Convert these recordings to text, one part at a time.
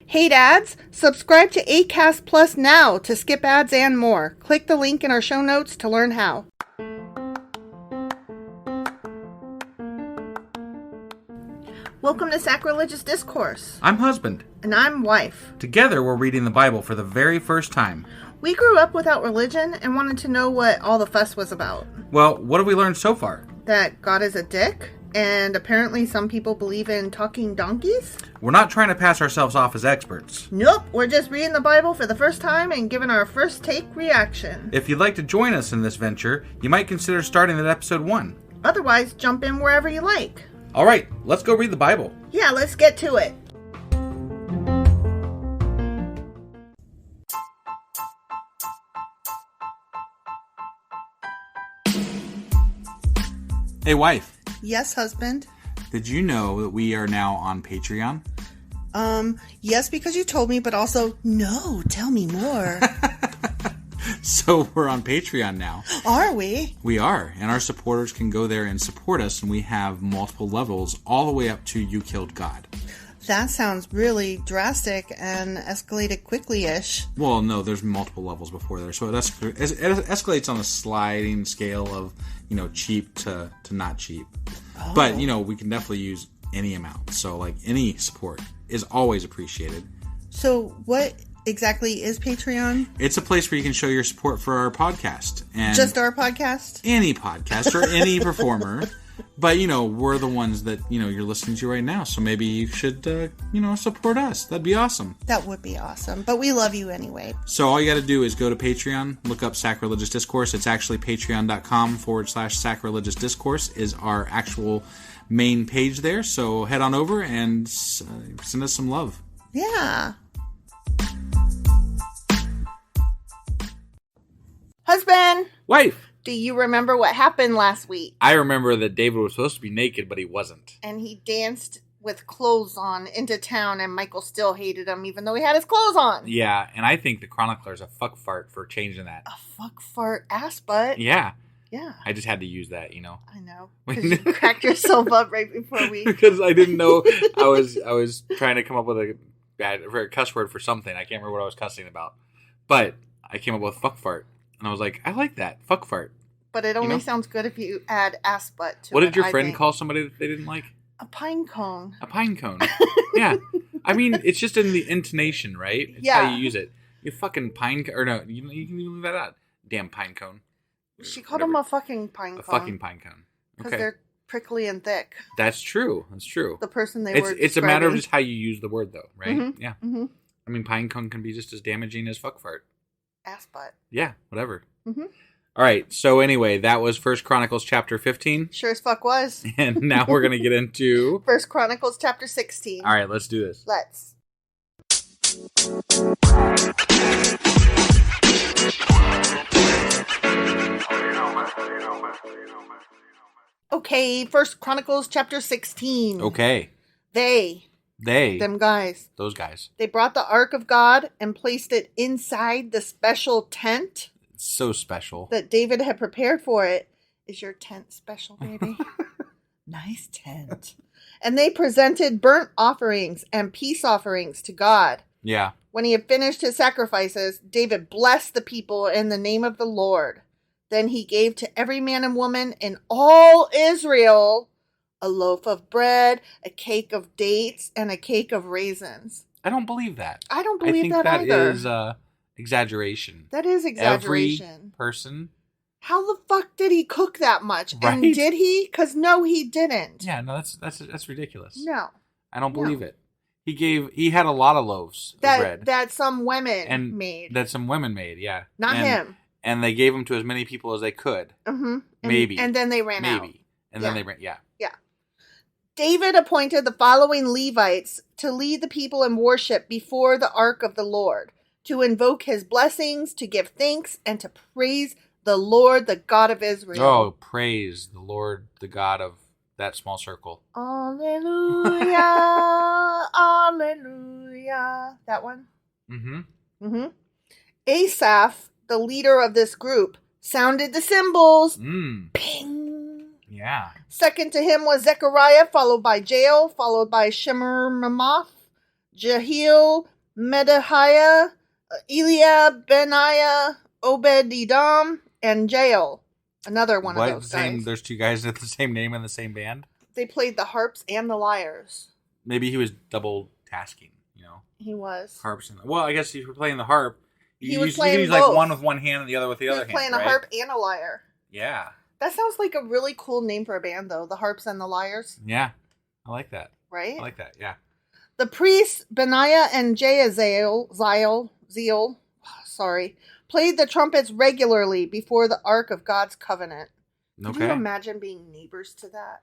Hate ads? Subscribe to Acast Plus now to skip ads and more. Click the link in our show notes to learn how. Welcome to Sacrilegious Discourse. I'm husband. And I'm wife. Together, we're reading the Bible for the very first time. We grew up without religion and wanted to know what all the fuss was about. Well, what have we learned so far? That God is a dick, and apparently some people believe in talking donkeys? We're not trying to pass ourselves off as experts. Nope, we're just reading the Bible for the first time and giving our first take reaction. If you'd like to join us in this venture, you might consider starting at episode 1. Otherwise, jump in wherever you like. All right, let's go read the Bible. Yeah, let's get to it. Hey, wife. Yes, husband. Did you know that we are now on Patreon? Yes, because you told me, but also, no, tell me more. So we're on Patreon now. Are we? We are, and our supporters can go there and support us, and we have multiple levels all the way up to You Killed God. That sounds really drastic and escalated quickly-ish. Well, no, there's multiple levels before there, so it escalates on a sliding scale of, cheap to not cheap. Oh. But, we can definitely use any amount, so, any support is always appreciated. So, what exactly is Patreon? It's a place where you can show your support for our podcast. And just our podcast? Any podcast or any performer. But, we're the ones that, you're listening to right now. So maybe you should, support us. That'd be awesome. That would be awesome. But we love you anyway. So all you got to do is go to Patreon, look up Sacrilegious Discourse. It's actually patreon.com/sacrilegious discourse is our actual main page there. So head on over and send us some love. Yeah. Husband. Wife. Do you remember what happened last week? I remember that David was supposed to be naked, but he wasn't. And he danced with clothes on into town, and Michael still hated him, even though he had his clothes on. Yeah, and I think the Chronicler's a fuck fart for changing that. A fuck fart ass butt? Yeah. Yeah. I just had to use that, I know. Because you cracked yourself up right before we... Because I didn't know. I was trying to come up with a cuss word for something. I can't remember what I was cussing about. But I came up with fuck fart. And I was like, I like that. Fuck fart. But it only sounds good if you add ass butt to it. What did your friend call somebody that they didn't like? A pine cone. A pine cone. Yeah. I mean, it's just in the intonation, right? It's yeah. how you use it. You fucking pine cone. Or no, you can even leave that out. Damn pine cone. She called him a fucking pine cone. A fucking pine cone. Because they're prickly and thick. That's true. That's true. The person they were It's a matter of just how you use the word, though, right? Mm-hmm. Yeah. Mm-hmm. I mean, pine cone can be just as damaging as fuck fart. Ass butt. Yeah, whatever. Mm-hmm. All right, so anyway, that was 1 Chronicles chapter 15. Sure as fuck was. And now we're going to get into 1 Chronicles chapter 16. All right, let's do this. Let's. Okay, 1 Chronicles chapter 16. Okay. They. Them guys. Those guys. They brought the Ark of God and placed it inside the special tent. So special. That David had prepared for it. Is your tent special, baby? Nice tent. And they presented burnt offerings and peace offerings to God. Yeah. When he had finished his sacrifices, David blessed the people in the name of the Lord. Then he gave to every man and woman in all Israel a loaf of bread, a cake of dates, and a cake of raisins. I don't believe that. I don't believe that either. I think that is exaggeration. That is exaggeration. Every person. How the fuck did he cook that much? Right? And did he? Because no, he didn't. Yeah, no, that's ridiculous. No. I don't believe it. He had a lot of loaves of bread. That some women made. That some women made, yeah. Not him. And they gave them to as many people as they could. Mm-hmm. Maybe. And then they ran out. Maybe. And then they ran, yeah. Yeah. David appointed the following Levites to lead the people in worship before the ark of the Lord, to invoke his blessings, to give thanks, and to praise the Lord, the God of Israel. Oh, praise the Lord, the God of that small circle. Alleluia, alleluia. That one? Mm-hmm. Mm-hmm. Asaph, the leader of this group, sounded the cymbals. Ping. Yeah. Second to him was Zechariah, followed by Jael, followed by Shemiramoth, Jehiel, Medahiah, Eliab, Benaiah, Obed-Edom, and Jael. Another one of those guys. There's two guys with the same name in the same band? They played the harps and the lyres. Maybe he was double tasking, He was. Harps and... Well, I guess if you're playing the harp, he you was can use both. like one with one hand and the other with the other hand, He was playing a harp and a lyre. Yeah. That sounds like a really cool name for a band, though. The Harps and the Lyres. Yeah. I like that. Right? I like that, yeah. The priests, Benaiah and Jahaziel, played the trumpets regularly before the Ark of God's Covenant. Okay. Can you imagine being neighbors to that?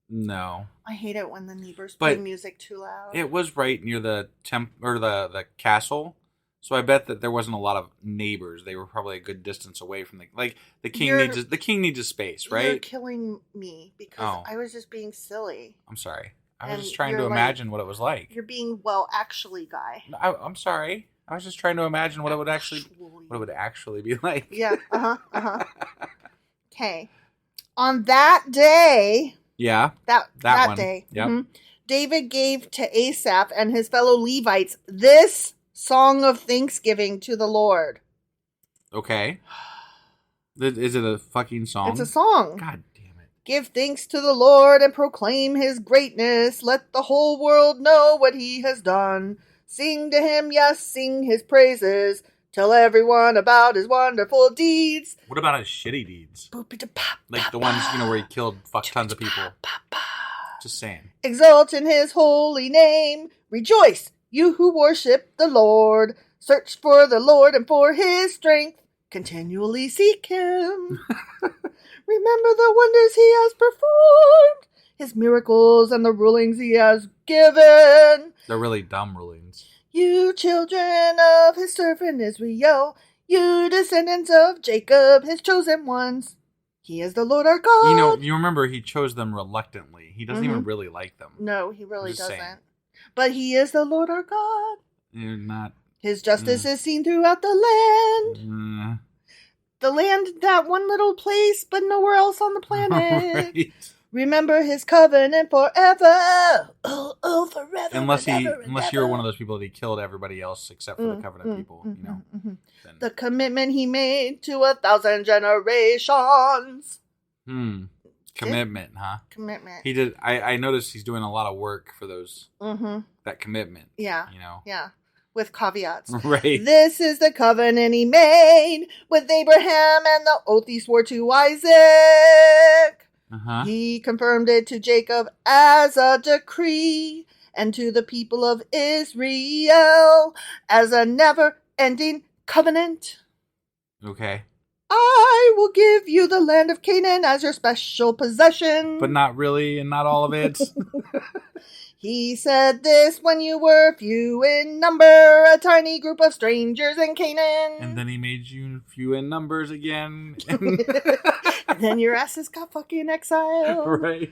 No. I hate it when the neighbors play music too loud. It was right near the the castle, so I bet that there wasn't a lot of neighbors. They were probably a good distance away from the king needs a space, right? You're killing me because I was just being silly. I'm sorry. I was just trying to imagine what it was like. You're being actually guy. I'm sorry. I was just trying to imagine what it would actually be like. Yeah. Okay. On that day. Yeah. That one. day. Yeah. Mm-hmm, David gave to Asaph and his fellow Levites this song of thanksgiving to the Lord. Okay. Is it a fucking song? It's a song. God damn it. Give thanks to the Lord and proclaim his greatness. Let the whole world know what he has done. Sing to him, yes, sing his praises. Tell everyone about his wonderful deeds. What about his shitty deeds? Like the ones, where he killed tons of people. Just saying. Exult in his holy name. Rejoice, you who worship the Lord. Search for the Lord and for his strength. Continually seek him. Remember the wonders he has performed. His miracles and the rulings he has given. They're really dumb rulings. You children of his servant Israel, you descendants of Jacob, his chosen ones. He is the Lord our God. You remember he chose them reluctantly. He doesn't even really like them. No, he really doesn't. Saying. But he is the Lord our God. You're not. His justice is seen throughout the land. The land, that one little place, but nowhere else on the planet. Right. Remember his covenant forever. Oh, forever. Unless you're one of those people that he killed everybody else except for the covenant people, The commitment he made to 1,000 generations. Commitment, huh? Commitment. He did. I noticed he's doing a lot of work for those. That commitment. Yeah. Yeah. With caveats. Right. This is the covenant he made with Abraham and the oath he swore to Isaac. He confirmed it to Jacob as a decree and to the people of Israel as a never-ending covenant. Okay. I will give you the land of Canaan as your special possession. But not really, and not all of it. He said this when you were few in number, a tiny group of strangers in Canaan. And then he made you few in numbers again. And then your asses got fucking exiled. Right.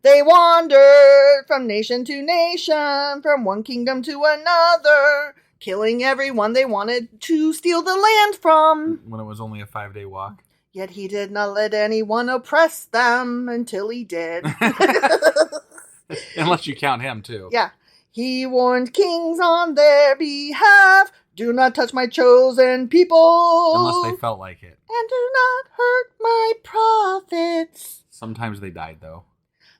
They wandered from nation to nation, from one kingdom to another, killing everyone they wanted to steal the land from. When it was only a 5-day walk. Yet he did not let anyone oppress them until he did. Unless you count him, too. Yeah. He warned kings on their behalf, do not touch my chosen people. Unless they felt like it. And do not hurt my prophets. Sometimes they died, though.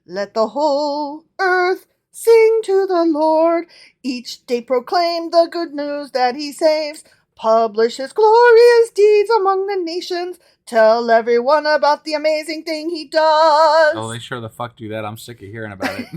Let the whole earth sing to the Lord. Each day proclaim the good news that he saves. Publish his glorious deeds among the nations. Tell everyone about the amazing thing he does. Oh, they sure the fuck do that. I'm sick of hearing about it.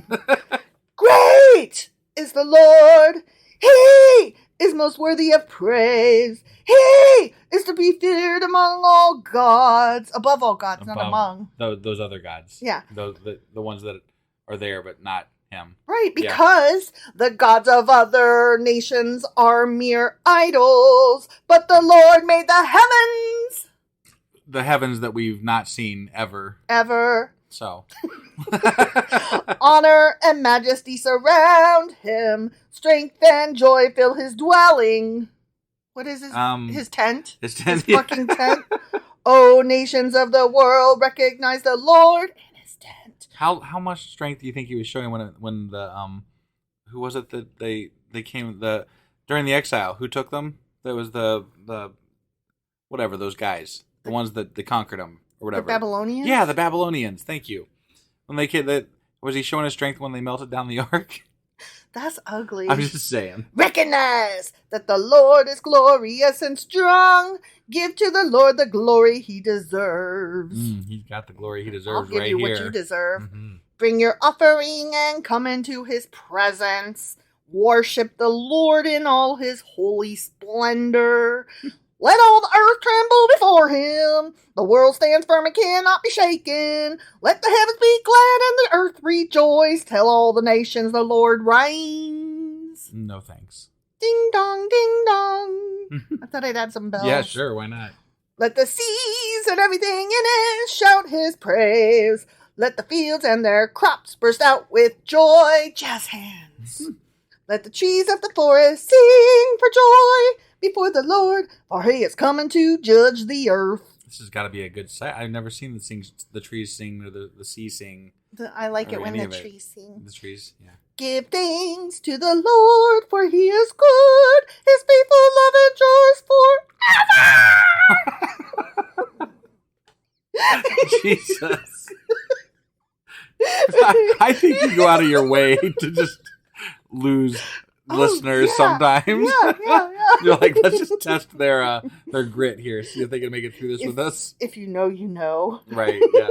Great is the Lord. He is most worthy of praise. He is to be feared among all gods. Above all gods, not among. Those other gods. Yeah. The ones that are there, but not him. Right, because the gods of other nations are mere idols, but the Lord made the heavens. The heavens that we've not seen ever. Ever. So. Honor and majesty surround him. Strength and joy fill his dwelling. What is his tent? His tent. His fucking tent. Oh, nations of the world, recognize the Lord and his tent. How much strength do you think he was showing when the who was it that they came, the During the exile, who took them? That was the whatever, those guys. The ones that they conquered them or whatever. The Babylonians? Yeah, the Babylonians. Thank you. When was he showing his strength when they melted down the ark? That's ugly. I'm just saying. Recognize that the Lord is glorious and strong. Give to the Lord the glory he deserves. He's got the glory he deserves I'll give right you here. what you deserve. Mm-hmm. Bring your offering and come into his presence. Worship the Lord in all his holy splendor. Let all the earth tremble before him. The world stands firm and cannot be shaken. Let the heavens be glad and the earth rejoice. Tell all the nations the Lord reigns. No thanks. Ding dong, ding dong. I thought I'd add some bells. Yeah, sure. Why not? Let the seas and everything in it shout his praise. Let the fields and their crops burst out with joy. Jazz hands. Let the trees of the forest sing for joy before the Lord, for he is coming to judge the earth. This has got to be a good sight. I've never seen the trees sing or the sea sing. I like it when the trees sing. The trees, yeah. Give thanks to the Lord, for he is good. His faithful love endures forever. Jesus. I think you go out of your way to just lose listeners sometimes. Yeah. You're like, let's just test their grit here, see if they can make it through this with us. If you know, you know. Right, yeah.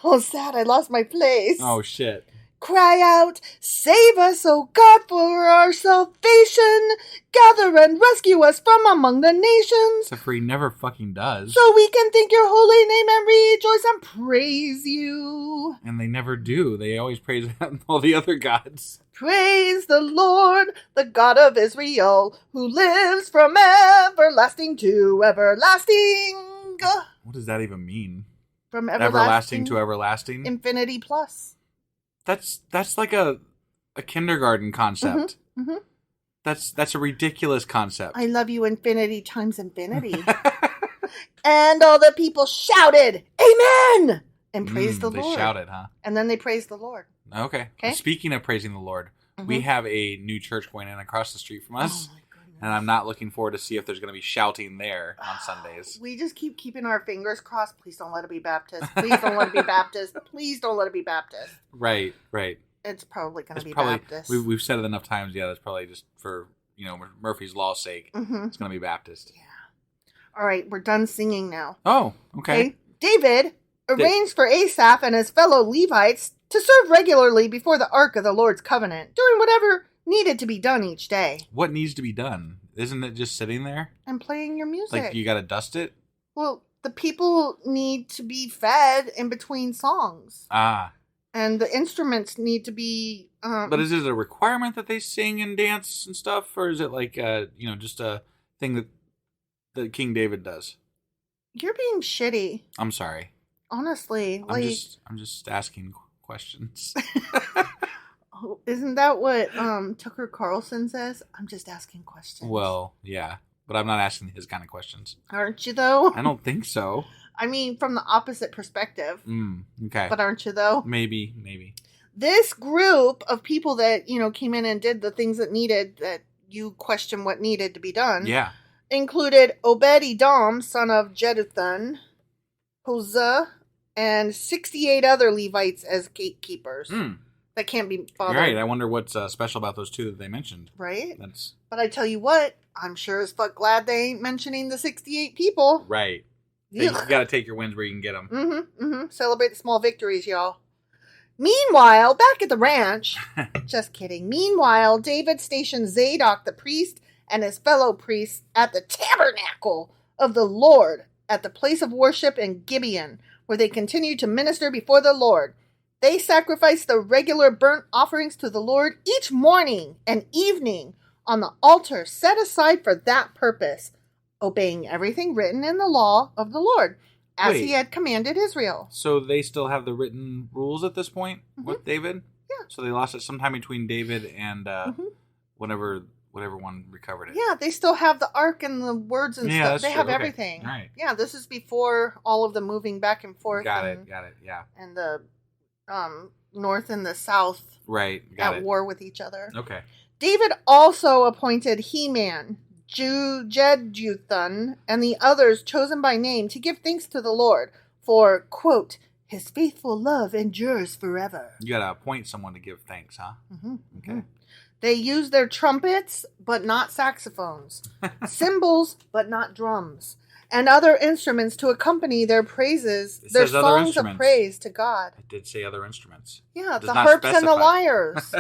Oh, sad, I lost my place. Oh, shit. Cry out, save us, O God, for our salvation. Gather and rescue us from among the nations. Except for he never fucking does. So we can think your holy name and rejoice and praise you. And they never do. They always praise all the other gods. Praise the Lord, the God of Israel, who lives from everlasting to everlasting. What does that even mean? From everlasting to everlasting? Infinity plus. That's like a kindergarten concept. Mm-hmm. That's a ridiculous concept. I love you infinity times infinity. And all the people shouted, Amen! And praised the Lord. They shouted, huh? And then they praised the Lord. Okay. Well, speaking of praising the Lord, we have a new church going in across the street from us. Oh my goodness. And I'm not looking forward to see if there's going to be shouting there on Sundays. We just keeping our fingers crossed. Please don't let it be Baptist. Please don't let it be Baptist. Please don't let it be Baptist. Right. It's probably going to be probably, Baptist. We've said it enough times. Yeah, that's probably just for, Murphy's Law's sake. Mm-hmm. It's going to be Baptist. Yeah. All right, we're done singing now. Oh, okay. David arranged for Asaph and his fellow Levites to serve regularly before the Ark of the Lord's Covenant, doing whatever needed to be done each day. What needs to be done? Isn't it just sitting there? And playing your music. Like, you got to dust it? Well, the people need to be fed in between songs. Ah. And the instruments need to be... But is it a requirement that they sing and dance and stuff? Or is it like, just a thing that King David does? You're being shitty. I'm sorry. Honestly. I'm just asking questions. Oh, isn't that what Tucker Carlson says? I'm just asking questions. Well, yeah. But I'm not asking his kind of questions. Aren't you, though? I don't think so. I mean, from the opposite perspective. Okay. But aren't you, though? Maybe. This group of people that, came in and did the things that you question what needed to be done. Yeah. Included Obed-Edom, son of Jeduthun, Hosea, and 68 other Levites as gatekeepers. That can't be bothered. You're right. I wonder what's special about those two that they mentioned. Right? But I tell you what, I'm sure as fuck glad they ain't mentioning the 68 people. Right. You got to take your wins where you can get them. Celebrate the small victories, y'all. Meanwhile, back at the ranch, just kidding. Meanwhile, David stationed Zadok the priest and his fellow priests at the tabernacle of the Lord at the place of worship in Gibeon, where they continued to minister before the Lord. They sacrificed the regular burnt offerings to the Lord each morning and evening on the altar set aside for that purpose, obeying everything written in the law of the Lord, as he had commanded Israel. So they still have the written rules at this point with David? Yeah. So they lost it sometime between David and whatever one recovered it. Yeah, they still have the ark and the words and stuff. They have everything. All right. Yeah, this is before all of the moving back and forth. Got it, yeah. And the north and the south at war with each other. Okay. David also appointed Heman, Jeduthun, and the others chosen by name to give thanks to the Lord for, quote, his faithful love endures forever. You gotta appoint someone to give thanks, huh? Mm-hmm. Okay. They used their trumpets, but not saxophones, cymbals, but not drums, and other instruments to accompany their praises, their songs of praise to God. It did say other instruments. Yeah, the harps and the lyres.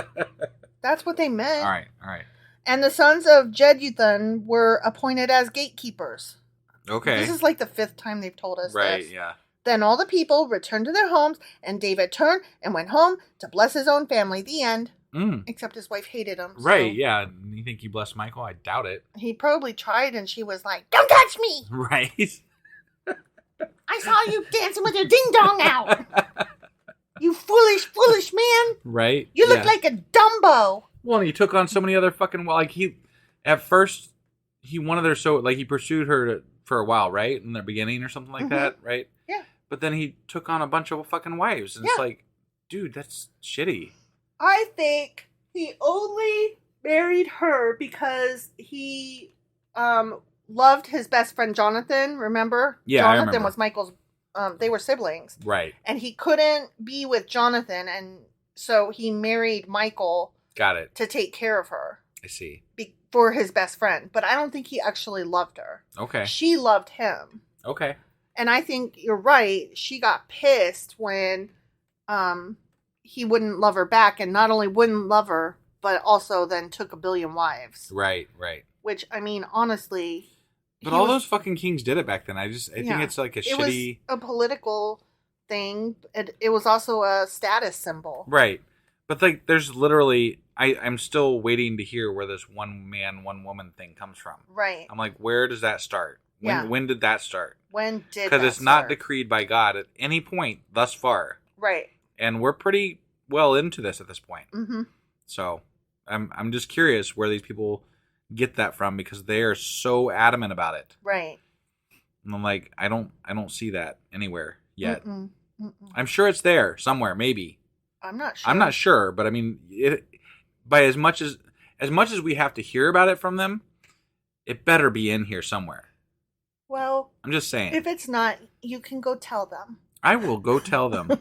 That's what they meant. All right. And the sons of Jeduthun were appointed as gatekeepers. Okay. This is like the 5th time they've told us this. Right, yeah. Then all the people returned to their homes, and David turned and went home to bless his own family. The end. Except his wife hated him. Right, yeah. You think he blessed Michael? I doubt it. He probably tried, and she was like, don't touch me! Right. I saw you dancing with your ding-dong out! You foolish man! Right? You look like a Dumbo! Well, and he took on so many other fucking... Like, at first, he wanted her so... Like, he pursued her for a while, right? In the beginning or something like that, right? Yeah. But then he took on a bunch of fucking wives. And it's like, dude, that's shitty. I think he only married her because he loved his best friend Jonathan, remember? Yeah, Jonathan I remember. was Michael's... they were siblings. Right. And he couldn't be with Jonathan, and so he married Michael... Got it. To take care of her. I see. For his best friend. But I don't think he actually loved her. Okay. She loved him. Okay. And I think you're right. She got pissed when he wouldn't love her back. And not only wouldn't love her, but also then took 1 billion wives. Right. Which, I mean, honestly... But all those fucking kings did it back then. I think it's like a shitty... It was a political thing. It was also a status symbol. Right. But like, there's literally... I'm still waiting to hear where this one man, one woman thing comes from. Right. I'm like, where does that start? When did that start? When did that Because it's not decreed by God at any point thus far. Right. And we're pretty well into this at this point. Mm-hmm. So I'm just curious where these people get that from, because they are so adamant about it. Right. And I'm like, I don't see that anywhere yet. Mm-mm. I'm sure it's there somewhere, maybe. I'm not sure. I'm not sure, but I mean, by as much as we have to hear about it from them, it better be in here somewhere. Well, I'm just saying. If it's not, you can go tell them. I will go tell them.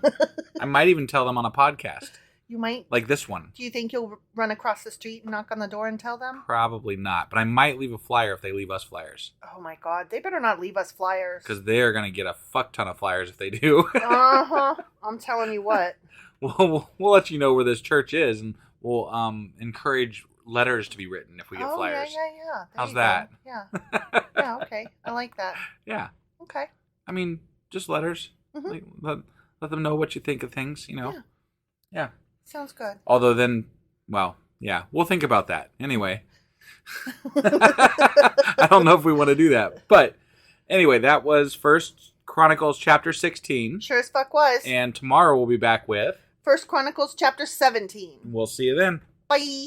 I might even tell them on a podcast. You might? Like this one. Do you think you'll run across the street and knock on the door and tell them? Probably not, but I might leave a flyer if they leave us flyers. Oh my God, they better not leave us flyers. Because they're going to get a fuck ton of flyers if they do. Uh-huh. I'm telling you what. We'll let you know where this church is, and we'll encourage letters to be written if we get flyers. Yeah. How's that? Go. Yeah. Yeah, okay. I like that. Yeah. Okay. I mean, just letters. Mm-hmm. Like, let them know what you think of things, Yeah. Sounds good. Although then, well, yeah, we'll think about that. Anyway. I don't know if we want to do that. But anyway, that was First Chronicles chapter 16. Sure as fuck was. And tomorrow we'll be back with First Chronicles chapter 17. We'll see you then. Bye.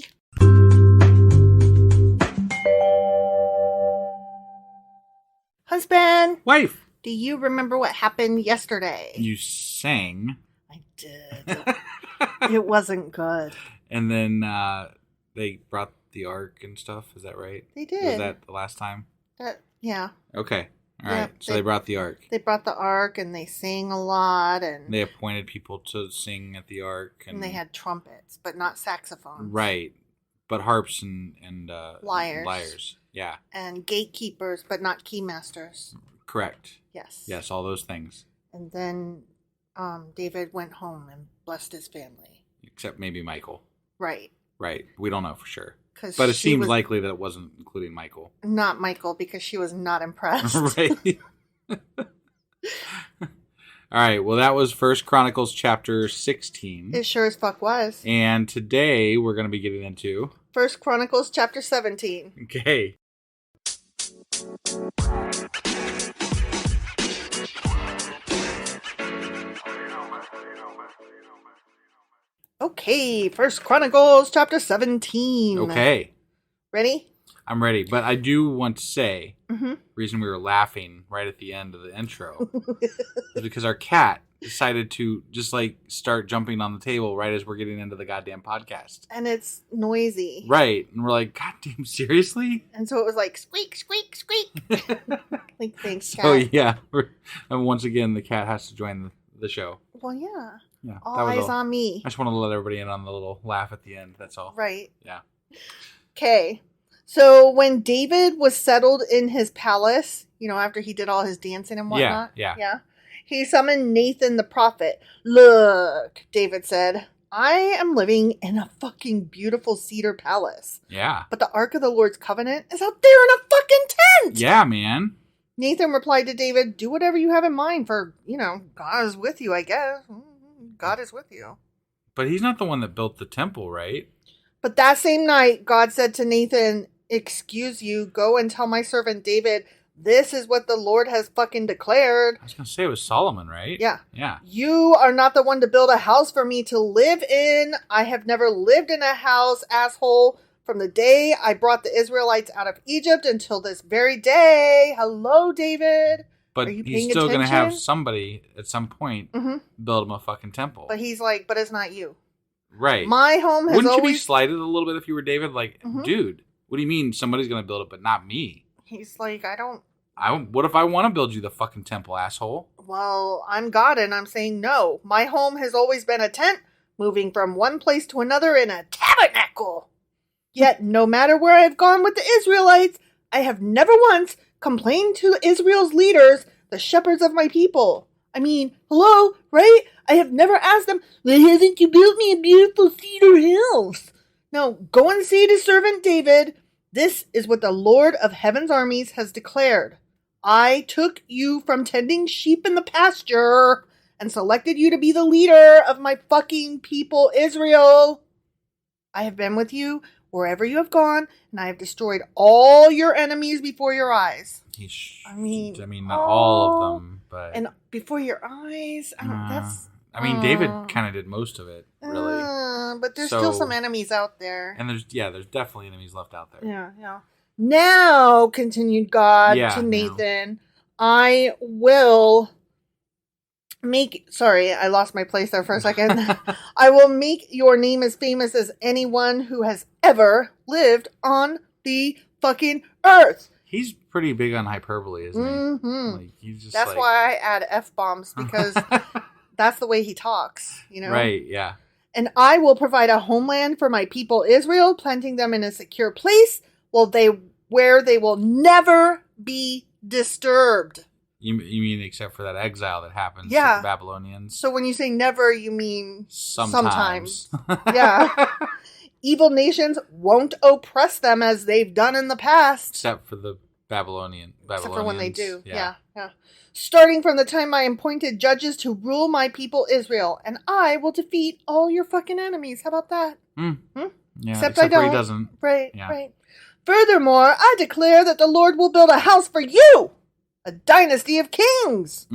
Husband. Wife. Do you remember what happened yesterday? You sang. I did. It wasn't good. And then they brought the ark and stuff. Is that right? They did. Was that the last time? Yeah. Okay. All right. So they brought the ark. They brought the ark, and they sang a lot, and they appointed people to sing at the ark, and they had trumpets, but not saxophones. Right. But harps and lyres. Lyres. Yeah. And gatekeepers, but not keymasters. Correct. Yes. Yes, all those things. And then David went home and blessed his family. Except maybe Michael. Right. Right. We don't know for sure. But it seems likely that it wasn't including Michael. Not Michael, because she was not impressed. Right. All right. Well, that was First Chronicles chapter 16. It sure as fuck was. And today we're going to be getting into First Chronicles chapter 17. Okay. Okay, First Chronicles chapter 17. Okay. Ready? I'm ready, but I do want to say, the reason we were laughing right at the end of the intro is because our cat decided to just like start jumping on the table right as we're getting into the goddamn podcast. And it's noisy. Right. And we're like, goddamn, seriously? And so it was like, squeak, squeak, squeak. Like, thanks, cat. Oh, yeah. And once again, the cat has to join the show. Well, yeah. Yeah. All eyes on me. I just wanted to let everybody in on the little laugh at the end. That's all. Right. Yeah. Okay. So when David was settled in his palace, after he did all his dancing and whatnot. Yeah. He summoned Nathan the prophet. Look, David said, I am living in a fucking beautiful cedar palace. Yeah. But the Ark of the Lord's Covenant is out there in a fucking tent. Yeah, man. Nathan replied to David, do whatever you have in mind for, God is with you, I guess. God is with you. But he's not the one that built the temple, right? But that same night, God said to Nathan, excuse you, go and tell my servant David, this is what the Lord has fucking declared. I was going to say it was Solomon, right? Yeah. Yeah. You are not the one to build a house for me to live in. I have never lived in a house, asshole, from the day I brought the Israelites out of Egypt until this very day. Hello, David. But he's still going to have somebody at some point build him a fucking temple. But he's like, but it's not you. Right. My home has Wouldn't you be slighted a little bit if you were David? Like, dude, what do you mean somebody's going to build it but not me? He's like, what if I want to build you the fucking temple, asshole? Well, I'm God and I'm saying no. My home has always been a tent, moving from one place to another in a tabernacle. Yet, no matter where I've gone with the Israelites, I have never once complained to Israel's leaders, the shepherds of my people. I mean, hello, right? I have never asked them, why haven't you built me a beautiful cedar house? No, go and say to servant David, this is what the Lord of heaven's armies has declared. I took you from tending sheep in the pasture and selected you to be the leader of my fucking people, Israel. I have been with you wherever you have gone, and I have destroyed all your enemies before your eyes. I mean, not all of them, but... And before your eyes? David kind of did most of it, really. But there's still some enemies out there. And there's definitely enemies left out there. Yeah. Now, continued God to Nathan, I will make... Sorry, I lost my place there for a second. I will make your name as famous as anyone who has ever lived on the fucking earth. He's pretty big on hyperbole, isn't he? Mm-hmm. Like, that's why I add F-bombs, because that's the way he talks, Right, yeah. And I will provide a homeland for my people Israel, planting them in a secure place where they will never be disturbed. You mean except for that exile that happens to the Babylonians? So when you say never, you mean sometimes. Yeah. Evil nations won't oppress them as they've done in the past. Except for the Babylonians. Except for when they do. Yeah. Starting from the time I appointed judges to rule my people Israel, and I will defeat all your fucking enemies. How about that? Yeah, except I don't. He doesn't. Right. Furthermore, I declare that the Lord will build a house for you, a dynasty of kings.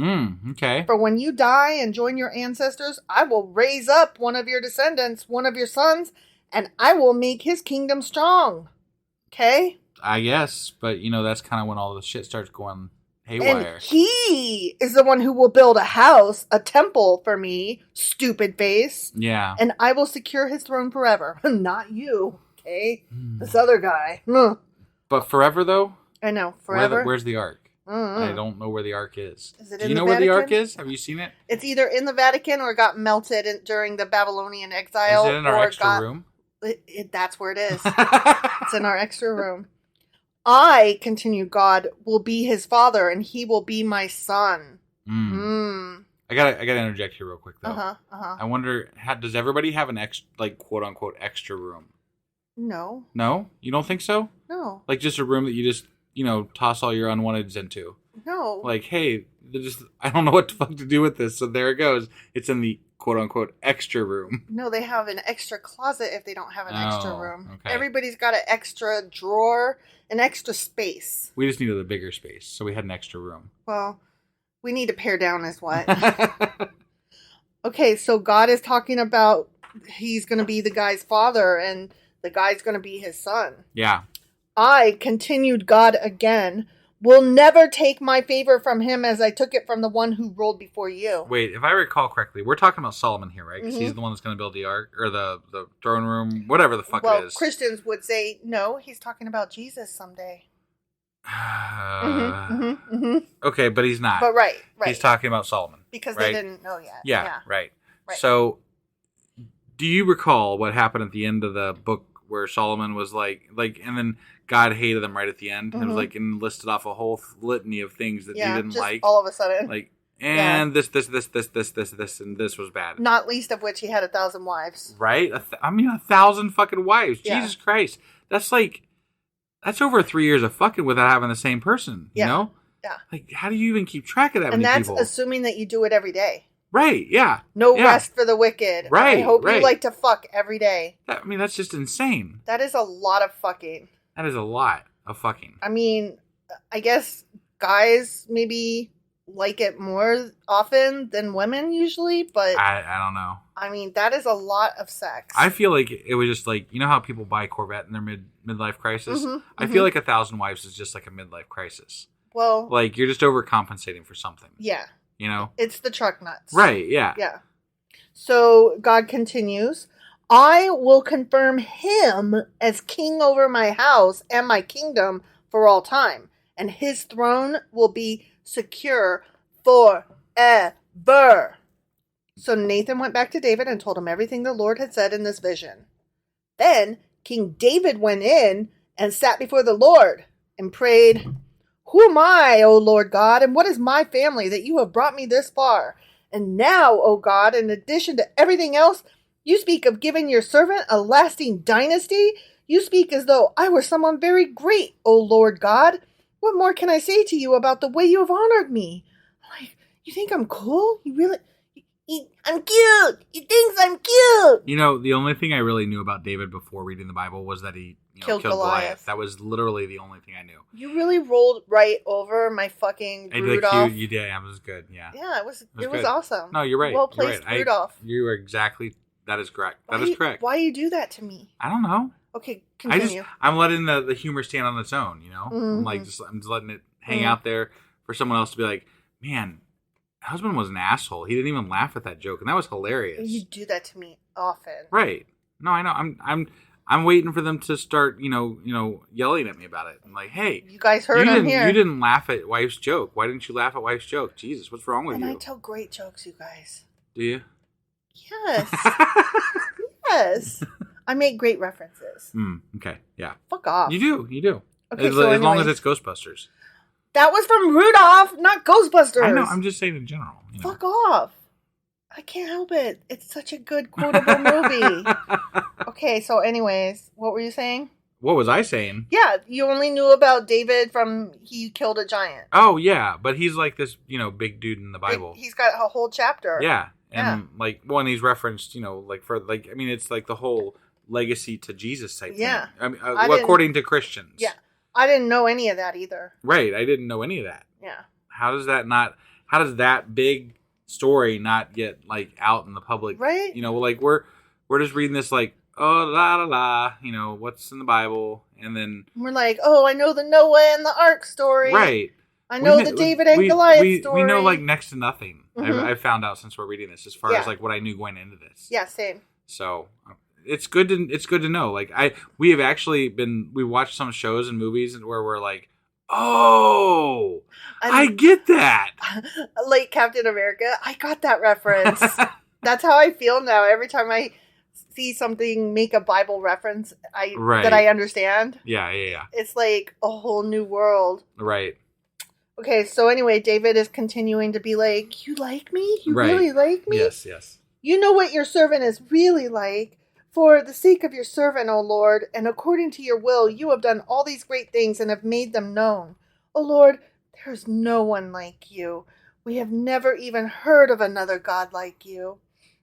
Okay. For when you die and join your ancestors, I will raise up one of your descendants, one of your sons, and I will make his kingdom strong. Okay? I guess, but that's kind of when all the shit starts going haywire. And he is the one who will build a house, a temple for me, stupid face. Yeah. And I will secure his throne forever. Not you, okay? This other guy. But forever, though? I know, forever. Where's the Ark? Mm-hmm. I don't know where the Ark is. Do you know where the Ark is? Have you seen it? It's either in the Vatican or got melted during the Babylonian exile. Is it in our extra room? That's where it is. It's in our extra room. I, continued God, will be his father, and he will be my son. I gotta interject here real quick though. I wonder, does everybody have an quote unquote extra room? No. No? You don't think so? No. Like just a room that you just toss all your unwanteds into. No. Like, hey, I don't know what the fuck to do with this, so there it goes. It's in the quote-unquote extra room. No, they have an extra closet if they don't have an extra room. Okay. Everybody's got an extra drawer, an extra space. We just needed a bigger space, so we had an extra room. Well, we need to pare down is what. Okay, so God is talking about he's going to be the guy's father, and the guy's going to be his son. Yeah. I, continued God again, will never take my favor from him as I took it from the one who ruled before you. Wait, if I recall correctly, we're talking about Solomon here, right? Because he's the one that's going to build the ark, or the throne room, whatever the fuck it is. Christians would say, no, he's talking about Jesus someday. Okay, but he's not. But right. He's talking about Solomon. Because right? they didn't know yet. Yeah, right. So, do you recall what happened at the end of the book where Solomon was like, and then God hated them right at the end? And it was like, and listed off a whole litany of things that he didn't just like. all of a sudden. Like, and this, and this was bad. Not least of which he had 1,000 wives. Right? 1,000 fucking wives. Yeah. Jesus Christ. That's over 3 years of fucking without having the same person, you know? Yeah. Like, how do you even keep track of that many people? And that's assuming that you do it every day. Right, yeah. No rest for the wicked. Right, I hope you like to fuck every day. That's just insane. That is a lot of fucking. That is a lot of fucking. I mean, I guess guys maybe like it more often than women usually, but I don't know. I mean, that is a lot of sex. I feel like it was just like, you know how people buy a Corvette in their midlife crisis? I feel like 1,000 wives is just like a midlife crisis. Well, like you're just overcompensating for something. Yeah. You know? It's the truck nuts. Right, yeah. Yeah. So God continues, I will confirm him as king over my house and my kingdom for all time, and his throne will be secure forever. So Nathan went back to David and told him everything the Lord had said in this vision. Then King David went in and sat before the Lord and prayed, Who am I, O Lord God, and what is my family that you have brought me this far? And now, O God, in addition to everything else, you speak of giving your servant a lasting dynasty. You speak as though I were someone very great, O Lord God. What more can I say to you about the way you have honored me? Like, you think I'm cool? You really... I'm cute. He thinks I'm cute. You know, the only thing I really knew about David before reading the Bible was that he killed Goliath. That was literally the only thing I knew. You really rolled right over my fucking Rudolph. You did. That was good. Yeah. Yeah, it was awesome. No, you're right. Well placed, Rudolph. You are exactly. That is correct. That is correct. Why you do that to me? I don't know. Okay, continue. I'm letting the humor stand on its own. You know, I'm just letting it hang out there for someone else to be like, man. Husband was an asshole. He didn't even laugh at that joke, and that was hilarious. You do that to me often, right? No, I know. I'm waiting for them to start, yelling at me about it. I'm like, hey, you guys heard him here. You didn't laugh at wife's joke. Why didn't you laugh at wife's joke? Jesus, what's wrong with you? And I tell great jokes, you guys. Do you? Yes. Yes. I make great references. Okay. Yeah. Fuck off. You do. Okay, as long as it's Ghostbusters. That was from Rudolph, not Ghostbusters. I know. I'm just saying in general. Fuck off. I can't help it. It's such a good quotable movie. Okay, so anyways, what were you saying? What was I saying? Yeah, you only knew about David from he killed a giant. Oh, yeah. But he's like this, big dude in the Bible. He's got a whole chapter. Yeah. And when he's referenced, it's like the whole legacy to Jesus type thing. I mean, according to Christians. Yeah. I didn't know any of that either. Right. I didn't know any of that. Yeah. How does that big story not get out in the public? Right. We're just reading this oh la la la, what's in the Bible, and then we're like, oh, I know the Noah and the Ark story. Right. I know the David and Goliath story. We know next to nothing. I've found out since we're reading this, as far as what I knew going into this. Yeah, same. So it's good to know. We have actually we watched some shows and movies where we're like, oh, I get that. Like Captain America, I got that reference. That's how I feel now. Every time I see something make a Bible reference, that I understand. Yeah. It's like a whole new world. Right. Okay, so anyway, David is continuing to be like, you like me? You really like me? Yes. You know what your servant is really like. For the sake of your servant, O Lord, and according to your will, you have done all these great things and have made them known. O Lord, there is no one like you. We have never even heard of another God like you.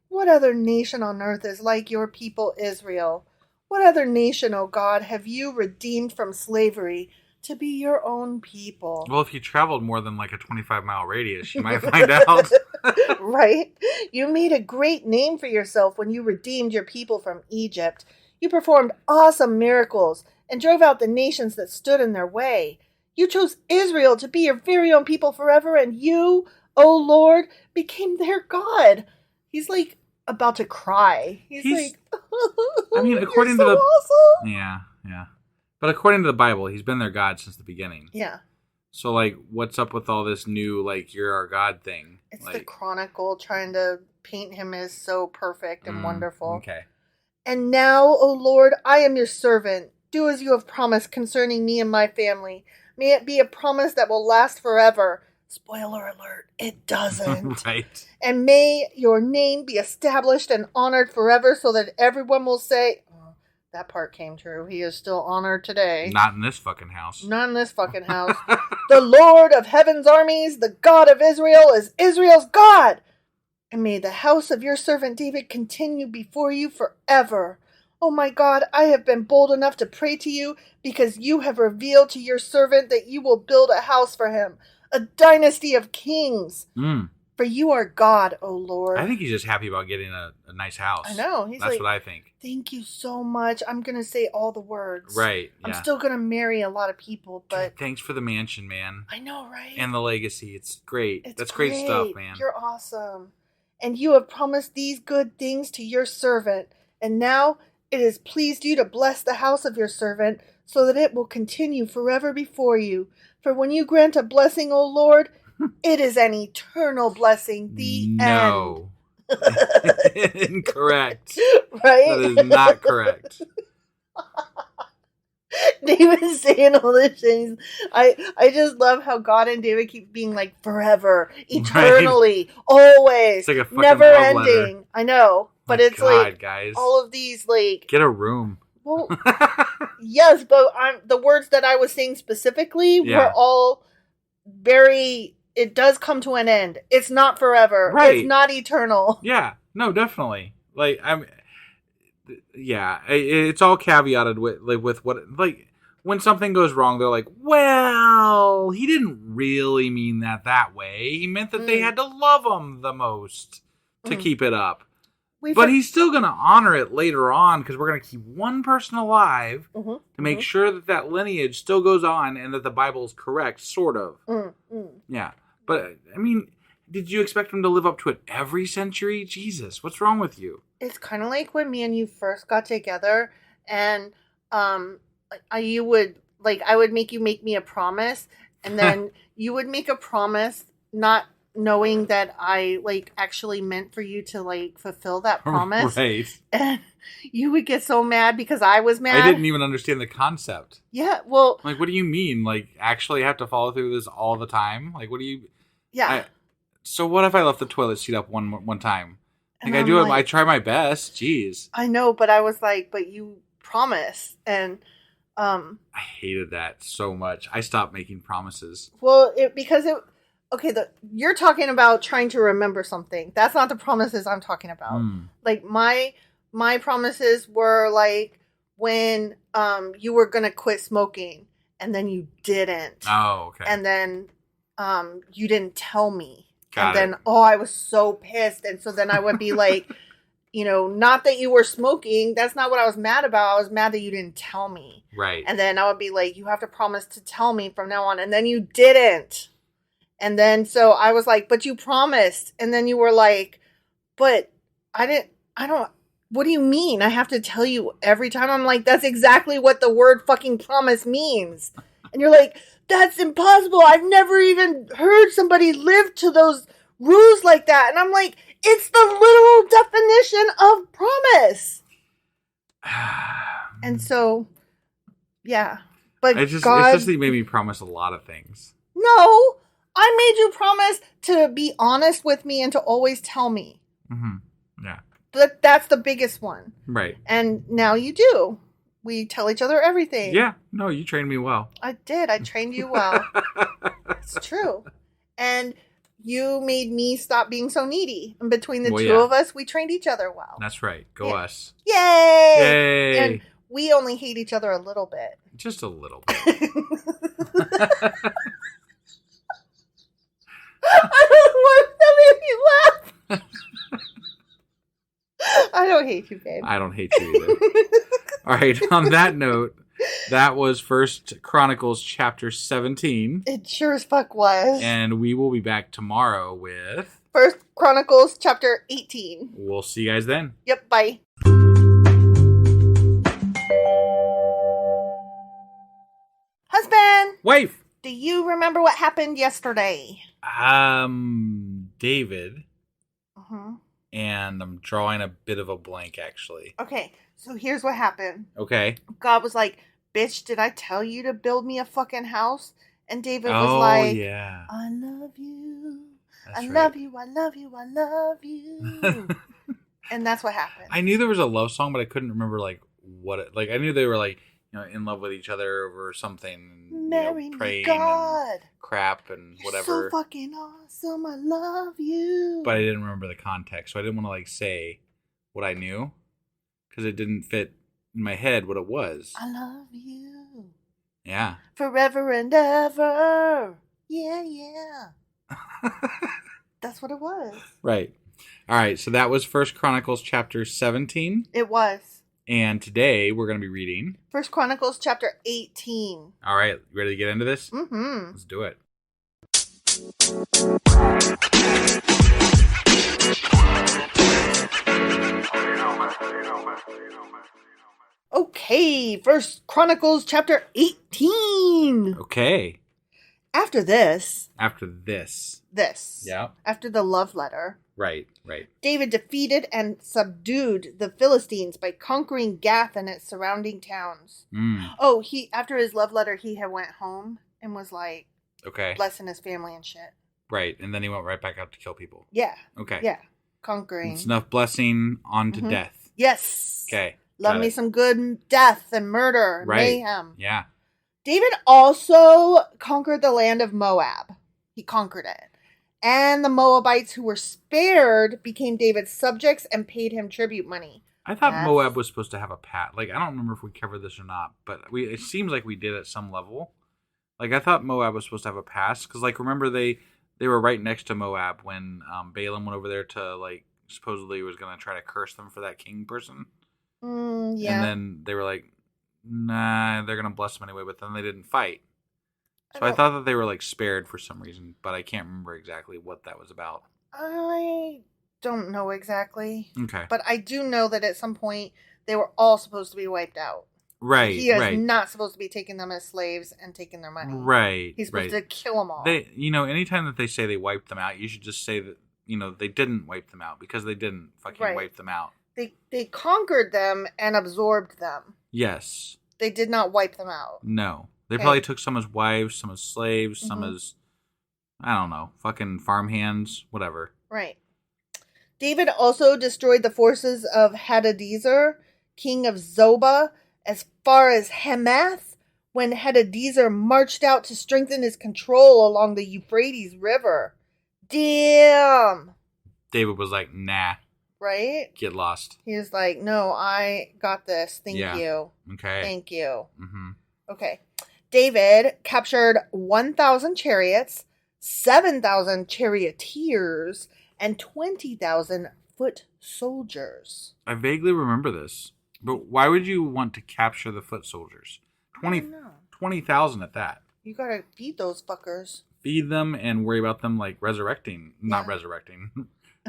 What other nation on earth is like your people Israel? What other nation, O God, have you redeemed from slavery to be your own people? Well, if you traveled more than a 25-mile radius, you might find out. Right? You made a great name for yourself when you redeemed your people from Egypt. You performed awesome miracles and drove out the nations that stood in their way. You chose Israel to be your very own people forever, and you, O Lord, became their God. He's like about to cry. He's like, I mean, according to the awesome. Yeah. But according to the Bible, he's been their God since the beginning. Yeah. So, like, what's up with all this new, like, you're our God thing? It's like, the Chronicle trying to paint him as so perfect and wonderful. Okay. And now, O Lord, I am your servant. Do as you have promised concerning me and my family. May it be a promise that will last forever. Spoiler alert, it doesn't. Right. And may your name be established and honored forever so that everyone will say, oh, that part came true. He is still honored today. Not in this fucking house. Not in this fucking house. The Lord of heaven's armies, the God of Israel, is Israel's God. And may the house of your servant David continue before you forever. Oh my God, I have been bold enough to pray to you because you have revealed to your servant that you will build a house for him, a dynasty of kings. For you are God, O Lord. I think he's just happy about getting a nice house. I know. That's what I think. Thank you so much. I'm going to say all the words. Right. Yeah. I'm still going to marry a lot of people, but... Dude, thanks for the mansion, man. I know, right? And the legacy. It's great. That's great stuff, man. You're awesome. And you have promised these good things to your servant. And now it has pleased you to bless the house of your servant so that it will continue forever before you. For when you grant a blessing, O Lord, it is an eternal blessing. The end. Incorrect. Right? That is not correct. David's saying all this things. I just love how God and David keep being like forever, eternally, always, it's like a never ending. Letter. I know, but My it's God, like guys. all of these like get a room. Well, yes, but the words that I was saying specifically were all very. It does come to an end. It's not forever. Right. It's not eternal. Yeah. No, definitely. Like it's all caveated with what, like, when something goes wrong, they're like, well, he didn't really mean that way. He meant that they had to love him the most to keep it up. But he's still going to honor it later on because we're going to keep one person alive to make sure that lineage still goes on and that the Bible is correct, sort of. Yeah. But, I mean, did you expect him to live up to it every century? Jesus, what's wrong with you? It's kind of like when me and you first got together and I would make you make me a promise and then you would make a promise not knowing that I actually meant for you to fulfill that promise. Right. And you would get so mad because I was mad. I didn't even understand the concept. Yeah, well, what do you mean? Actually have to follow through this all the time? What do you? Yeah. So what if I left the toilet seat up one time? I do it. I try my best. Jeez. I know, but I was but you promised, and I hated that so much. I stopped making promises. Well, okay, you're talking about trying to remember something. That's not the promises I'm talking about. My promises were when you were gonna quit smoking, and then you didn't. Oh, okay. And then you didn't tell me. Got and then I was so pissed, and so then I would be not that you were smoking. That's not what I was mad about. I was mad that you didn't tell me. Right. And then I would be you have to promise to tell me from now on, and then you didn't. And then, so I was but you promised. And then you were but I don't, what do you mean? I have to tell you every time? I'm that's exactly what the word fucking promise means. And you're that's impossible. I've never even heard somebody live to those rules like that. And I'm it's the literal definition of promise. And so, yeah. But it's just that you made me promise a lot of things. No. I made you promise to be honest with me and to always tell me. Mm-hmm. Yeah. That's the biggest one. Right. And now you do. We tell each other everything. Yeah. No, you trained me well. I did. I trained you well. It's true. And you made me stop being so needy. And between the two of us, we trained each other well. That's right. Go us. Yay! Yay! And we only hate each other a little bit. Just a little bit. I don't want that made me laugh. I don't hate you, babe. I don't hate you either. All right. On that note, That was First Chronicles chapter 17. It sure as fuck was. And we will be back tomorrow with First Chronicles chapter 18. We'll see you guys then. Yep, bye. Husband! Wife! Do you remember what happened yesterday? David. Uh-huh. And I'm drawing a bit of a blank, actually. Okay, so here's what happened. Okay. God was like, bitch, did I tell you to build me a fucking house? And David was like, yeah. I love you. That's I right. love you. I love you. I love you. And that's what happened. I knew there was a love song, but I couldn't remember, what it... I knew they were, in love with each other over something. Marry praying me, God. and crap and whatever. You're so fucking awesome. I love you. But I didn't remember the context, so I didn't want to, say what I knew. Because it didn't fit in my head what it was. I love you. Yeah. Forever and ever. Yeah. That's what it was. Right. All right, so that was First Chronicles chapter 17. It was. And today we're going to be reading First Chronicles chapter 18. All right, ready to get into this? Mm-hmm. Let's do it. Okay, First Chronicles chapter 18. Okay. After this. Yeah. After the love letter. Right. David defeated and subdued the Philistines by conquering Gath and its surrounding towns. Oh, after his love letter, he had went home and was blessing his family and shit. Right, and then he went right back out to kill people. Yeah. Okay. Yeah. Conquering. It's enough blessing on to death. Yes. Okay. Love me some good death and murder and mayhem. Yeah. David also conquered the land of Moab. He conquered it. And the Moabites who were spared became David's subjects and paid him tribute money. I thought Moab was supposed to have a pat. I don't remember if we covered this or not, but it seems like we did at some level. I thought Moab was supposed to have a pass. Because, remember they were right next to Moab when Balaam went over there to, supposedly was going to try to curse them for that king person. Yeah. And then they were like, nah, they're going to bless them anyway, but then they didn't fight. So I thought that they were spared for some reason, but I can't remember exactly what that was about. I don't know exactly. Okay. But I do know that at some point they were all supposed to be wiped out. Right. He is not supposed to be taking them as slaves and taking their money. Right. He's supposed to kill them all. They, anytime that they say they wiped them out, you should just say that, they didn't wipe them out because they didn't fucking wipe them out. They conquered them and absorbed them. Yes. They did not wipe them out. No. They probably took some as wives, some as slaves, some as, I don't know, fucking farmhands, whatever. Right. David also destroyed the forces of Hadadezer, king of Zobah, as far as Hamath, when Hadadezer marched out to strengthen his control along the Euphrates River. Damn. David was like, nah. Right? Get lost. He was like, no, I got this. Thank you. Okay. Thank you. Mm-hmm. Okay. David captured 1,000 chariots, 7,000 charioteers, and 20,000 foot soldiers. I vaguely remember this. But why would you want to capture the foot soldiers? 20,000 at that. You gotta feed those fuckers. Feed them and worry about them resurrecting. Not resurrecting.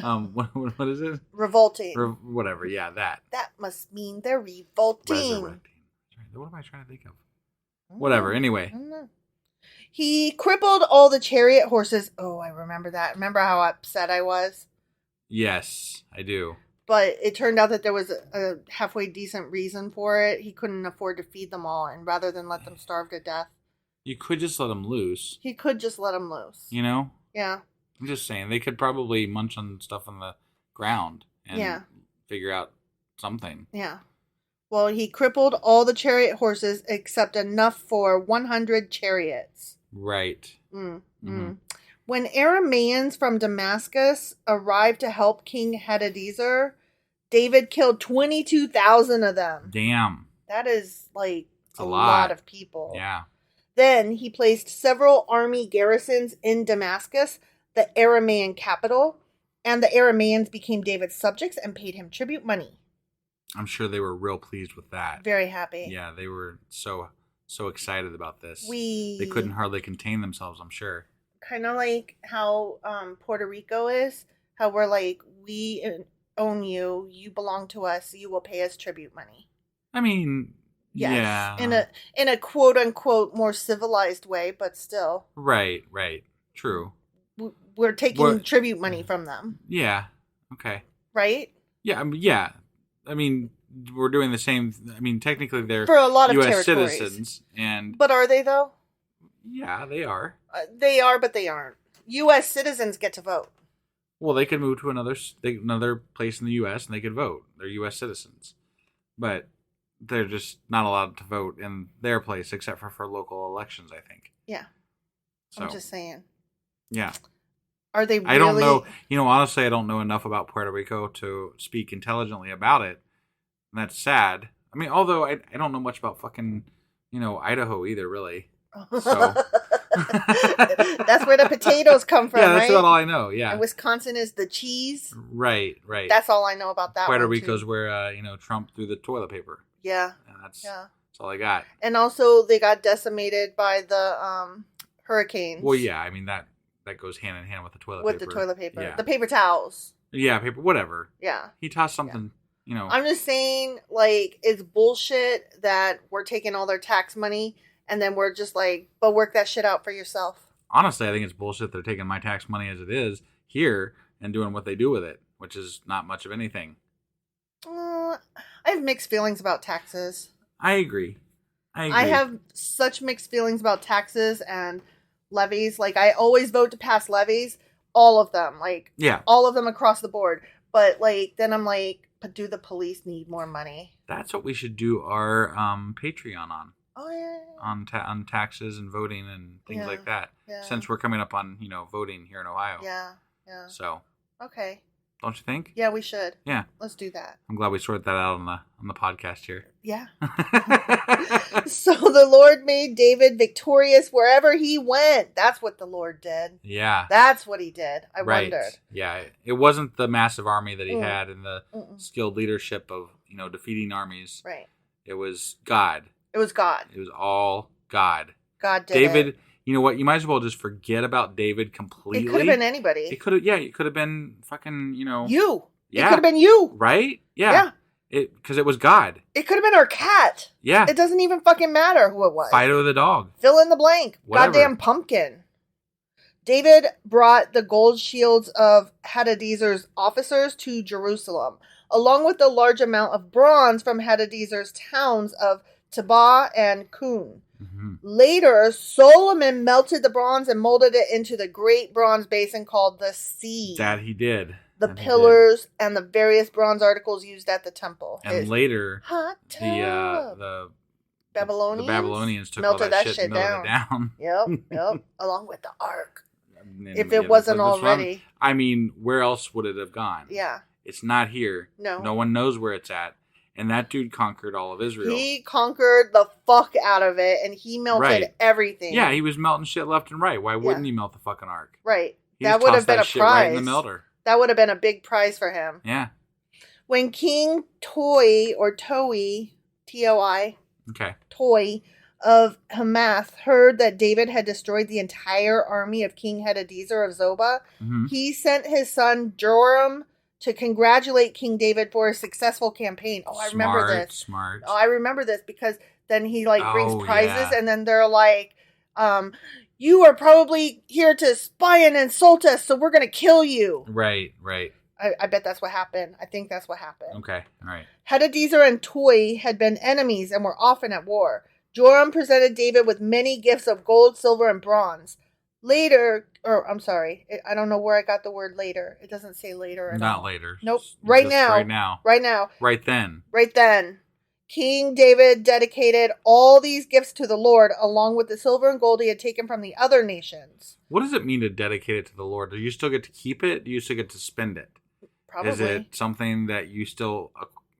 What is it? Revolting. Whatever, yeah, that. That must mean they're revolting. Resurrecting. What am I trying to think of? Whatever, anyway. He crippled all the chariot horses. Oh, I remember that. Remember how upset I was? Yes, I do. But it turned out that there was a halfway decent reason for it. He couldn't afford to feed them all, and rather than let them starve to death. You could just let them loose. He could just let them loose. Yeah. I'm just saying, they could probably munch on stuff on the ground and figure out something. Yeah. Well, he crippled all the chariot horses except enough for 100 chariots. Right. Mm-hmm. When Arameans from Damascus arrived to help King Hadadezer, David killed 22,000 of them. Damn. That is a lot of people. Yeah. Then he placed several army garrisons in Damascus, the Aramean capital, and the Arameans became David's subjects and paid him tribute money. I'm sure they were real pleased with that. Very happy. Yeah, they were so so excited about this. They couldn't hardly contain themselves, I'm sure. Kind of like how Puerto Rico is. How we're like, we own you. You belong to us. You will pay us tribute money. I mean, yes, yeah. In a quote unquote more civilized way, but still. Right. True. We're taking tribute money from them. Yeah. Okay. Right? Yeah. I mean, we're doing the same. I mean, technically, they're for a lot of U.S. territories. citizens, but are they though? Yeah, they are. They are, but they aren't. U.S. citizens get to vote. Well, they could move to another place in the U.S. and they could vote. They're U.S. citizens, but they're just not allowed to vote in their place except for local elections, I think. Yeah. So, I'm just saying. Yeah. Are they really? I don't know. Honestly, I don't know enough about Puerto Rico to speak intelligently about it. And that's sad. I mean, although I don't know much about fucking, Idaho either, really. So. That's where the potatoes come from, yeah, that's right? all I know, yeah. And Wisconsin is the cheese. Right. That's all I know about that Puerto one, Rico's too. where, Trump threw the toilet paper. Yeah. And that's all I got. And also, they got decimated by the hurricanes. Well, yeah, I mean, that goes hand in hand with the toilet paper. With the toilet paper. Yeah. The paper towels. Yeah, paper, whatever. Yeah. He tossed something, I'm just saying, like, it's bullshit that we're taking all their tax money and then we're just like, but work that shit out for yourself. Honestly, I think it's bullshit they're taking my tax money as it is here and doing what they do with it, which is not much of anything. I have mixed feelings about taxes. I agree. I have such mixed feelings about taxes and levies. Like, I always vote to pass levies. All of them. Like, all of them across the board. But, like, then I'm like, but do the police need more money? That's what we should do our Patreon on. Oh, yeah. On taxes and voting and things like that. Yeah. Since we're coming up on, voting here in Ohio. Yeah. So. Okay. Don't you think? Yeah, we should. Yeah. Let's do that. I'm glad we sorted that out on the podcast here. Yeah. So the Lord made David victorious wherever he went. That's what the Lord did. Yeah. That's what he did. I wondered. Yeah. It wasn't the massive army that he had and the skilled leadership of, defeating armies. Right. It was God. It was God. It was all God. God did David, it. You know what? You might as well just forget about David completely. It could have been anybody. It could have been fucking, You. Yeah. It could have been you. Right? Yeah. Because it was God. It could have been our cat. Yeah. It doesn't even fucking matter who it was. Fido the dog. Fill in the blank. Whatever. Goddamn pumpkin. David brought the gold shields of Hadadezer's officers to Jerusalem, along with a large amount of bronze from Hadadezer's towns of Tabah and Kun. Mm-hmm. Later, Solomon melted the bronze and molded it into the great bronze basin called the Sea. That he did. The pillars and the various bronze articles used at the temple. And later, hot tub. the Babylonians took melted all that shit and melted it down. Yep. Along with the ark. If it wasn't already. I mean, where else would it have gone? Yeah. It's not here. No. No one knows where it's at. And that dude conquered all of Israel. He conquered the fuck out of it, and he melted everything. Yeah, he was melting shit left and right. Why wouldn't he melt the fucking ark? Right. That would have been a prize. Right in the melter. That would have been a big prize for him. Yeah. When King Toi, or Toi, T-O-I, Toi, of Hamath heard that David had destroyed the entire army of King Hadadezer of Zobah, he sent his son Joram to congratulate King David for a successful campaign. Oh, I remember this. Smart. Oh, I remember this because then he brings prizes and then they're like, you are probably here to spy and insult us, so we're going to kill you. Right. I bet that's what happened. I think that's what happened. Okay, all right. Hadadezer and Toi had been enemies and were often at war. Joram presented David with many gifts of gold, silver, and bronze. Later, I'm sorry, I don't know where I got the word later. It doesn't say later at all. Not later. Nope. Right now. Right then. Right then. King David dedicated all these gifts to the Lord, along with the silver and gold he had taken from the other nations. What does it mean to dedicate it to the Lord? Do you still get to keep it? Do you still get to spend it? Probably. Is it something that you still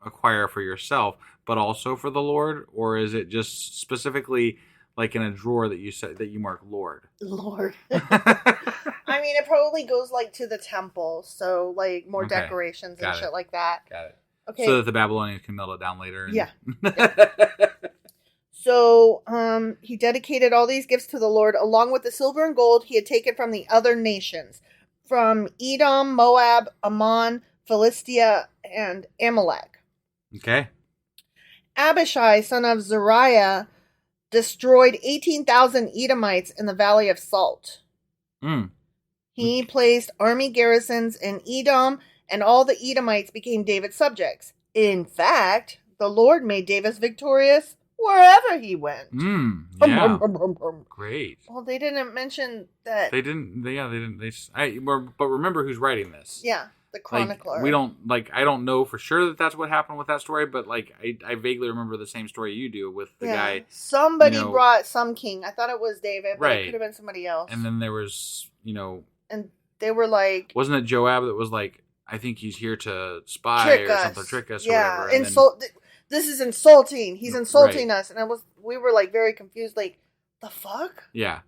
acquire for yourself, but also for the Lord? Or is it just specifically like in a drawer that you said that you mark Lord? Lord. I mean, it probably goes to the temple. So more decorations and shit like that. Got it. Okay. So that the Babylonians can melt it down later. Yeah. So he dedicated all these gifts to the Lord, along with the silver and gold he had taken from the other nations, from Edom, Moab, Ammon, Philistia, and Amalek. Okay. Abishai, son of Zeruiah, destroyed 18,000 Edomites in the Valley of Salt. He placed army garrisons in Edom, and all the Edomites became David's subjects. In fact, the Lord made David victorious wherever he went. Yeah. Great. Well, they didn't mention that. They didn't. But remember who's writing this. Yeah, the chronicler. I don't know for sure that that's what happened with that story, but I vaguely remember the same story you do with the guy. Somebody brought some king. I thought it was David, but it could have been somebody else. And then there was, and they were like, wasn't it Joab that was like, I think he's here to spy or something, trick us or whatever. This is insulting. He's insulting us, and we were like very confused, like, the fuck? Yeah,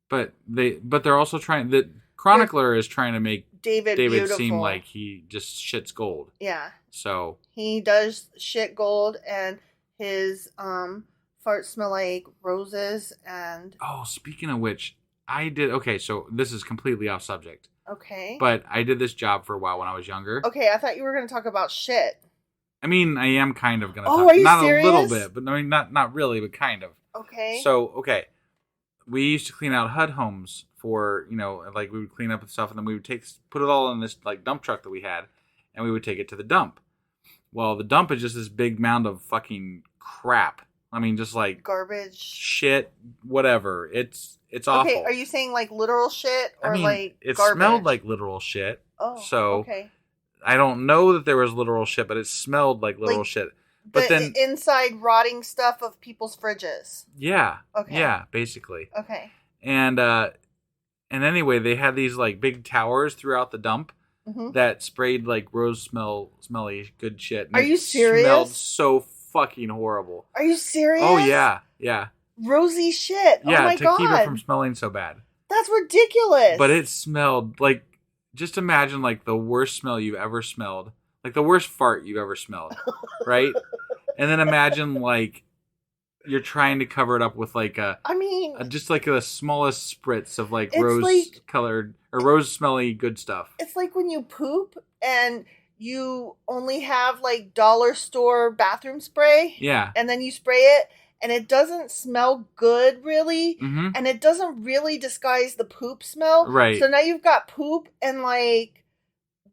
but they're also trying. The chronicler is trying to make David seem like he just shits gold. Yeah. So he does shit gold, and his farts smell like roses. And speaking of which, I did. Okay, so this is completely off subject. Okay. But I did this job for a while when I was younger. Okay, I thought you were going to talk about shit. I mean, I am kind of going to talk. Are you not serious? A little bit, but I mean, not really, but kind of. Okay. So, we used to clean out HUD homes for, we would clean up and stuff, and then we would put it all in this, dump truck that we had, and we would take it to the dump. Well, the dump is just this big mound of fucking crap. I mean, just garbage, shit, whatever. It's awful. Okay, are you saying literal shit or it garbage? Smelled like literal shit. Oh, so okay. I don't know that there was literal shit, but it smelled like literal shit. But then inside rotting stuff of people's fridges. Yeah. Okay. Yeah, basically. Okay. And anyway, they had these big towers throughout the dump that sprayed smelly good shit. And are you serious? It smelled so fucking horrible. Are you serious? Oh yeah, yeah. Rosy shit. Yeah, oh my God. To keep it from smelling so bad. That's ridiculous. But it smelled just imagine the worst smell you've ever smelled. The worst fart you've ever smelled. Right? And then imagine you're trying to cover it up with just the smallest spritz of rose colored or rose smelly good stuff. It's like when you poop and you only have dollar store bathroom spray. Yeah. And then you spray it and it doesn't smell good really. Mm-hmm. And it doesn't really disguise the poop smell. Right. So now you've got poop and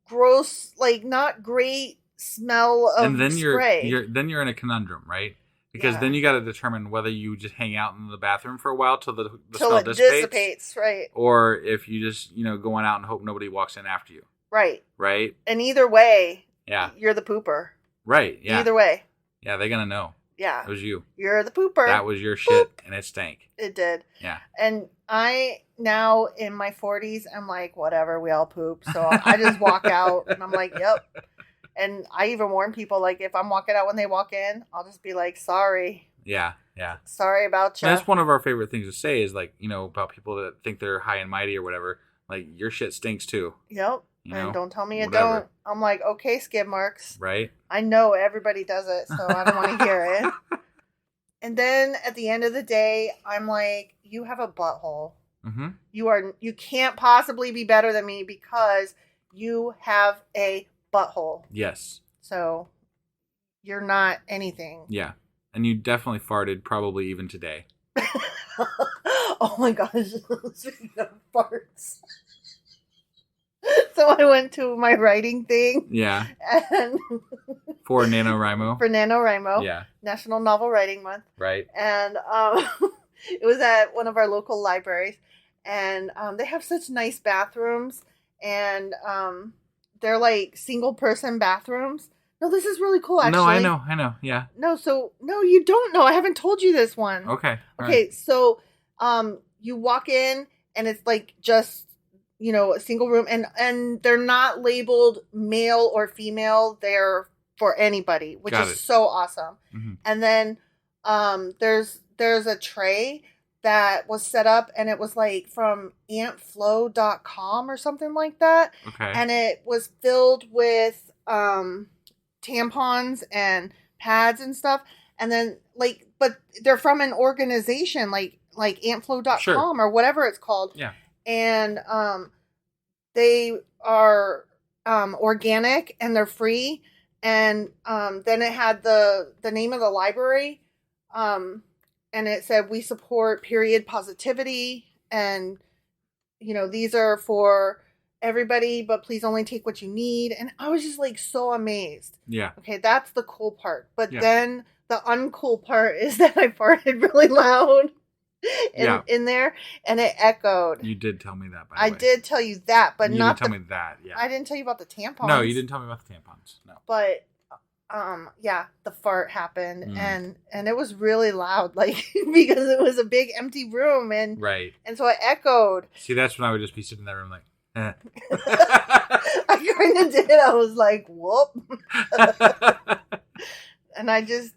gross, not great smell of and then spray. You're in a conundrum, right? Because then you got to determine whether you just hang out in the bathroom for a while till the smell dissipates, right? Or if you just go out and hope nobody walks in after you, right? Right. And either way, yeah, you're the pooper, right? Yeah. Either way, yeah, they're gonna know. Yeah, it was you. You're the pooper. That was your shit, and it stank. It did. Yeah. And I now in my 40s, I'm like, whatever, we all poop, so I just walk out, and I'm like, yep. And I even warn people, if I'm walking out when they walk in, I'll just be like, sorry. Yeah, yeah. Sorry about you. That's one of our favorite things to say is, about people that think they're high and mighty or whatever. Your shit stinks too. Yep. And don't tell me it don't. I'm like, okay, skid marks. Right. I know everybody does it, so I don't want to hear it. And then at the end of the day, I'm like, you have a butthole. Mm-hmm. You can't possibly be better than me because you have a butthole. Yes. So you're not anything. Yeah. And you definitely farted probably even today. Oh my gosh. Speaking of farts. So I went to my writing thing. Yeah. And for NaNoWriMo. For NaNoWriMo. Yeah. National Novel Writing Month. Right. And it was at one of our local libraries. And they have such nice bathrooms. And they're single person bathrooms. No, this is really cool, actually. No, I know. Yeah. No, you don't know. I haven't told you this one. Okay. Okay, right. So you walk in and it's just, a single room and they're not labeled male or female. They're for anybody, which is so awesome. Mm-hmm. And then there's a tray that was set up and it was from antflow.com or something like that. Okay. And it was filled with tampons and pads and stuff. And then but they're from an organization like antflow.com or whatever it's called. Yeah. And they are organic and they're free. And then it had the name of the library. And it said, we support period positivity. And, these are for everybody, but please only take what you need. And I was just like so amazed. Yeah. Okay, that's the cool part. But then the uncool part is that I farted really loud in there, and it echoed. You did tell me that, by the way. I did tell you that, but you not didn't tell me that, yeah. I didn't tell you about the tampons. No, you didn't tell me about the tampons, no. But, the fart happened, and it was really loud, like, because it was a big empty room, and right. And so it echoed. See, that's when I would just be sitting in that room like, eh. I kind of did. I was like, whoop. And I just,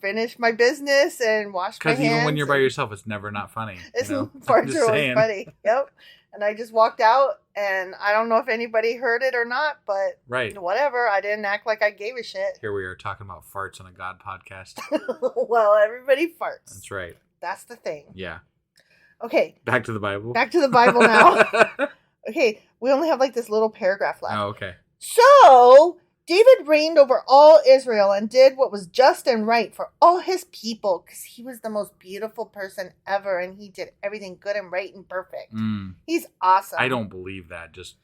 finished my business and washed my hands. Because even when you're by yourself, it's never not funny. Farts are always funny. Yep. And I just walked out, and I don't know if anybody heard it or not, but whatever. I didn't act like I gave a shit. Here we are talking about farts on a God podcast. Well, everybody farts. That's right. That's the thing. Yeah. Okay. Back to the Bible. Back to the Bible now. Okay. We only have like this little paragraph left. Oh, okay. So David reigned over all Israel and did what was just and right for all his people, because he was the most beautiful person ever, and he did everything good and right and perfect. He's awesome. I don't believe that. Just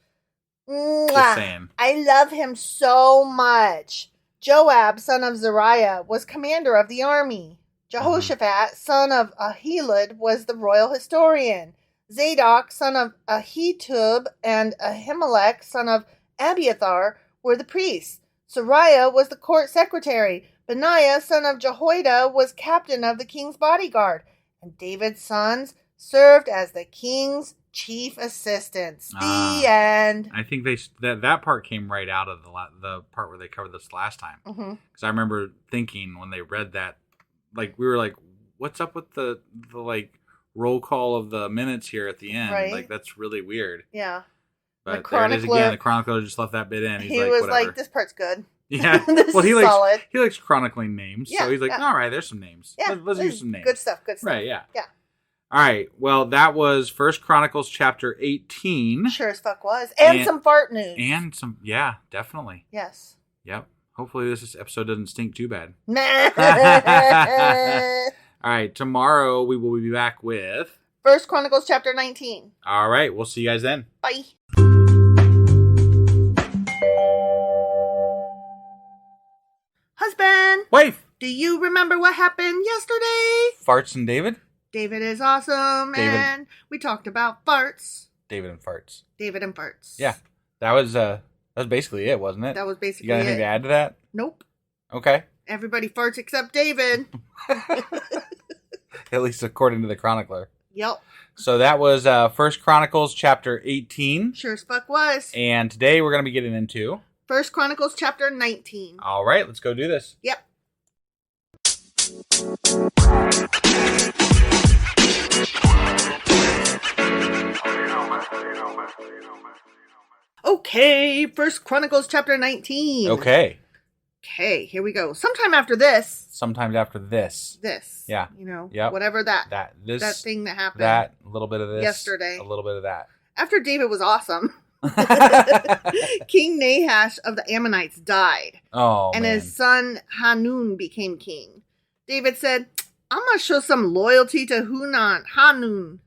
saying. I love him so much. Joab, son of Zeruiah, was commander of the army. Jehoshaphat, son of Ahilud, was the royal historian. Zadok, son of Ahitub, and Ahimelech, son of Abiathar, were the priests. Sariah was the court secretary. Benaiah, son of Jehoiada, was captain of the king's bodyguard. And David's sons served as the king's chief assistants. The end. I think that part came right out of the part where they covered this last time. Because I remember thinking when they read that, like, we were like, what's up with the like roll call of the minutes here at the end? Right. Like, that's really weird. Yeah. But there it is again. The chronicler just left that bit in. He was whatever. Like, this part's good. Yeah. This well, is solid. He likes chronicling names. Yeah, so he's like, all right, there's some names. Yeah. Let's use some names. Good stuff. Right, yeah. Yeah. All right. Well, that was 1 Chronicles chapter 18. Sure as fuck was. And some fart news. And some, yeah, definitely. Yes. Yep. Hopefully this episode doesn't stink too bad. All right. Tomorrow we will be back with 1 Chronicles chapter 19. All right. We'll see you guys then. Bye. Husband. Wife. Do you remember what happened yesterday? Farts and David? David is awesome. And we talked about farts. David and farts. David and farts. Yeah. That was basically it, wasn't it? That was basically it. You got anything to add to that? Nope. Okay. Everybody farts except David. At least according to the chronicler. Yep. So that was 1 Chronicles chapter 18. Sure as fuck was. And today we're going to be getting into 1 Chronicles chapter 19. All right, let's go do this. Yep. Okay, 1 Chronicles chapter 19. Okay, here we go. Sometime after this. Sometimes after this. Yeah. Yep. Whatever that thing that happened. That, a little bit of this. Yesterday. A little bit of that. After David was awesome. King Nahash of the Ammonites died. Oh, and man. his son Hanun became king. David said, I'm going to show some loyalty to Hanun.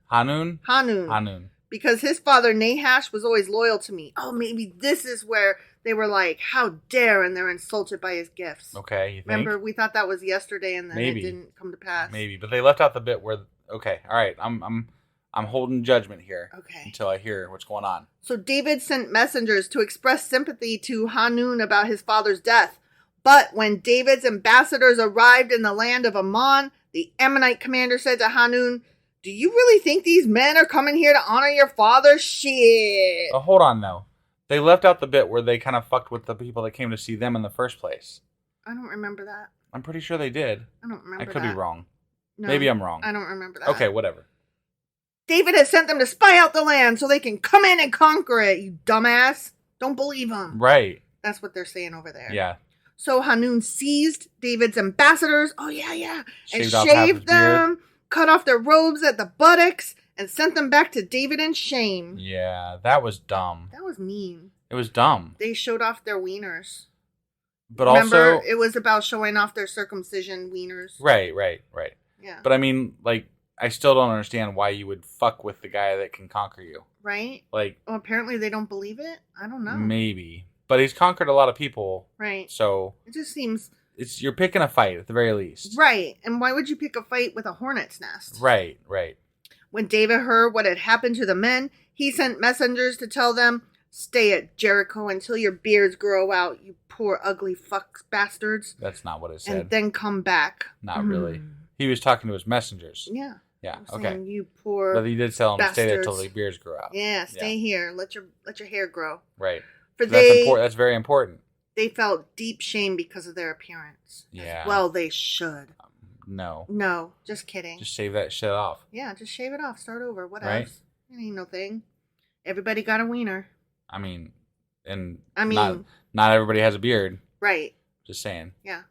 Because his father Nahash was always loyal to me. Oh, maybe this is where they were like, how dare, and they're insulted by his gifts. Okay, you think? Remember, we thought that was yesterday, and then it didn't come to pass. Maybe, but they left out the bit where, okay, all right, I'm holding judgment here. Okay. Until I hear what's going on. So David sent messengers to express sympathy to Hanun about his father's death. But when David's ambassadors arrived in the land of Ammon, the Ammonite commander said to Hanun, do you really think these men are coming here to honor your father? Shit. Oh, hold on, though. They left out the bit where they kind of fucked with the people that came to see them in the first place. I don't remember that. I'm pretty sure they did. I don't remember that. I could be wrong. No, maybe I'm wrong. I don't remember that. Okay, whatever. David has sent them to spy out the land so they can come in and conquer it, you dumbass. Don't believe them. Right. That's what they're saying over there. Yeah. So Hanun seized David's ambassadors. Oh, yeah. And Shaved off half his shaved them, cut off their robes at the buttocks, and sent them back to David in shame. Yeah, that was dumb. That was mean. It was dumb. They showed off their wieners. But Remember, also... it was about showing off their circumcision wieners. Right. Yeah. But I mean, like, I still don't understand why you would fuck with the guy that can conquer you. Right? Like... Well, apparently they don't believe it. I don't know. Maybe. But he's conquered a lot of people. Right. So... It just seems... You're picking a fight, at the very least. Right. And why would you pick a fight with a hornet's nest? Right. When David heard what had happened to the men, he sent messengers to tell them, "Stay at Jericho until your beards grow out, you poor ugly fuck bastards." That's not what it said. And then come back. Not really. He was talking to his messengers. Yeah. Yeah, I'm okay. saying, you poor But he did tell them to stay there till bastards. the beards grow out. Yeah, stay here. Let your hair grow. Right. For That's very important. They felt deep shame because of their appearance. Yeah. Well, they should. No, just kidding. just shave that shit off. Yeah, just shave it off. Start over. What Right. else? It ain't no thing. Everybody got a wiener. I mean, not everybody has a beard. Right. Just saying. Yeah.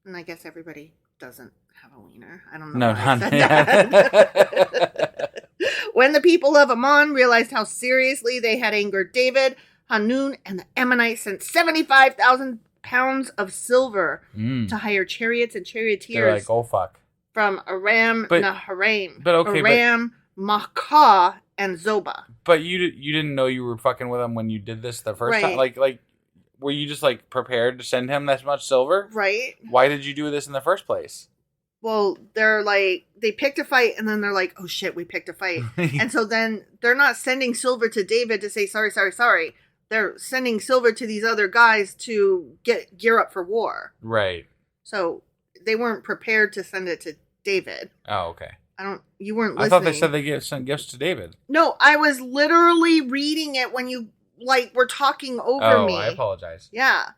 And I guess everybody doesn't have a wiener. I don't know. No, why I not said that. When the people of Ammon realized how seriously they had angered David, Hanun and the Ammonites sent 75,000 pounds of silver to hire chariots and charioteers. They're like, oh fuck. From Aram Naharaim, Aram Maacah, and Zobah. But you didn't know you were fucking with him when you did this the first time? Like, were you just, like, prepared to send him that much silver? Right. Why did you do this in the first place? Well, they're like, they picked a fight, and then they're like, oh shit, we picked a fight. And so then they're not sending silver to David to say, sorry. They're sending silver to these other guys to gear up for war. Right. So they weren't prepared to send it to David. Oh, okay. You weren't listening. I thought they said they sent gifts to David. No, I was literally reading it when you, were talking over me. Oh, I apologize. Yeah.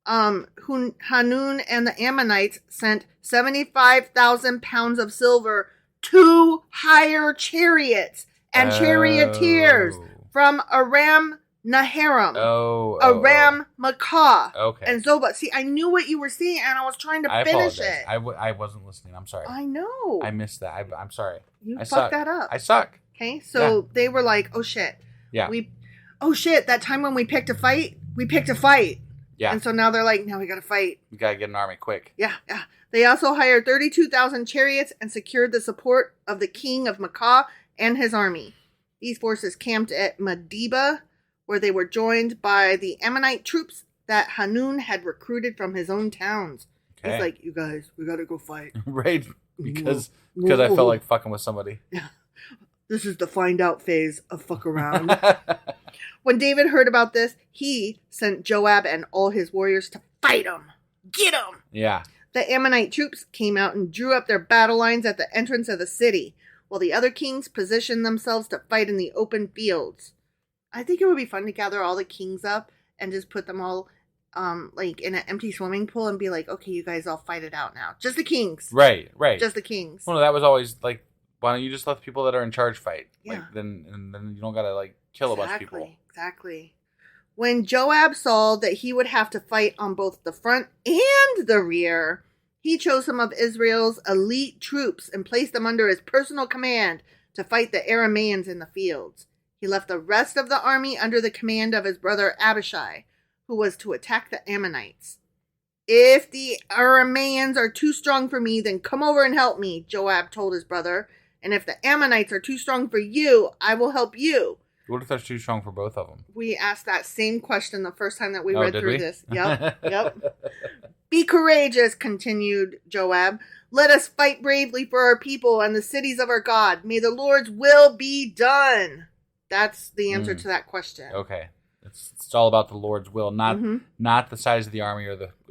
Hanun and the Ammonites sent 75,000 pounds of silver to hire chariots and charioteers from Aram Naharaim, Aram Maacah, and Zobah. See, I knew what you were saying, and I was trying to finish it. I wasn't listening. I'm sorry. I know. I missed that. I'm sorry. You fucked that up. I suck. Okay, so they were like, oh shit. Yeah. Oh shit, that time when we picked a fight. Yeah. And so now they're like, now we gotta fight. We gotta get an army quick. Yeah. They also hired 32,000 chariots and secured the support of the king of Maacah and his army. These forces camped at Medeba, where they were joined by the Ammonite troops that Hanun had recruited from his own towns. Okay. He's like, you guys, we gotta go fight. Right. Because I felt like fucking with somebody. Yeah. This is the find out phase of fuck around. When David heard about this, he sent Joab and all his warriors to fight him. Get him! Yeah. The Ammonite troops came out and drew up their battle lines at the entrance of the city, while the other kings positioned themselves to fight in the open fields. I think it would be fun to gather all the kings up and just put them all in an empty swimming pool and be like, okay, you guys all fight it out now. Just the kings. Right. Just the kings. Well, that was always like, why don't you just let the people that are in charge fight? Yeah. Like, then you don't gotta kill a bunch of people. Exactly. When Joab saw that he would have to fight on both the front and the rear, he chose some of Israel's elite troops and placed them under his personal command to fight the Arameans in the fields. He left the rest of the army under the command of his brother Abishai, who was to attack the Ammonites. If the Arameans are too strong for me, then come over and help me, Joab told his brother. And if the Ammonites are too strong for you, I will help you. What if they're too strong for both of them? We asked that same question the first time that we read through this. Yep. Be courageous, continued Joab. Let us fight bravely for our people and the cities of our God. May the Lord's will be done. That's the answer to that question. Okay. It's all about the Lord's will, not the size of the army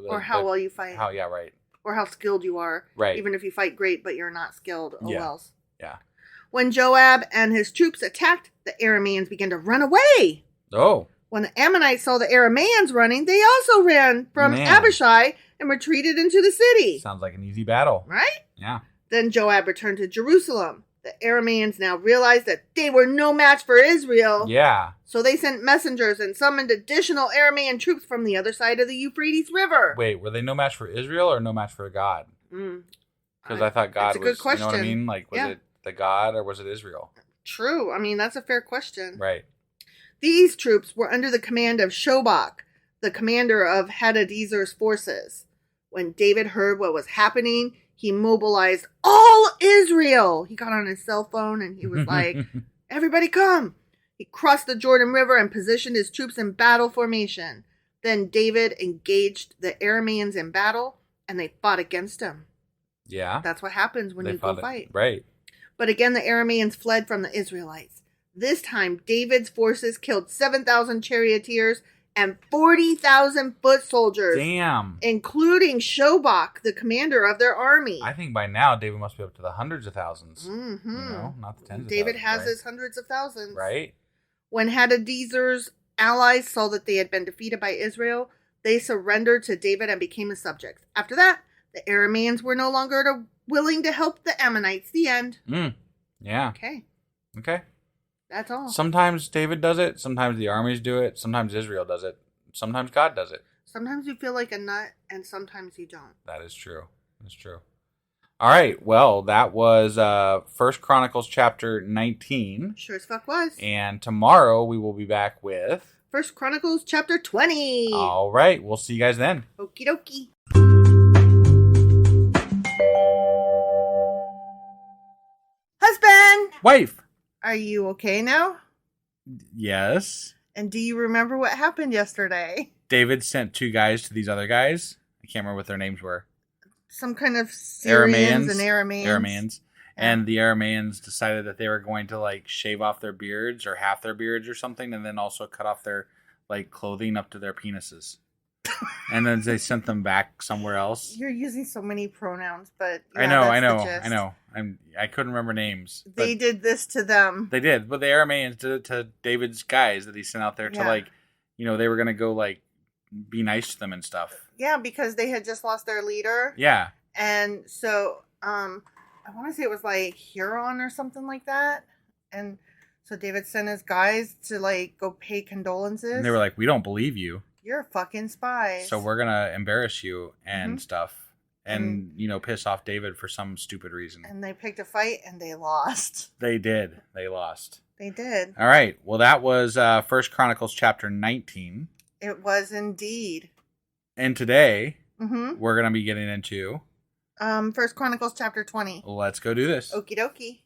or how well you fight. Right. Or how skilled you are. Right. Even if you fight great, but you're not skilled. Oh, wells. Yeah. When Joab and his troops attacked, the Arameans began to run away. Oh. When the Ammonites saw the Arameans running, they also ran from Abishai and retreated into the city. Sounds like an easy battle. Right? Yeah. Then Joab returned to Jerusalem. The Arameans now realized that they were no match for Israel. Yeah. So they sent messengers and summoned additional Aramean troops from the other side of the Euphrates River. Wait, were they no match for Israel or no match for God? Because I thought God that's a good was, question. you know what I mean? Like, was it the God or was it Israel? True. I mean, that's a fair question. Right. These troops were under the command of Shobach, the commander of Hadadezer's forces. When David heard what was happening, he mobilized all Israel. He got on his cell phone and he was like, everybody come. He crossed the Jordan River and positioned his troops in battle formation. Then David engaged the Arameans in battle and they fought against him. Yeah. That's what happens when you go fight. Right. But again, the Arameans fled from the Israelites. This time, David's forces killed 7,000 charioteers and 40,000 foot soldiers. Damn. Including Shobach, the commander of their army. I think by now, David must be up to the hundreds of thousands. Mm-hmm. You know, not the tens of David thousands. has right? his hundreds of thousands. Right. When Hadadezer's allies saw that they had been defeated by Israel, they surrendered to David and became his subjects. After that, the Arameans were no longer willing to help the Ammonites. The end. Yeah. Okay. That's all. Sometimes David does it. Sometimes the armies do it. Sometimes Israel does it. Sometimes God does it. Sometimes you feel like a nut, and sometimes you don't. That is true. That's true. All right. Well, that was 1 Chronicles chapter 19. Sure as fuck was. And tomorrow we will be back with 1 Chronicles chapter 20. All right. We'll see you guys then. Okie dokie. Husband! Wife! Are you okay now? Yes. And do you remember what happened yesterday? David sent 2 guys to these other guys. I can't remember what their names were. Some kind of Syrians Arameans. and Arameans. Arameans. And the Arameans decided that they were going to like shave off their beards or half their beards or something, and then also cut off their like clothing up to their penises. And then they sent them back somewhere else. You're using so many pronouns, but yeah, I know. the gist. I couldn't remember names. They did this to them. They did, but the Arameans did it to David's guys that he sent out there to like, you know, they were gonna go like be nice to them and stuff. Yeah, because they had just lost their leader. Yeah. And so, I want to say it was like Huron or something like that. And so David sent his guys to like go pay condolences. And they were like, "We don't believe you. You're fucking spies. So we're gonna embarrass you and stuff, and you know, piss off David for some stupid reason." And they picked a fight and they lost. They did. They lost. They did. All right. Well, that was 1 Chronicles chapter 19. It was indeed. And today we're gonna be getting into 1 Chronicles chapter 20. Let's go do this. Okie dokie.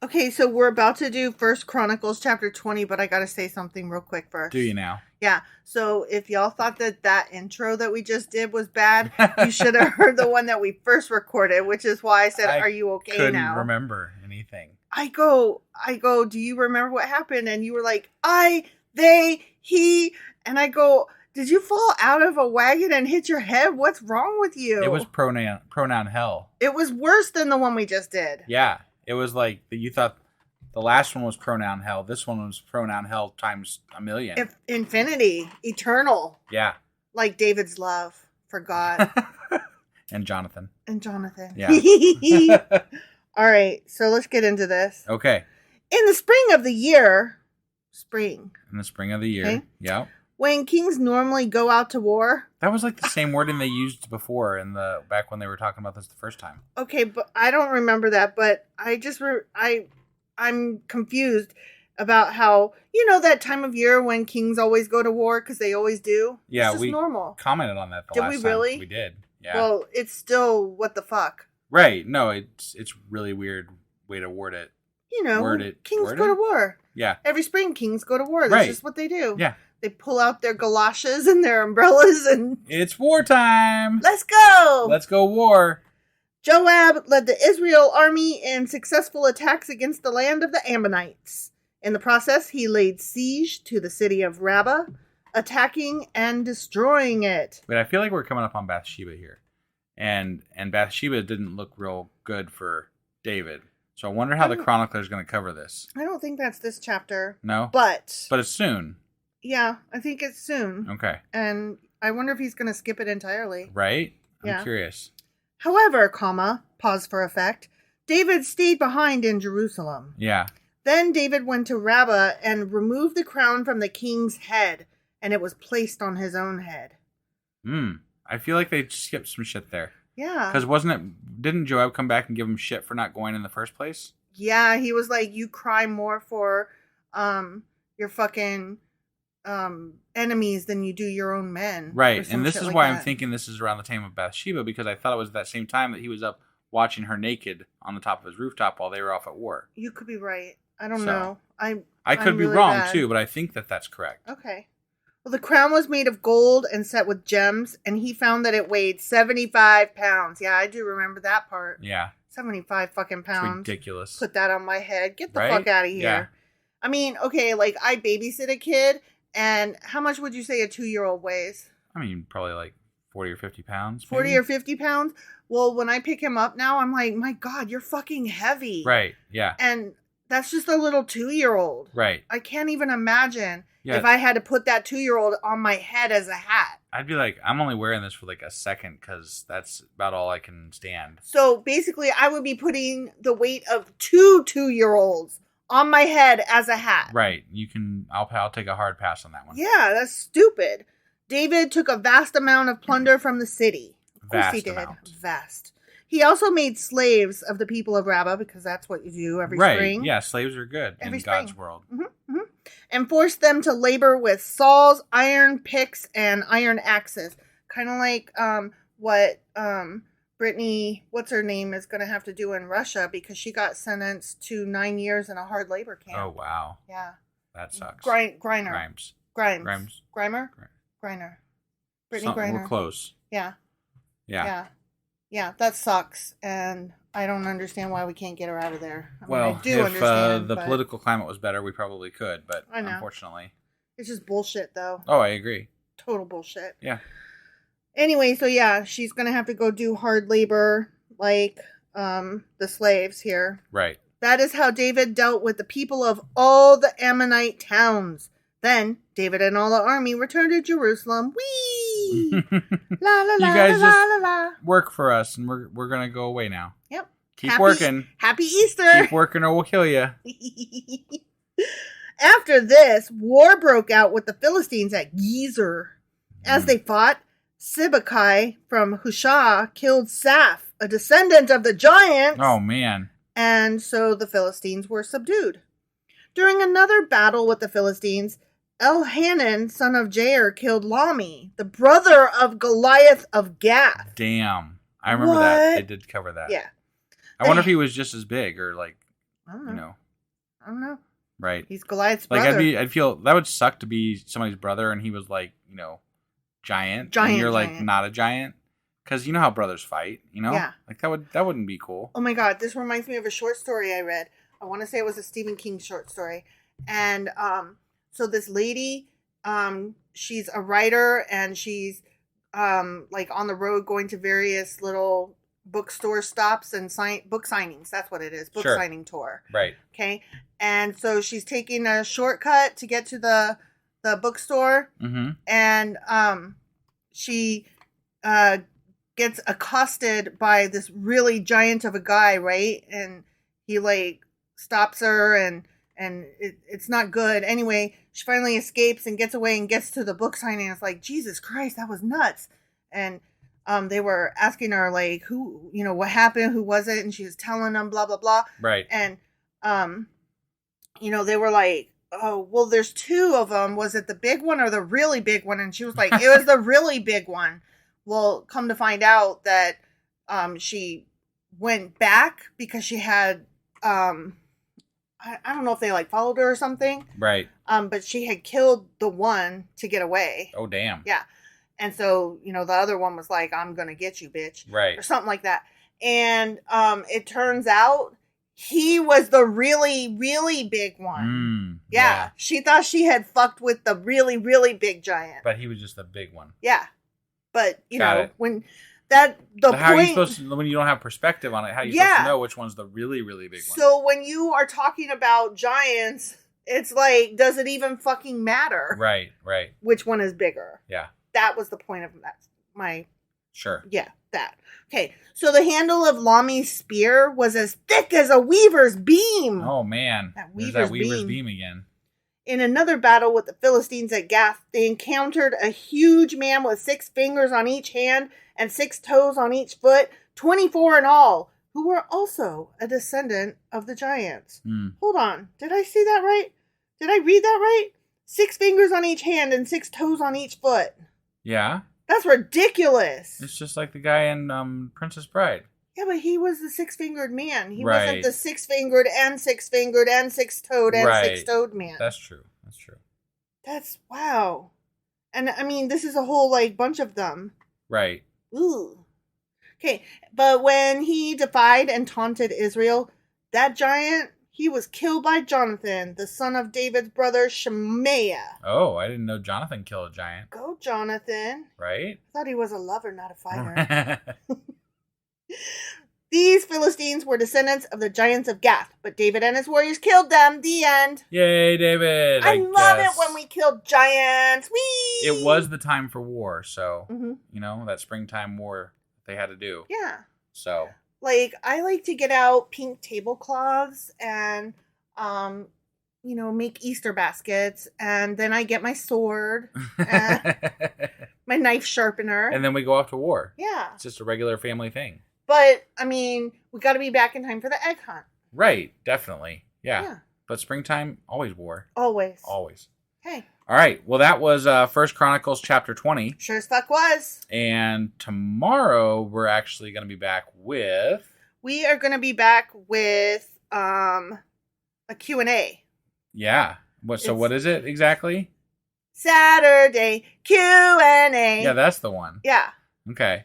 Okay, so we're about to do 1 Chronicles chapter 20, but I gotta say something real quick first. Do you now? Yeah, so if y'all thought that intro that we just did was bad, you should have heard the one that we first recorded, which is why I said, are you okay couldn't now? remember anything. I go, do you remember what happened? And you were like, I, they, he, and I go, did you fall out of a wagon and hit your head? What's wrong with you? It was pronoun hell. It was worse than the one we just did. Yeah. It was like, you thought the last one was pronoun hell. This one was pronoun hell times a million. Infinity. Eternal. Yeah. Like David's love for God. And Jonathan. Yeah. All right. So let's get into this. Okay. In the spring of the year. In the spring of the year. Okay. Yeah. When kings normally go out to war. That was like the same wording they used before back when they were talking about this the first time. Okay, but I don't remember that. But I'm confused about how, you know, that time of year when kings always go to war because they always do. Yeah, it's just normal. Commented on that the last time. Did we really? We did. Yeah. Well, it's still what the fuck. Right. No, it's really weird way to word it. You know, kings go to war. Yeah. Every spring, kings go to war. That's just what they do. Yeah. They pull out their galoshes and their umbrellas and... It's wartime! Let's go! Let's go war! Joab led the Israel army in successful attacks against the land of the Ammonites. In the process, he laid siege to the city of Rabbah, attacking and destroying it. Wait, I feel like we're coming up on Bathsheba here. And Bathsheba didn't look real good for David. So I wonder how the chronicler is going to cover this. I don't think that's this chapter. No? But it's soon. Yeah, I think it's soon. Okay. And I wonder if he's going to skip it entirely. Right? I'm curious. However, pause for effect, David stayed behind in Jerusalem. Yeah. Then David went to Rabbah and removed the crown from the king's head, and it was placed on his own head. I feel like they skipped some shit there. Yeah. Because didn't Joab come back and give him shit for not going in the first place? Yeah, he was like, you cry more for your fucking enemies than you do your own men. Right, and this is why I'm thinking this is around the time of Bathsheba, because I thought it was that same time that he was up watching her naked on the top of his rooftop while they were off at war. You could be right. I don't know. I could be really wrong too, but I think that that's correct. Okay. Well, the crown was made of gold and set with gems, and he found that it weighed 75 pounds. Yeah, I do remember that part. Yeah. 75 fucking pounds. It's ridiculous. Put that on my head. Get the fuck out of here. Yeah. I mean, okay, like I babysit a kid, and how much would you say a 2-year-old weighs? I mean, probably like 40 or 50 pounds. 40 or 50 pounds? Well, when I pick him up now, I'm like, my God, you're fucking heavy. Right, yeah. And that's just a little 2-year-old. Right. I can't even imagine if I had to put that 2-year-old on my head as a hat. I'd be like, I'm only wearing this for like a second because that's about all I can stand. So basically, I would be putting the weight of 2-year-olds on my head as a hat. Right. I'll take a hard pass on that one. Yeah, that's stupid. David took a vast amount of plunder from the city. Of course he did. Vast. He also made slaves of the people of Rabbah, because that's what you do every spring. Right, yeah, slaves are good in God's world. And forced them to labor with saws, iron picks, and iron axes. Kind of like what Brittany, what's her name, is going to have to do in Russia, because she got sentenced to 9 years in a hard labor camp. Oh, wow. Yeah. That sucks. Grimer. Grimes. Grimer? Griner. Brittany Griner. We're close. Yeah. Yeah. Yeah. Yeah, that sucks, and I don't understand why we can't get her out of there. I do understand. If the political climate was better, we probably could, but unfortunately. It's just bullshit, though. Oh, I agree. Total bullshit. Yeah. Anyway, so yeah, she's going to have to go do hard labor like the slaves here. Right. That is how David dealt with the people of all the Ammonite towns. Then David and all the army returned to Jerusalem. Whee! La la la. You guys la, just la, la. work for us, and we're gonna go away now. Yep. Keep working. Happy Easter. Keep working, or we'll kill you. After this, war broke out with the Philistines at Gezer. As they fought, Sibbecai from Hushah killed Saph, a descendant of the giants. Oh man! And so the Philistines were subdued. During another battle with the Philistines, Elhanan, son of Jair, killed Lami, the brother of Goliath of Gath. Damn. I remember that. They did cover that. Yeah. I wonder if he was just as big or like, I don't know. I don't know. Right. He's Goliath's brother. Like I'd feel that would suck to be somebody's brother and he was like, giant. And you're like not a giant. Because you know how brothers fight, Yeah. Like that wouldn't be cool. Oh my God. This reminds me of a short story I read. I want to say it was a Stephen King short story. And, so this lady, she's a writer and she's like on the road going to various little bookstore stops and book signings. That's what it is. Book signing tour. Right. Okay. And so she's taking a shortcut to get to the bookstore. Mm-hmm. And she gets accosted by this really giant of a guy, right? And he like stops her and it's not good. Anyway, she finally escapes and gets away and gets to the book signing. It's like, Jesus Christ, that was nuts. And they were asking her, like, who, what happened? Who was it? And she was telling them, blah, blah, blah. Right. And, they were like, oh, well, there's two of them. Was it the big one or the really big one? And she was like, it was the really big one. Well, come to find out that she went back because she had... I don't know if they like followed her or something. Right. But she had killed the one to get away. Oh, damn. Yeah. And so, the other one was like, I'm going to get you, bitch. Right. Or something like that. And it turns out he was the really, really big one. Yeah. She thought she had fucked with the really, really big giant. But he was just the big one. Yeah. But, when... How are you supposed to, when you don't have perspective on it, how are you supposed to know which one's the really, really big one? So when you are talking about giants, it's like, does it even fucking matter? Right. Which one is bigger? Yeah. That was the point of that. Sure. Yeah, that. Okay, so the handle of Lami's spear was as thick as a weaver's beam. Oh, man. There's that weaver's beam again. In another battle with the Philistines at Gath, they encountered a huge man with 6 fingers on each hand and 6 toes on each foot, 24 in all, who were also a descendant of the giants. Hold on. Did I see that right? Did I read that right? 6 fingers on each hand and 6 toes on each foot. Yeah. That's ridiculous. It's just like the guy in Princess Bride. Yeah, but he was the 6-fingered man. He Right. wasn't the 6-fingered and 6-fingered and 6-toed and 6-toed man. That's true. That's wow. And I mean, this is a whole like bunch of them. Right. Ooh. Okay, but when he defied and taunted Israel, that giant, he was killed by Jonathan, the son of David's brother Shemaiah. Oh, I didn't know Jonathan killed a giant. Go, Jonathan. Right? I thought he was a lover, not a fighter. These Philistines were descendants of the giants of Gath, but David and his warriors killed them. The end. Yay, David. I love it when we kill giants. Whee! It was the time for war, so, that springtime war they had to do. Yeah. So. Like, I like to get out pink tablecloths and, make Easter baskets. And then I get my sword, and my knife sharpener. And then we go off to war. Yeah. It's just a regular family thing. But, I mean, we got to be back in time for the egg hunt. Right. Definitely. Yeah. But springtime, always war. Always. Okay. All right. Well, that was 1 Chronicles chapter 20. Sure as fuck was. And tomorrow, we're actually going to be back with... We are going to be back with a Q&A. Yeah. What is it exactly? Saturday Q&A. Yeah, that's the one. Yeah. Okay.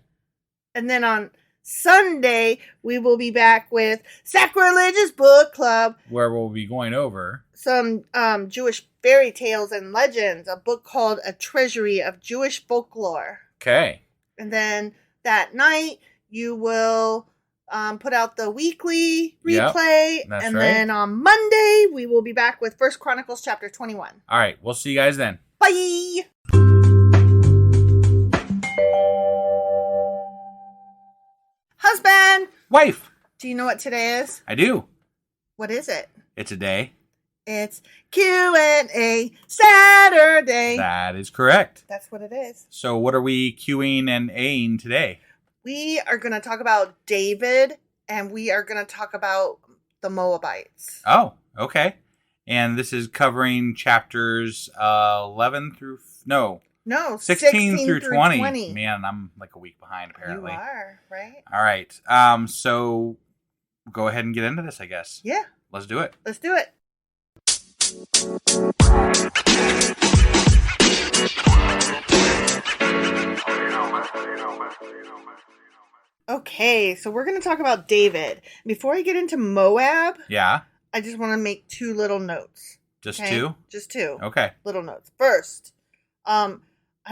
And then on Sunday, we will be back with Sacrilegious Book Club, where we'll be going over some Jewish fairy tales and legends, a book called A Treasury of Jewish Folklore. Okay. And then that night, you will put out the weekly replay. Yep, that's and right. Then on Monday, we will be back with 1 Chronicles chapter 21. All right. We'll see you guys then. Bye! Husband! Wife! Do you know what today is? I do. What is it? It's a day. It's Q&A Saturday. That is correct. That's what it is. So what are we Qing and Aing today? We are going to talk about David, and we are going to talk about the Moabites. Oh, okay. And this is covering chapters 11 through... No, 16 through 20. Man, I'm like a week behind, apparently. You are, right? All right. So go ahead and get into this, I guess. Yeah. Let's do it. Let's do it. Okay, so we're going to talk about David. Before I get into Moab, yeah, I just want to make 2 little notes. Just okay? 2? Just 2. Okay. Little notes. First, I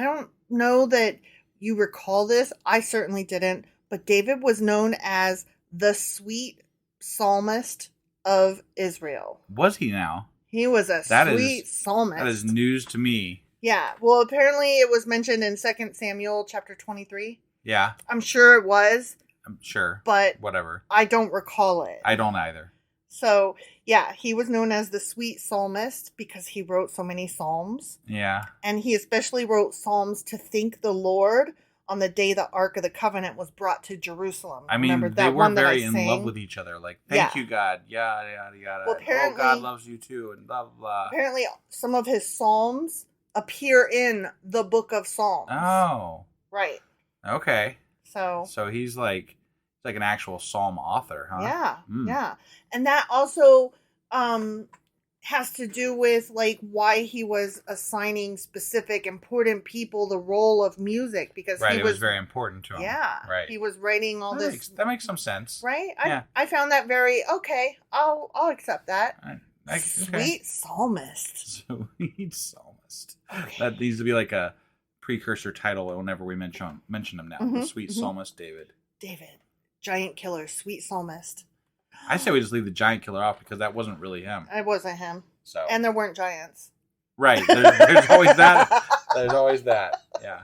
don't know that you recall this. I certainly didn't. But David was known as the sweet psalmist of Israel. Was he now? He was a sweet psalmist. That is news to me. Yeah. Well, apparently it was mentioned in 2 Samuel chapter 23. Yeah. I'm sure it was. I'm sure. But whatever. I don't recall it. I don't either. So, yeah, he was known as the sweet psalmist because he wrote so many psalms. Yeah. And he especially wrote psalms to thank the Lord on the day the Ark of the Covenant was brought to Jerusalem. I mean, they were very in love with each other. Like, thank you, God. Yada, yada, yada. Well, apparently, God loves you too, and blah, blah, blah. Apparently, some of his psalms appear in the book of Psalms. Oh. Right. Okay. So he's like an actual psalm author, huh? Yeah. Yeah. And that also has to do with like why he was assigning specific important people the role of music, because it was very important to him. Yeah. Right. He was writing all this. That makes some sense. Right? Yeah. I found that very okay. I'll accept that. Okay. Sweet psalmist. Sweet psalmist. Okay. That needs to be like a precursor title whenever we mention him now. The sweet psalmist David. Giant killer, sweet psalmist. I say we just leave the giant killer off because that wasn't really him. It wasn't him. So And there weren't giants. Right. There's always that. There's always that. Yeah.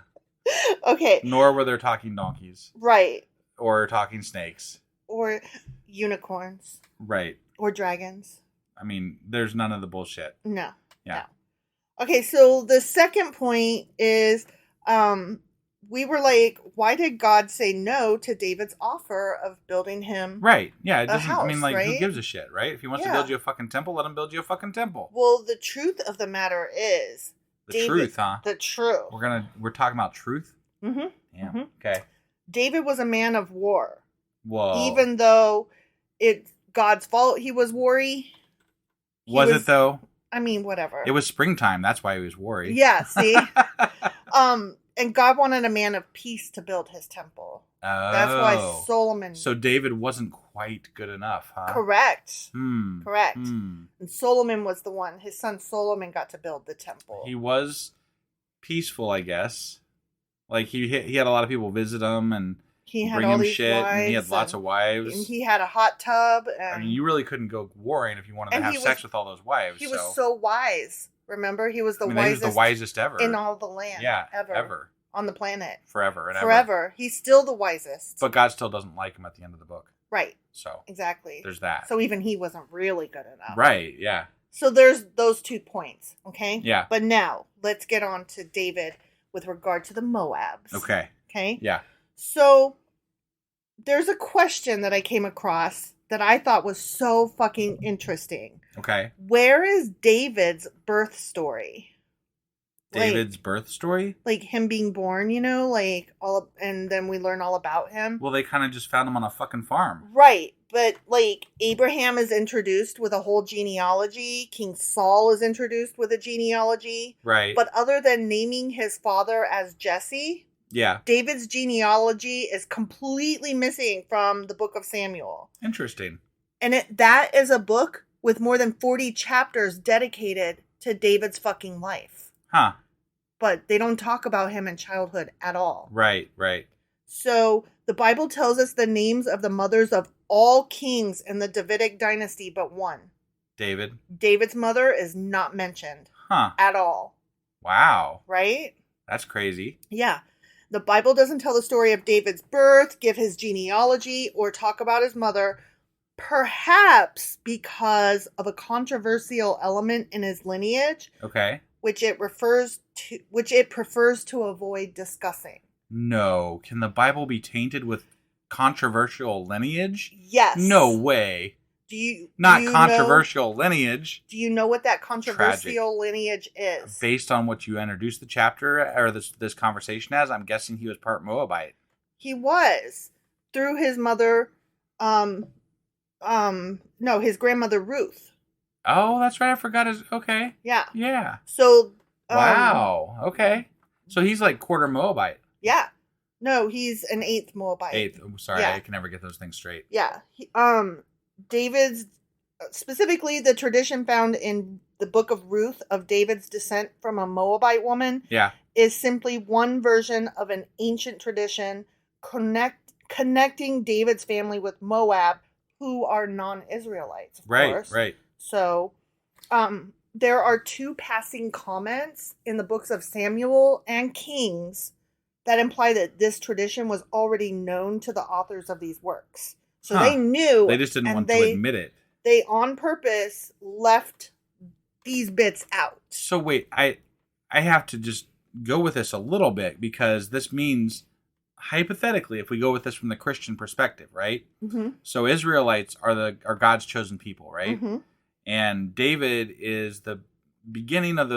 Okay. Nor were there talking donkeys. Right. Or talking snakes. Or unicorns. Right. Or dragons. I mean, there's none of the bullshit. No. Yeah. No. Okay, so the second point is we were like, why did God say no to David's offer of building him Right. Yeah, it doesn't house, I mean, like, right? who gives a shit, right? If he wants to build you a fucking temple, let him build you a fucking temple. Well, the truth of the matter is Truth, huh? The truth. We're talking about truth? Mm-hmm. Yeah. Mm-hmm. Okay. David was a man of war. Whoa. Even though it's God's fault he was worry. Was it though? I mean, whatever. It was springtime. That's why he was worried. Yeah, see? And God wanted a man of peace to build his temple. Oh. That's why Solomon... So David wasn't quite good enough, huh? Correct. Hmm. Correct. Hmm. And Solomon was the one. His son Solomon got to build the temple. He was peaceful, I guess. Like, he had a lot of people visit him and he had bring all him these shit, wives, and he had lots of wives. And he had a hot tub. And, I mean, you really couldn't go warring if you wanted to have sex with all those wives. He was so wise. Remember? He was the wisest. He was the wisest ever. In all the land. Yeah, ever. On the planet. Forever and ever. Forever. He's still the wisest. But God still doesn't like him at the end of the book. Right. So. Exactly. There's that. So even he wasn't really good enough. Right, yeah. So there's those 2 points, okay? Yeah. But now, let's get on to David with regard to the Moabs. Okay. Okay? Yeah. So, there's a question that I came across that I thought was so fucking interesting. Okay. Where is David's birth story? David's birth story? Like him being born, and then we learn all about him. Well, they kind of just found him on a fucking farm. Right. But, Abraham is introduced with a whole genealogy. King Saul is introduced with a genealogy. Right. But other than naming his father as Jesse, yeah, David's genealogy is completely missing from the book of Samuel. Interesting. And that is a book with more than 40 chapters dedicated to David's fucking life. Huh. But they don't talk about him in childhood at all. Right, right. So the Bible tells us the names of the mothers of all kings in the Davidic dynasty but one. David. David's mother is not mentioned. Huh. At all. Wow. Right? That's crazy. Yeah. The Bible doesn't tell the story of David's birth, give his genealogy, or talk about his mother, perhaps because of a controversial element in his lineage. Okay. Which it prefers to avoid discussing. No. Can the Bible be tainted with controversial lineage? Yes. No way. Not controversial lineage. Do you know what that controversial lineage is? Based on what you introduced the chapter or this conversation as, I'm guessing he was part Moabite. He was. Through his mother, his grandmother Ruth. Oh, that's right. I forgot his. Okay. Yeah. Yeah. So. Wow. Okay. So he's like quarter Moabite. Yeah. No, he's an eighth Moabite. Eighth. Sorry, yeah. I can never get those things straight. Yeah. David's, specifically the tradition found in the book of Ruth of David's descent from a Moabite woman. Yeah. Is simply one version of an ancient tradition connecting David's family with Moab, who are non-Israelites, of course. Right. So, there are 2 passing comments in the books of Samuel and Kings that imply that this tradition was already known to the authors of these works. So they knew. They just didn't want to admit it. They on purpose left these bits out. So wait, I have to just go with this a little bit because this means, hypothetically, if we go with this from the Christian perspective, right? Mm-hmm. So Israelites are God's chosen people, right? Mm-hmm. And David is the beginning of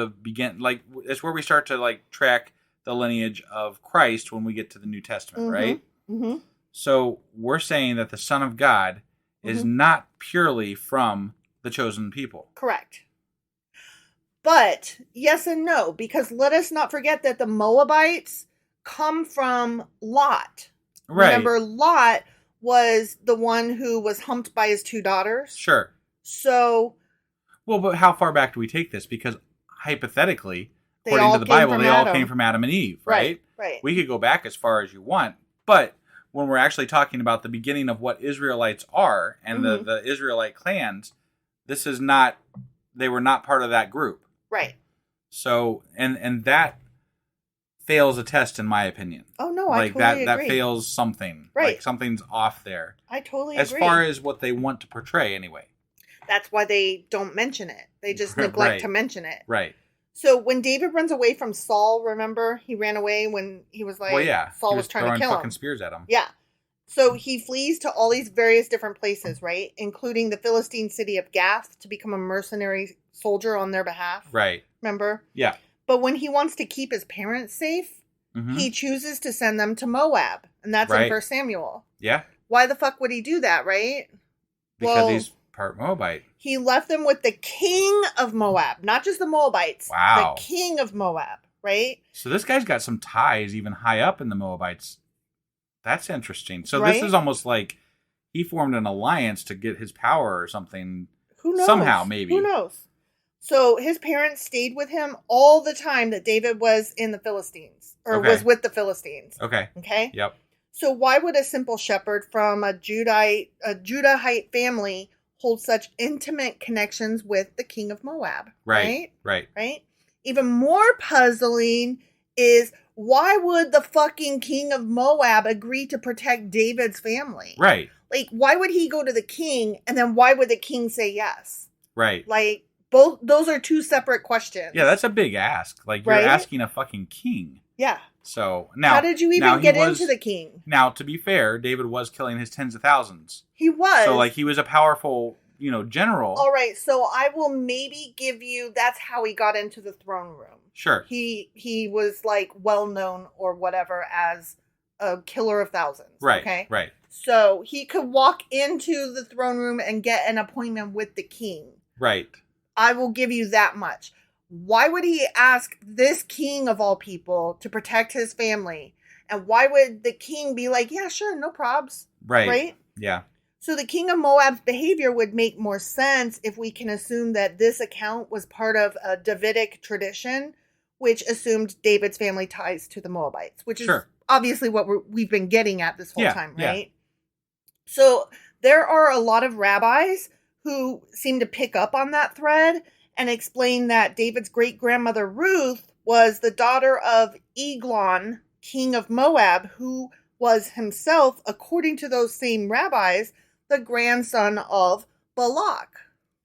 like it's where we start to track the lineage of Christ when we get to the New Testament, mm-hmm. right? Mm-hmm. So we're saying that the Son of God is mm-hmm. not purely from the chosen people. Correct. But yes and no, because let us not forget that the Moabites come from Lot. Right. Remember, Lot was the one who was humped by his 2 daughters. Sure. So. Well, but how far back do we take this? Because hypothetically, according to the Bible, they all came from Adam and Eve, right? Right. We could go back as far as you want, but when we're actually talking about the beginning of what Israelites are and mm-hmm. the Israelite clans, this is not they were not part of that group. Right. So, and that fails a test, in my opinion. Oh, no, I totally agree. That fails something. Right. Like, something's off there. I totally agree. As far as what they want to portray, anyway. That's why they don't mention it. They just neglect to mention it. Right. So when David runs away from Saul, remember? He ran away when he was like, Saul was trying to kill him. Fucking spears at him. Yeah. So he flees to all these various different places, right? Including the Philistine city of Gath to become a mercenary soldier on their behalf. Right. Remember? Yeah. But when he wants to keep his parents safe, he chooses to send them to Moab. And that's in 1 Samuel. Yeah. Why the fuck would he do that, right? Because he's part Moabite. He left them with the king of Moab. Not just the Moabites. Wow. The king of Moab, right? So this guy's got some ties even high up in the Moabites. That's interesting. So this is almost like he formed an alliance to get his power or something. Who knows? Somehow, maybe. Who knows? So his parents stayed with him all the time that David was in the Philistines. Or was with the Philistines. Okay. Okay? Yep. So why would a simple shepherd from a Judahite family hold such intimate connections with the king of Moab? Right. Even more puzzling is, why would the fucking king of Moab agree to protect David's family? Right. Like, why would he go to the king, and then why would the king say yes? Right. Like, both those are two separate questions. Yeah, that's a big ask. Like, you're asking a fucking king. Yeah. So, now... How did you even get into the king? Now, to be fair, David was killing his tens of thousands. He was. So, like, he was a powerful, general. All right, so I will maybe give you, that's how he got into the throne room. Sure. He was, like, well-known or whatever as a killer of thousands. Right, okay? right. So he could walk into the throne room and get an appointment with the king. Right. I will give you that much. Why would he ask this king of all people to protect his family? And why would the king be like, yeah, sure, no probs? Right. Right? Yeah. So the king of Moab's behavior would make more sense if we can assume that this account was part of a Davidic tradition, which assumed David's family ties to the Moabites, which is obviously what we've been getting at this whole time, right? Yeah. So there are a lot of rabbis who seem to pick up on that thread and explain that David's great-grandmother Ruth was the daughter of Eglon, king of Moab, who was himself, according to those same rabbis, the grandson of Balak.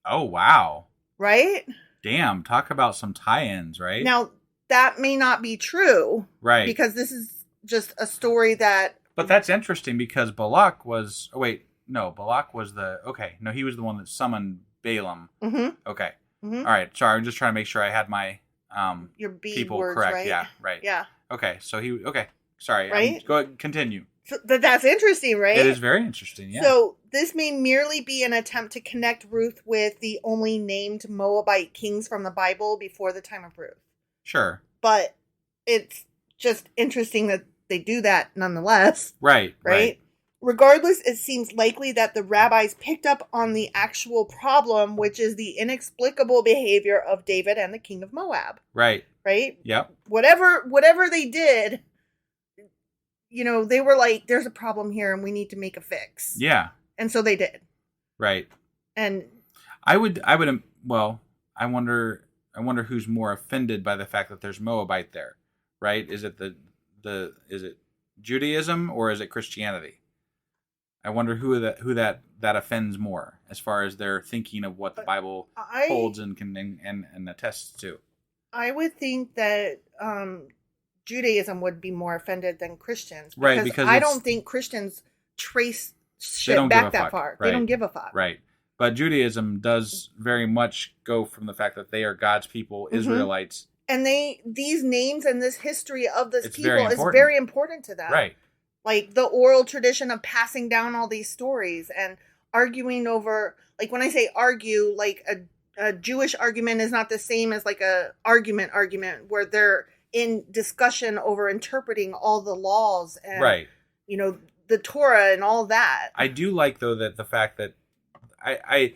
Oh, wow. Right? Damn, talk about some tie-ins, right? Now, that may not be true. Right. Because this is just a story that... But that's interesting because Balak was... Oh, wait. No, Balak was the... Okay. No, he was the one that summoned Balaam. Mm-hmm. Okay. Mm-hmm. All right. Sorry, I'm just trying to make sure I had my your B people words, correct. Right? Yeah, right. Yeah. Okay, so he... Okay. Sorry. Right? Go ahead, continue. So that's interesting, right? It is very interesting, yeah. So this may merely be an attempt to connect Ruth with the only named Moabite kings from the Bible before the time of Ruth. Sure. But it's just interesting that they do that nonetheless. Right. Regardless, it seems likely that the rabbis picked up on the actual problem, which is the inexplicable behavior of David and the king of Moab. Right. Right? Yep. Whatever they did... they were like, there's a problem here and we need to make a fix. Yeah. And so they did. Right. And I wonder who's more offended by the fact that there's Moabite there, right? Is it is it Judaism or is it Christianity? I wonder who that offends more as far as their thinking of what the Bible holds and attests to. I would think that, Judaism would be more offended than Christians. Because I don't think Christians trace shit back that far. Right. They don't give a fuck. Right. But Judaism does very much go from the fact that they are God's people, Israelites. And these names and this history of this people is very important to them. Right. Like the oral tradition of passing down all these stories and arguing over, like when I say argue, like a Jewish argument is not the same as like a argument where they're in discussion over interpreting all the laws and, the Torah and all that. I do like, though, that the fact that I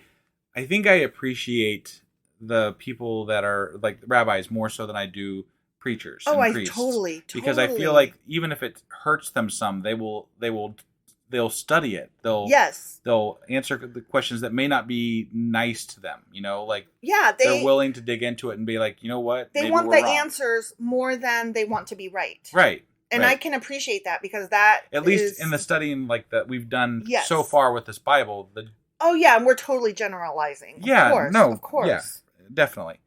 think I appreciate the people that are like rabbis more so than I do preachers. Oh, I totally. Because I feel like even if it hurts them some, they will they'll study it. They'll answer the questions that may not be nice to them. Like they're willing to dig into it and be like, you know what? They want the answers more than they want to be right. Right. And I can appreciate that because that at least in the studying like that we've done so far with this Bible. Oh yeah, and we're totally generalizing. Yeah, of course. Yeah, definitely.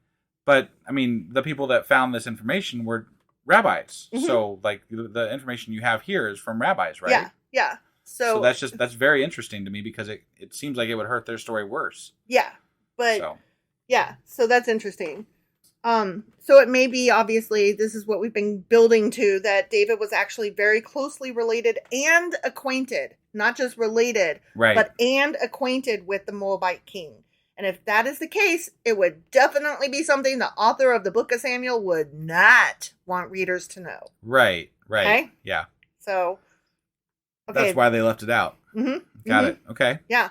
But I mean, the people that found this information were rabbis. Mm-hmm. So like the information you have here is from rabbis, right? Yeah. So that's very interesting to me because it seems like it would hurt their story worse. Yeah, but so that's interesting. So it may be, obviously, this is what we've been building to, that David was actually very closely related and acquainted, not just related, but and acquainted with the Moabite king. And if that is the case, it would definitely be something the author of the book of Samuel would not want readers to know. Right. Okay? Yeah. So, okay. That's why they left it out. Mm-hmm. Got it. Okay. Yeah.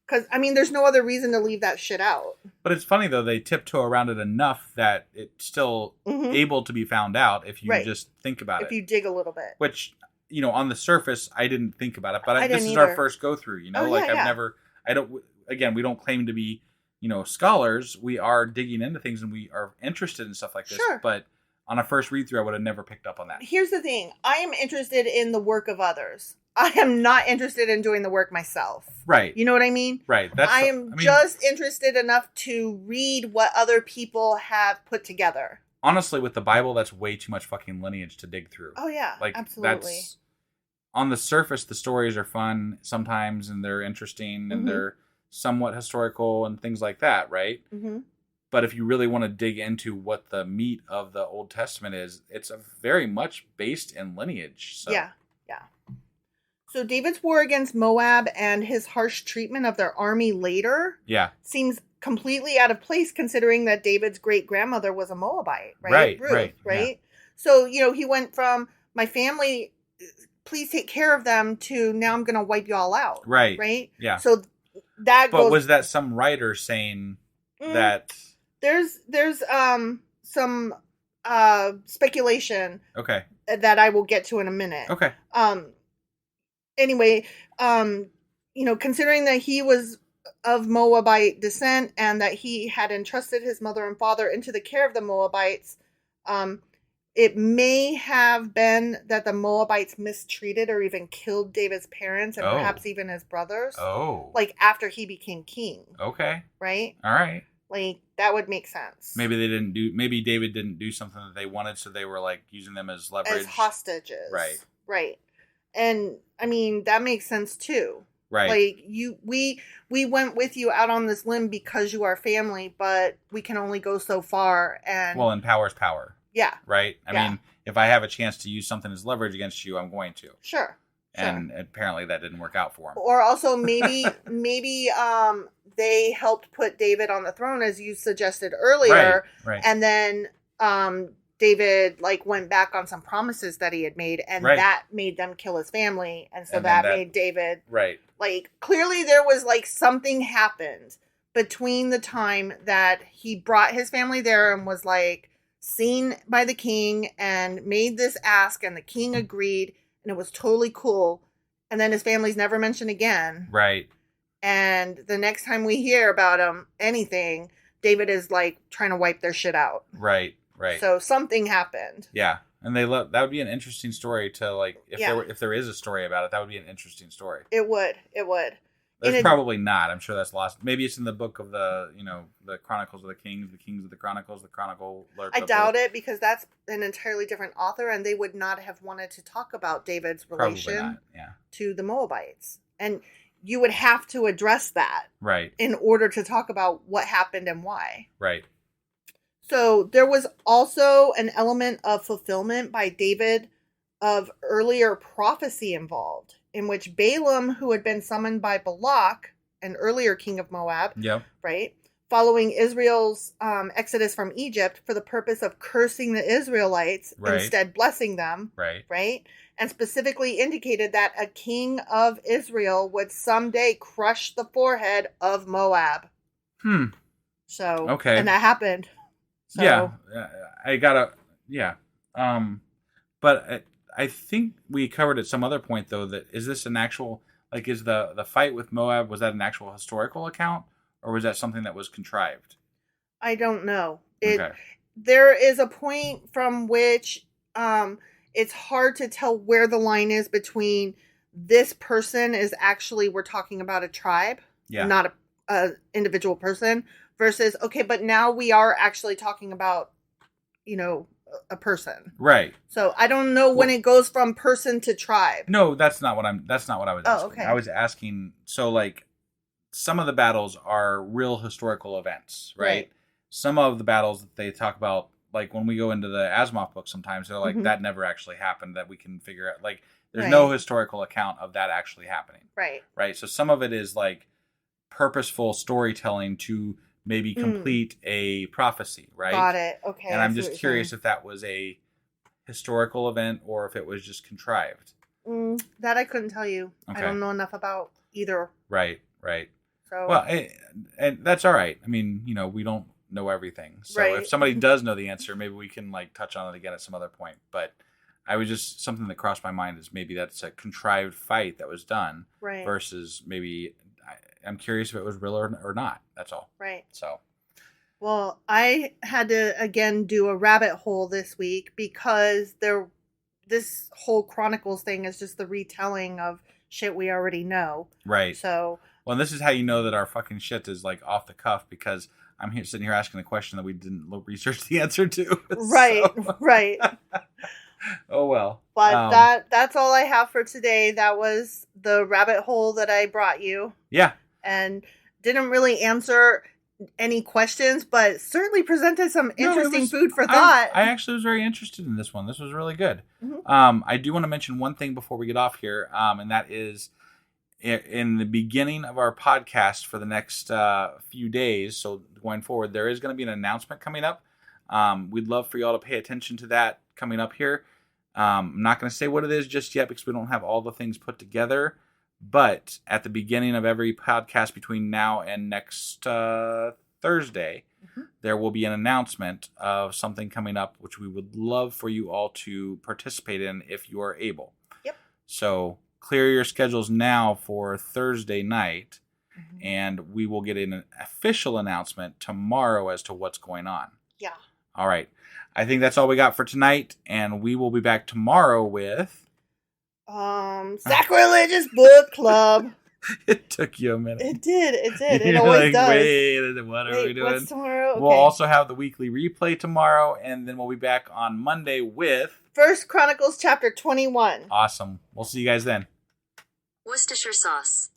Because, I mean, there's no other reason to leave that shit out. But it's funny, though, they tiptoe around it enough that it's still able to be found out if you just think about it. If you dig a little bit. Which, on the surface, I didn't think about it. But this is our first go-through, we don't claim to be, scholars. We are digging into things and we are interested in stuff like this. Sure. But on a first read-through, I would have never picked up on that. Here's the thing. I am interested in the work of others. I am not interested in doing the work myself. Right. You know what I mean? Right. I am just interested enough to read what other people have put together. Honestly, with the Bible, that's way too much fucking lineage to dig through. Oh, yeah. Absolutely. On the surface, the stories are fun sometimes, and they're interesting, and they're somewhat historical and things like that, right? Mm-hmm. But if you really want to dig into what the meat of the Old Testament is, it's very much based in lineage. So. Yeah. So David's war against Moab and his harsh treatment of their army later seems completely out of place considering that David's great-grandmother was a Moabite, right? Ruth, right? Yeah. So, he went from, my family, please take care of them, to now I'm going to wipe you all out. Right. Right? Yeah. So that But was that some writer saying that... There's some speculation that I will get to in a minute. Okay. Anyway, considering that he was of Moabite descent and that he had entrusted his mother and father into the care of the Moabites, it may have been that the Moabites mistreated or even killed David's parents and perhaps even his brothers. Oh. Like after he became king. Okay. Right? All right. Like that would make sense. Maybe David didn't do something that they wanted, so they were like using them as leverage. As hostages. Right. And I mean, that makes sense too. Right. Like we went with you out on this limb because you are family, but we can only go so far. And power's power. Yeah. Right. I mean, if I have a chance to use something as leverage against you, I'm going to. Sure. And apparently that didn't work out for him. Or also maybe they helped put David on the throne, as you suggested earlier. Right. And then David went back on some promises that he had made, and that made them kill his family, and so that made David clearly there was something happened between the time that he brought his family there and was seen by the king and made this ask, and the king agreed, and it was totally cool, and then his family's never mentioned again. Right. And the next time we hear about him, anything, David is trying to wipe their shit out. Right. So something happened. Yeah, and that would be an interesting story to if there is a story about it, that would be an interesting story. It would. There's probably not. I'm sure that's lost. Maybe it's in the book of the Chronicles of the Kings of the Chronicles, the Chronicle. I doubt it because that's an entirely different author, and they would not have wanted to talk about David's relation to the Moabites, and you would have to address that in order to talk about what happened and why. Right. So there was also an element of fulfillment by David of earlier prophecy involved, in which Balaam, who had been summoned by Balak, an earlier king of Moab, following Israel's exodus from Egypt for the purpose of cursing the Israelites, instead blessing them, and specifically indicated that a king of Israel would someday crush the forehead of Moab. So, and that happened. So. Yeah, I gotta, but I think we covered at some other point, though, that is this an actual, like, is the fight with Moab, was that an actual historical account, or was that something that was contrived? I don't know. Okay. There is a point from which it's hard to tell where the line is between this person is actually, we're talking about a tribe, not a individual person, versus, okay, but now we are actually talking about, a person. Right. So I don't know when it goes from person to tribe. No, that's not what I was asking. Oh, okay. I was asking, so like some of the battles are real historical events, right? Some of the battles that they talk about, like when we go into the Asimov book, sometimes they're like, that never actually happened, that we can figure out. Like, there's no historical account of that actually happening. Right. So some of it is like purposeful storytelling to maybe complete a prophecy, right? Got it. Okay. And I'm just curious if that was a historical event or if it was just contrived. That I couldn't tell you. Okay. I don't know enough about either. Right. So, well, and that's all right. I mean, we don't know everything. So if somebody does know the answer, maybe we can like touch on it again at some other point. But I was just, something that crossed my mind is maybe that's a contrived fight that was done versus maybe, I'm curious if it was real or not. That's all. Right. So. Well, I had to, again, do a rabbit hole this week because this whole Chronicles thing is just the retelling of shit we already know. Right. So. Well, this is how you know that our fucking shit is like off the cuff, because I'm sitting here asking a question that we didn't research the answer to. Right. Right. Oh, well. But that's all I have for today. That was the rabbit hole that I brought you. Yeah. And didn't really answer any questions, but certainly presented some interesting food for thought. I actually was very interested in this one. This was really good. I do want to mention one thing before we get off here, and that is in the beginning of our podcast for the next few days, so going forward, there is going to be an announcement coming up. We'd love for y'all to pay attention to that coming up here. I'm not going to say what it is just yet because we don't have all the things put together. But at the beginning of every podcast between now and next Thursday, there will be an announcement of something coming up, which we would love for you all to participate in if you are able. Yep. So clear your schedules now for Thursday night, and we will get an official announcement tomorrow as to what's going on. Yeah. All right. I think that's all we got for tonight, and we will be back tomorrow with... Sacrilegious Book Club. It took you a minute. It did. It always does. Wait, what are we doing? What's tomorrow? Okay. We'll also have the weekly replay tomorrow, and then we'll be back on Monday with... 1 Chronicles chapter 21. Awesome. We'll see you guys then. Worcestershire sauce.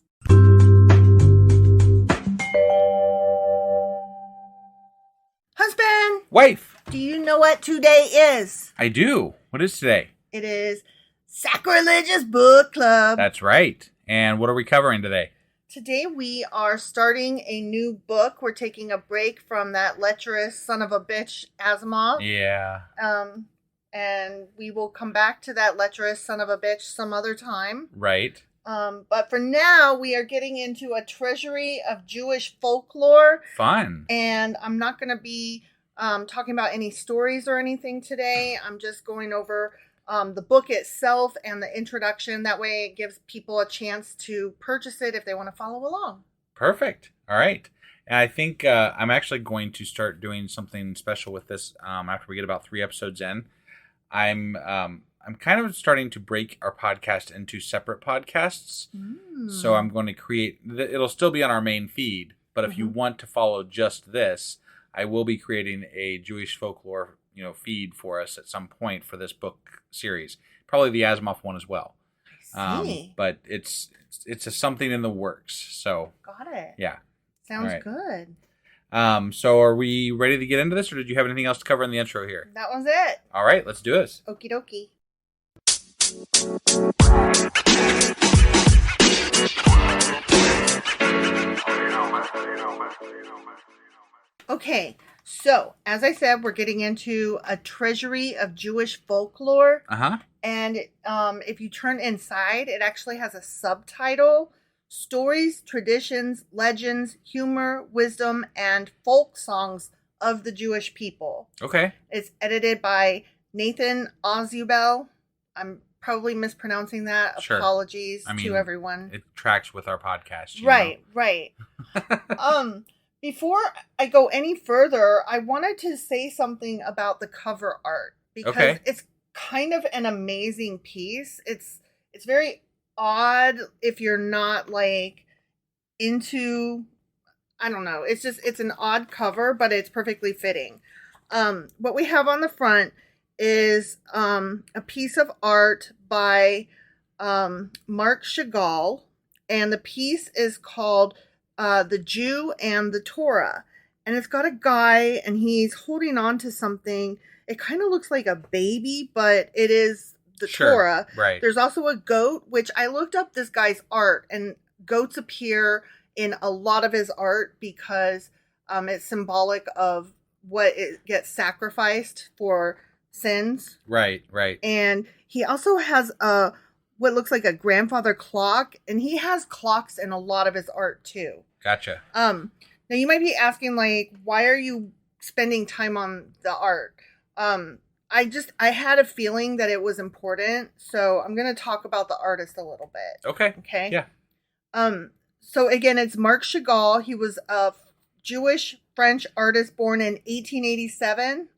Husband! Wife! Do you know what today is? I do. What is today? It is Sacrilegious Book Club. That's right. And what are we covering today? Today we are starting a new book. We're taking a break from that lecherous son of a bitch Asimov. Yeah. And we will come back to that lecherous son of a bitch some other time. Right. But for now, we are getting into a treasury of Jewish folklore. Fun. And I'm not going to be talking about any stories or anything today. I'm just going over the book itself and the introduction. That way it gives people a chance to purchase it if they want to follow along. Perfect. All right. And I think I'm actually going to start doing something special with this after we get about 3 episodes in. I'm kind of starting to break our podcast into separate podcasts. So I'm going to create, it'll still be on our main feed, but if you want to follow just this, I will be creating a Jewish folklore, feed for us at some point for this book series. Probably the Asimov one as well. I see. But it's something in the works. So got it. Yeah. Sounds good. So are we ready to get into this, or did you have anything else to cover in the intro here? That was it. All right, let's do this. Okie dokie. Okay, so as I said, we're getting into a treasury of Jewish folklore. And if you turn inside, it actually has a subtitle: Stories, Traditions, Legends, Humor, Wisdom, and Folk Songs of the Jewish People. Okay. It's edited by Nathan Ozubel. I'm probably mispronouncing that. Sure. Apologies to everyone. It tracks with our podcast. Right. Before I go any further, I wanted to say something about the cover art because it's kind of an amazing piece. It's very odd if you're not like into, I don't know. It's an odd cover, but it's perfectly fitting. What we have on the front is a piece of art by Marc Chagall, and the piece is called The Jew and the Torah. And it's got a guy, and he's holding on to something. It kind of looks like a baby, but it is the Torah. Right. There's also a goat, which I looked up this guy's art, and goats appear in a lot of his art because it's symbolic of what it gets sacrificed for sins. Right. And he also has what looks like a grandfather clock, and he has clocks in a lot of his art too. Gotcha. Now you might be asking, like, why are you spending time on the art? I had a feeling that it was important, so I'm going to talk about the artist a little bit. Okay. Yeah. So again, it's Marc Chagall. He was a Jewish French artist born in 1887,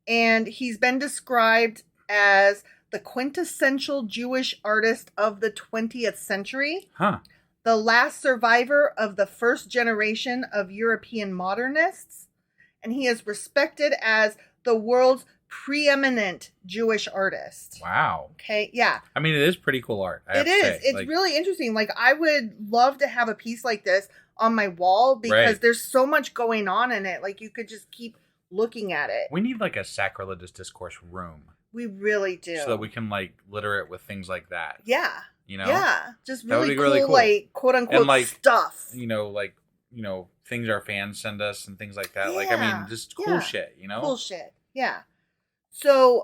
and he's been described as the quintessential Jewish artist of the 20th century. Huh. The last survivor of the first generation of European modernists, and he is respected as the world's preeminent Jewish artist. Wow. Okay, yeah. I mean, it is pretty cool art. It is. It's like, really interesting. Like, I would love to have a piece like this on my wall because there's so much going on in it. Like, you could just keep looking at it. We need, like, a sacrilegious discourse room. We really do. So that we can, like, litter it with things like that. Yeah. You know? Yeah. Just really cool, like, quote-unquote and, like, stuff. Things our fans send us and things like that. Yeah. Like, I mean, just cool shit, you know? Cool shit. Yeah. So,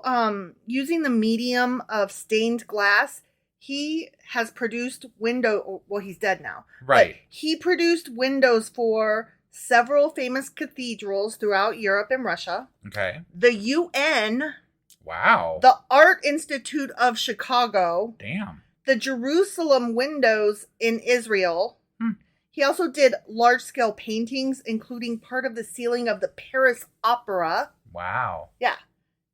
using the medium of stained glass, he has produced he's dead now. Right. But he produced windows for several famous cathedrals throughout Europe and Russia. Okay. The UN. Wow. The Art Institute of Chicago. Damn. The Jerusalem windows in Israel. He also did large-scale paintings, including part of the ceiling of the Paris Opera. Wow. Yeah.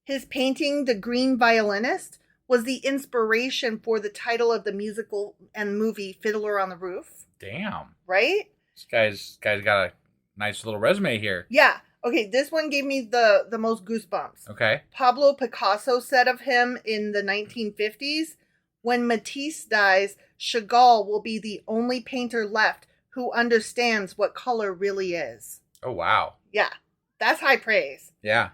His painting, The Green Violinist, was the inspiration for the title of the musical and movie Fiddler on the Roof. Damn. Right? This guy's got a nice little resume here. Yeah. Okay, this one gave me the most goosebumps. Okay. Pablo Picasso said of him in the 1950s, when Matisse dies, Chagall will be the only painter left who understands what color really is. Oh, wow. Yeah. That's high praise. Yeah.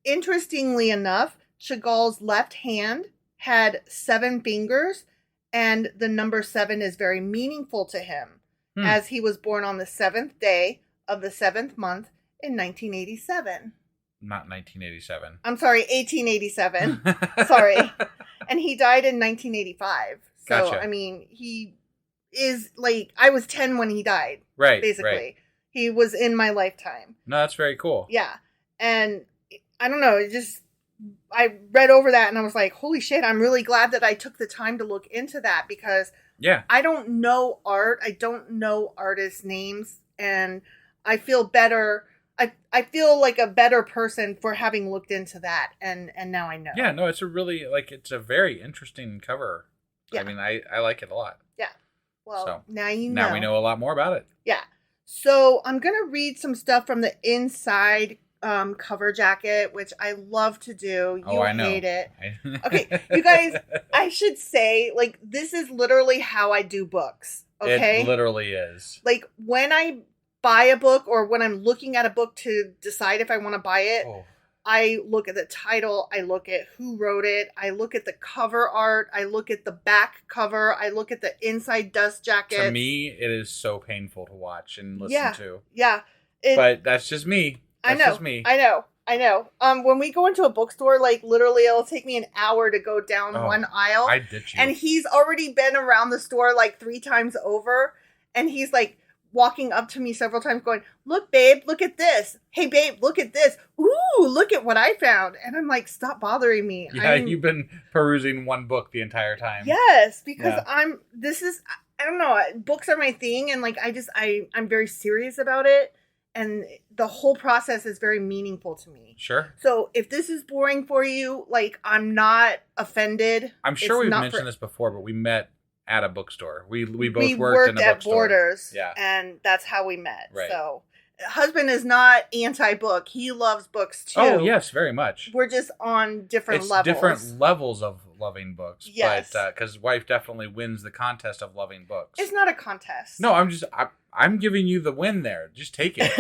Interestingly enough, Chagall's left hand had 7 fingers, and the number 7 is very meaningful to him, as he was born on the 7th day of the 7th month in 1987. Not 1987. I'm sorry, 1887. Sorry. And he died in 1985. So, Gotcha. I mean, he is like, I was 10 when he died. Right. Basically. Right. He was in my lifetime. No, that's very cool. Yeah. And I don't know, I read over that and I was like, holy shit, I'm really glad that I took the time to look into that because I don't know art. I don't know artists' names. And I feel better. I feel like a better person for having looked into that. And now I know. Yeah, no, it's a very interesting cover. Yeah. I mean, I like it a lot. Yeah. Well, now you know. Now we know a lot more about it. Yeah. So I'm going to read some stuff from the inside cover jacket, which I love to do. You I know. hate it. Okay, you guys, I should say, like, this is literally how I do books. Okay? It literally is. Like, when I buy a book or when I'm looking at a book to decide if I want to buy it, I look at the title, I look at who wrote it, I look at the cover art, I look at the back cover, I look at the inside dust jacket. To me, it is so painful to watch and listen to. Yeah. But that's just me. That's just me. I know. When we go into a bookstore, like, literally it'll take me an hour to go down one aisle. I ditch you. And he's already been around the store like 3 times over. And he's like, walking up to me several times going, look, babe, look at this. Hey, babe, look at this. Ooh, look at what I found. And I'm like, stop bothering me. Yeah, you've been perusing one book the entire time. Yes, because I don't know, books are my thing. And like, I'm very serious about it. And the whole process is very meaningful to me. Sure. So if this is boring for you, like, I'm not offended. I'm sure we've mentioned this before, but we met at a bookstore. We both worked in a at bookstore. Borders. Yeah. And that's how we met. Right. So husband is not anti-book. He loves books too. Oh, yes, very much. We're just on different levels. Different levels of loving books. Yes. But because wife definitely wins the contest of loving books. It's not a contest. No, I'm giving you the win there. Just take it.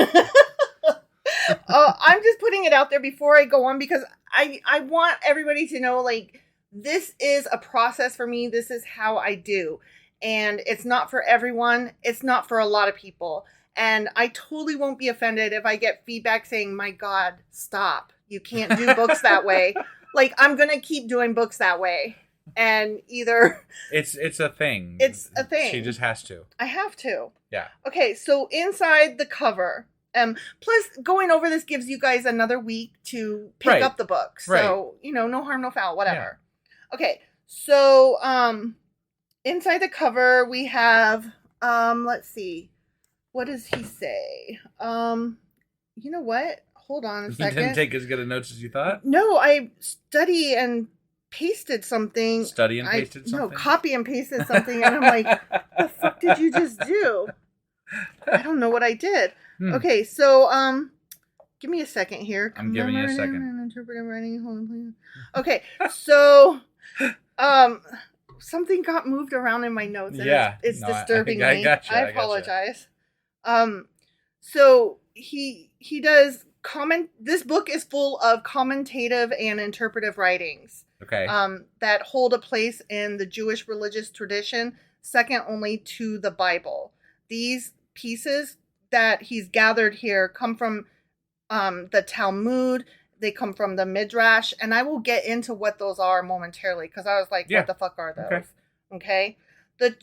I'm just putting it out there before I go on because I want everybody to know, like, this is a process for me. This is how I do. And it's not for everyone. It's not for a lot of people. And I totally won't be offended if I get feedback saying, my God, stop. You can't do books that way. Like, I'm going to keep doing books that way. And either... It's a thing. It's a thing. She just has to. I have to. Yeah. Okay, so inside the cover... plus, going over this gives you guys another week to pick up the book. So, no harm, no foul, whatever. Yeah. Okay, so inside the cover, we have, let's see. What does he say? You know what? Hold on a second. You didn't take as good a notes as you thought? No, I study and pasted something. Study and pasted something? No, copy and pasted something. And I'm like, what the fuck did you just do? I don't know what I did. Okay, so give me a second here. I'm giving you a second. Interpretive writing. Okay, so something got moved around in my notes. And it's disturbing me. I gotcha. I apologize. So he does comment. This book is full of commentative and interpretive writings. Okay. That hold a place in the Jewish religious tradition, second only to the Bible. These pieces that he's gathered here come from the Talmud. They come from the Midrash, and I will get into what those are momentarily because I was like, what the fuck are those? Okay. The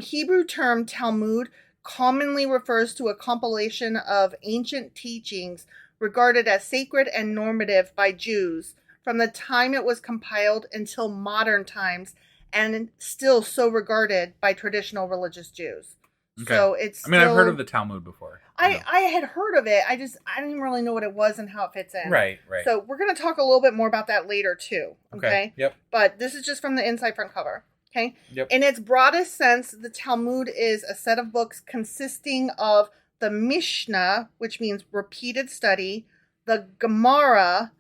Hebrew term Talmud commonly refers to a compilation of ancient teachings regarded as sacred and normative by Jews from the time it was compiled until modern times, and still so regarded by traditional religious Jews. Okay. So it's I've heard of the Talmud before. I had heard of it. I didn't really know what it was and how it fits in. Right. So we're going to talk a little bit more about that later too. Okay. Yep. But this is just from the inside front cover. Okay. Yep. In its broadest sense, the Talmud is a set of books consisting of the Mishnah, which means repeated study, the Gemara,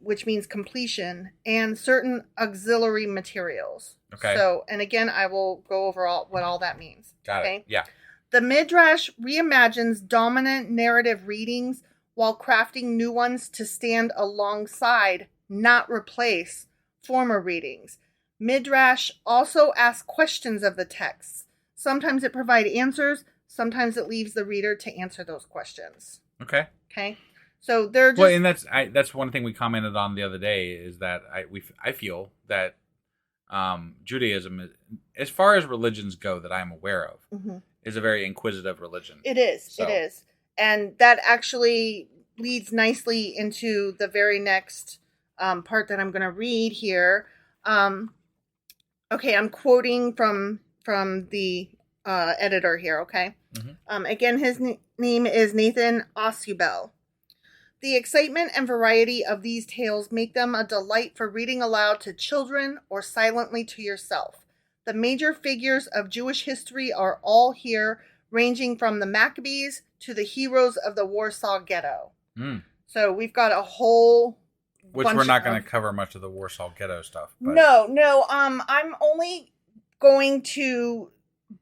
which means completion, and certain auxiliary materials. Okay. So, and again, I will go over what all that means. Got it. Yeah. The Midrash reimagines dominant narrative readings while crafting new ones to stand alongside, not replace, former readings. Midrash also asks questions of the texts. Sometimes it provides answers. Sometimes it leaves the reader to answer those questions. Okay. So they're just... Well, and that's one thing we commented on the other day is that I feel that Judaism, as far as religions go that I'm aware of, is a very inquisitive religion. It is. And that actually leads nicely into the very next part that I'm going to read here. Okay, I'm quoting from the editor here, okay? Again, his name is Nathan Osubel. The excitement and variety of these tales make them a delight for reading aloud to children or silently to yourself. The major figures of Jewish history are all here, ranging from the Maccabees to the heroes of the Warsaw Ghetto. So we've got a whole Which we're not going to cover much of the Warsaw Ghetto stuff. But... No. I'm only going to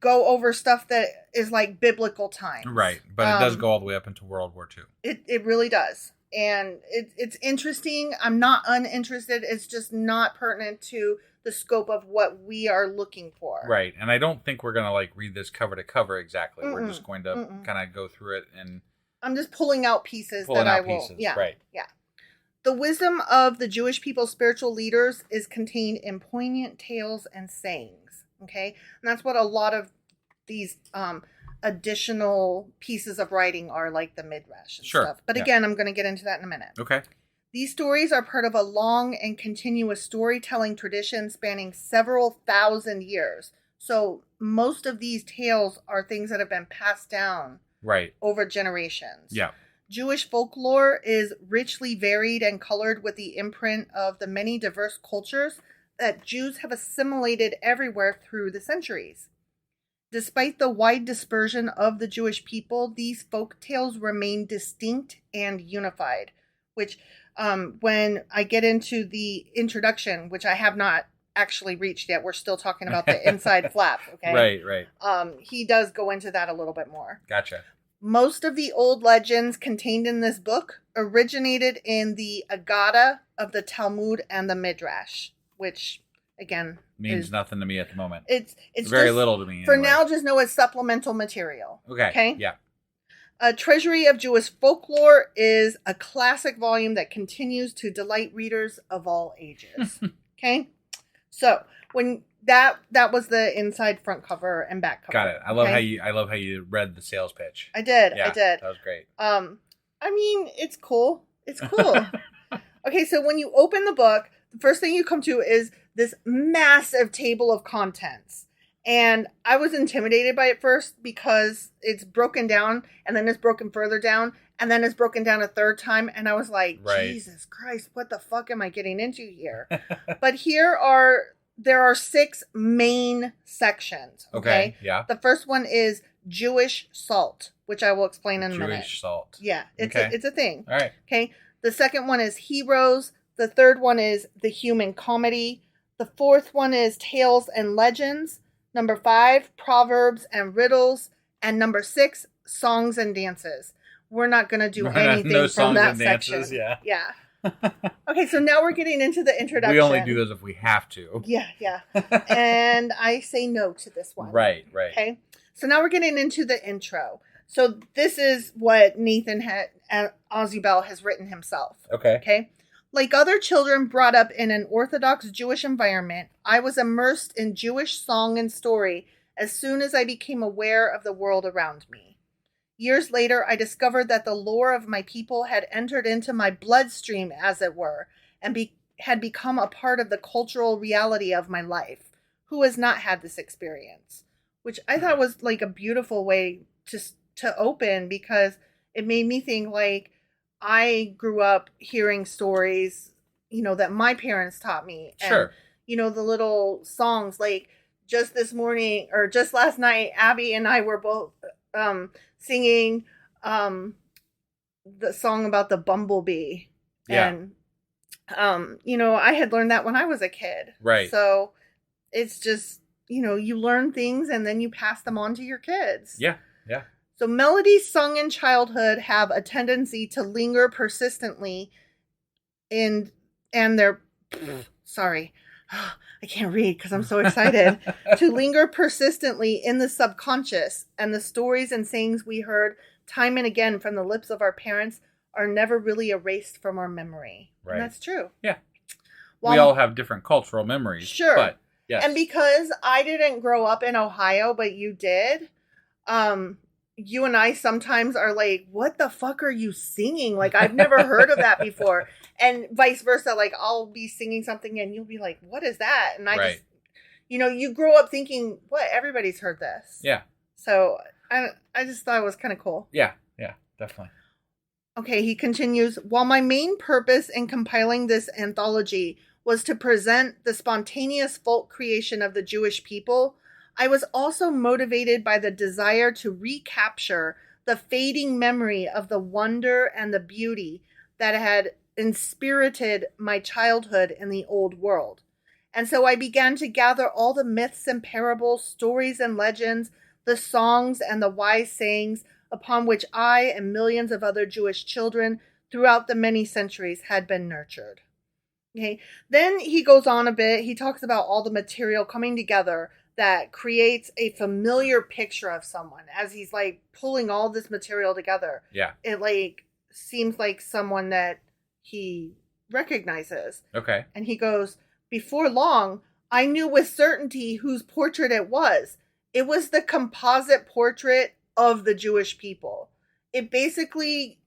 go over stuff that is like biblical times. Right, but it does go all the way up into World War II. It really does. And it's interesting. I'm not uninterested. It's just not pertinent to the scope of what we are looking for. Right, and I don't think we're going to like read this cover to cover exactly. We're just going to kind of go through it and... I'm just pulling out pieces that I will... Yeah. Right. Yeah. The wisdom of the Jewish people's spiritual leaders is contained in poignant tales and sayings. Okay? And that's what a lot of these additional pieces of writing are like the Midrash and Sure. stuff. But again, I'm going to get into that in a minute. Okay. These stories are part of a long and continuous storytelling tradition spanning several thousand years. So most of these tales are things that have been passed down over generations. Yeah. Jewish folklore is richly varied and colored with the imprint of the many diverse cultures that Jews have assimilated everywhere through the centuries. Despite the wide dispersion of the Jewish people, these folk tales remain distinct and unified, which when I get into the introduction, which I have not actually reached yet, we're still talking about the inside flap, okay? Right. He does go into that a little bit more. Gotcha. Most of the old legends contained in this book originated in the Agada of the Talmud and the Midrash, which, again, means nothing to me at the moment. It's very just, little to me. For anyway. now, just know it's supplemental material. Okay. Yeah. A Treasury of Jewish Folklore is a classic volume that continues to delight readers of all ages. Okay? So, when that was the inside front cover and back cover. Got it. I love how you read the sales pitch. I did. Yeah, I did. That was great. I mean, it's cool. It's cool. Okay, so when you open the book, the first thing you come to is this massive table of contents. And I was intimidated by it first because it's broken down and then it's broken further down and then it's broken down a third time. And I was like, Jesus Christ, what the fuck am I getting into here? But there are 6 main sections. Okay. Yeah. The first one is Jewish salt, which I will explain in a minute. Jewish salt. Yeah. It's a thing. All right. Okay. The second one is heroes. The third one is the human comedy. The fourth one is tales and legends. Number 5, proverbs and riddles. And number 6, songs and dances. We're not going to do anything from that section. Yeah. Okay, so now we're getting into the introduction. We only do those if we have to. Yeah. And I say no to this one. Right. Okay. So now we're getting into the intro. So this is what Nathan Ozzy has written himself. Okay. Like other children brought up in an Orthodox Jewish environment, I was immersed in Jewish song and story as soon as I became aware of the world around me. Years later, I discovered that the lore of my people had entered into my bloodstream, as it were, and had become a part of the cultural reality of my life. Who has not had this experience? Which I thought was like a beautiful way to open, because it made me think like, I grew up hearing stories, that my parents taught me. And, sure. The little songs, like just this morning or just last night, Abby and I were both singing the song about the bumblebee. Yeah. And, I had learned that when I was a kid. Right. So it's just, you learn things and then you pass them on to your kids. Yeah. So melodies sung in childhood have a tendency to linger persistently and they're, sorry, I can't read because I'm so excited, to linger persistently in the subconscious, and the stories and sayings we heard time and again from the lips of our parents are never really erased from our memory. Right. And that's true. Yeah. We all have different cultural memories. Sure. But, yes. And because I didn't grow up in Ohio, but you did, you and I sometimes are like, what the fuck are you singing? Like, I've never heard of that before. And vice versa. Like, I'll be singing something and you'll be like, what is that? And I just, you grow up thinking, what? Everybody's heard this. Yeah. So I just thought it was kind of cool. Yeah, definitely. Okay, he continues, while my main purpose in compiling this anthology was to present the spontaneous folk creation of the Jewish people, I was also motivated by the desire to recapture the fading memory of the wonder and the beauty that had inspirited my childhood in the old world. And so I began to gather all the myths and parables, stories and legends, the songs and the wise sayings upon which I and millions of other Jewish children throughout the many centuries had been nurtured. Okay. Then he goes on a bit. He talks about all the material coming together that creates a familiar picture of someone as he's like pulling all this material together. Yeah. It like seems like someone that he recognizes. Okay. And he goes, before long, I knew with certainty whose portrait it was. It was the composite portrait of the Jewish people. It basically,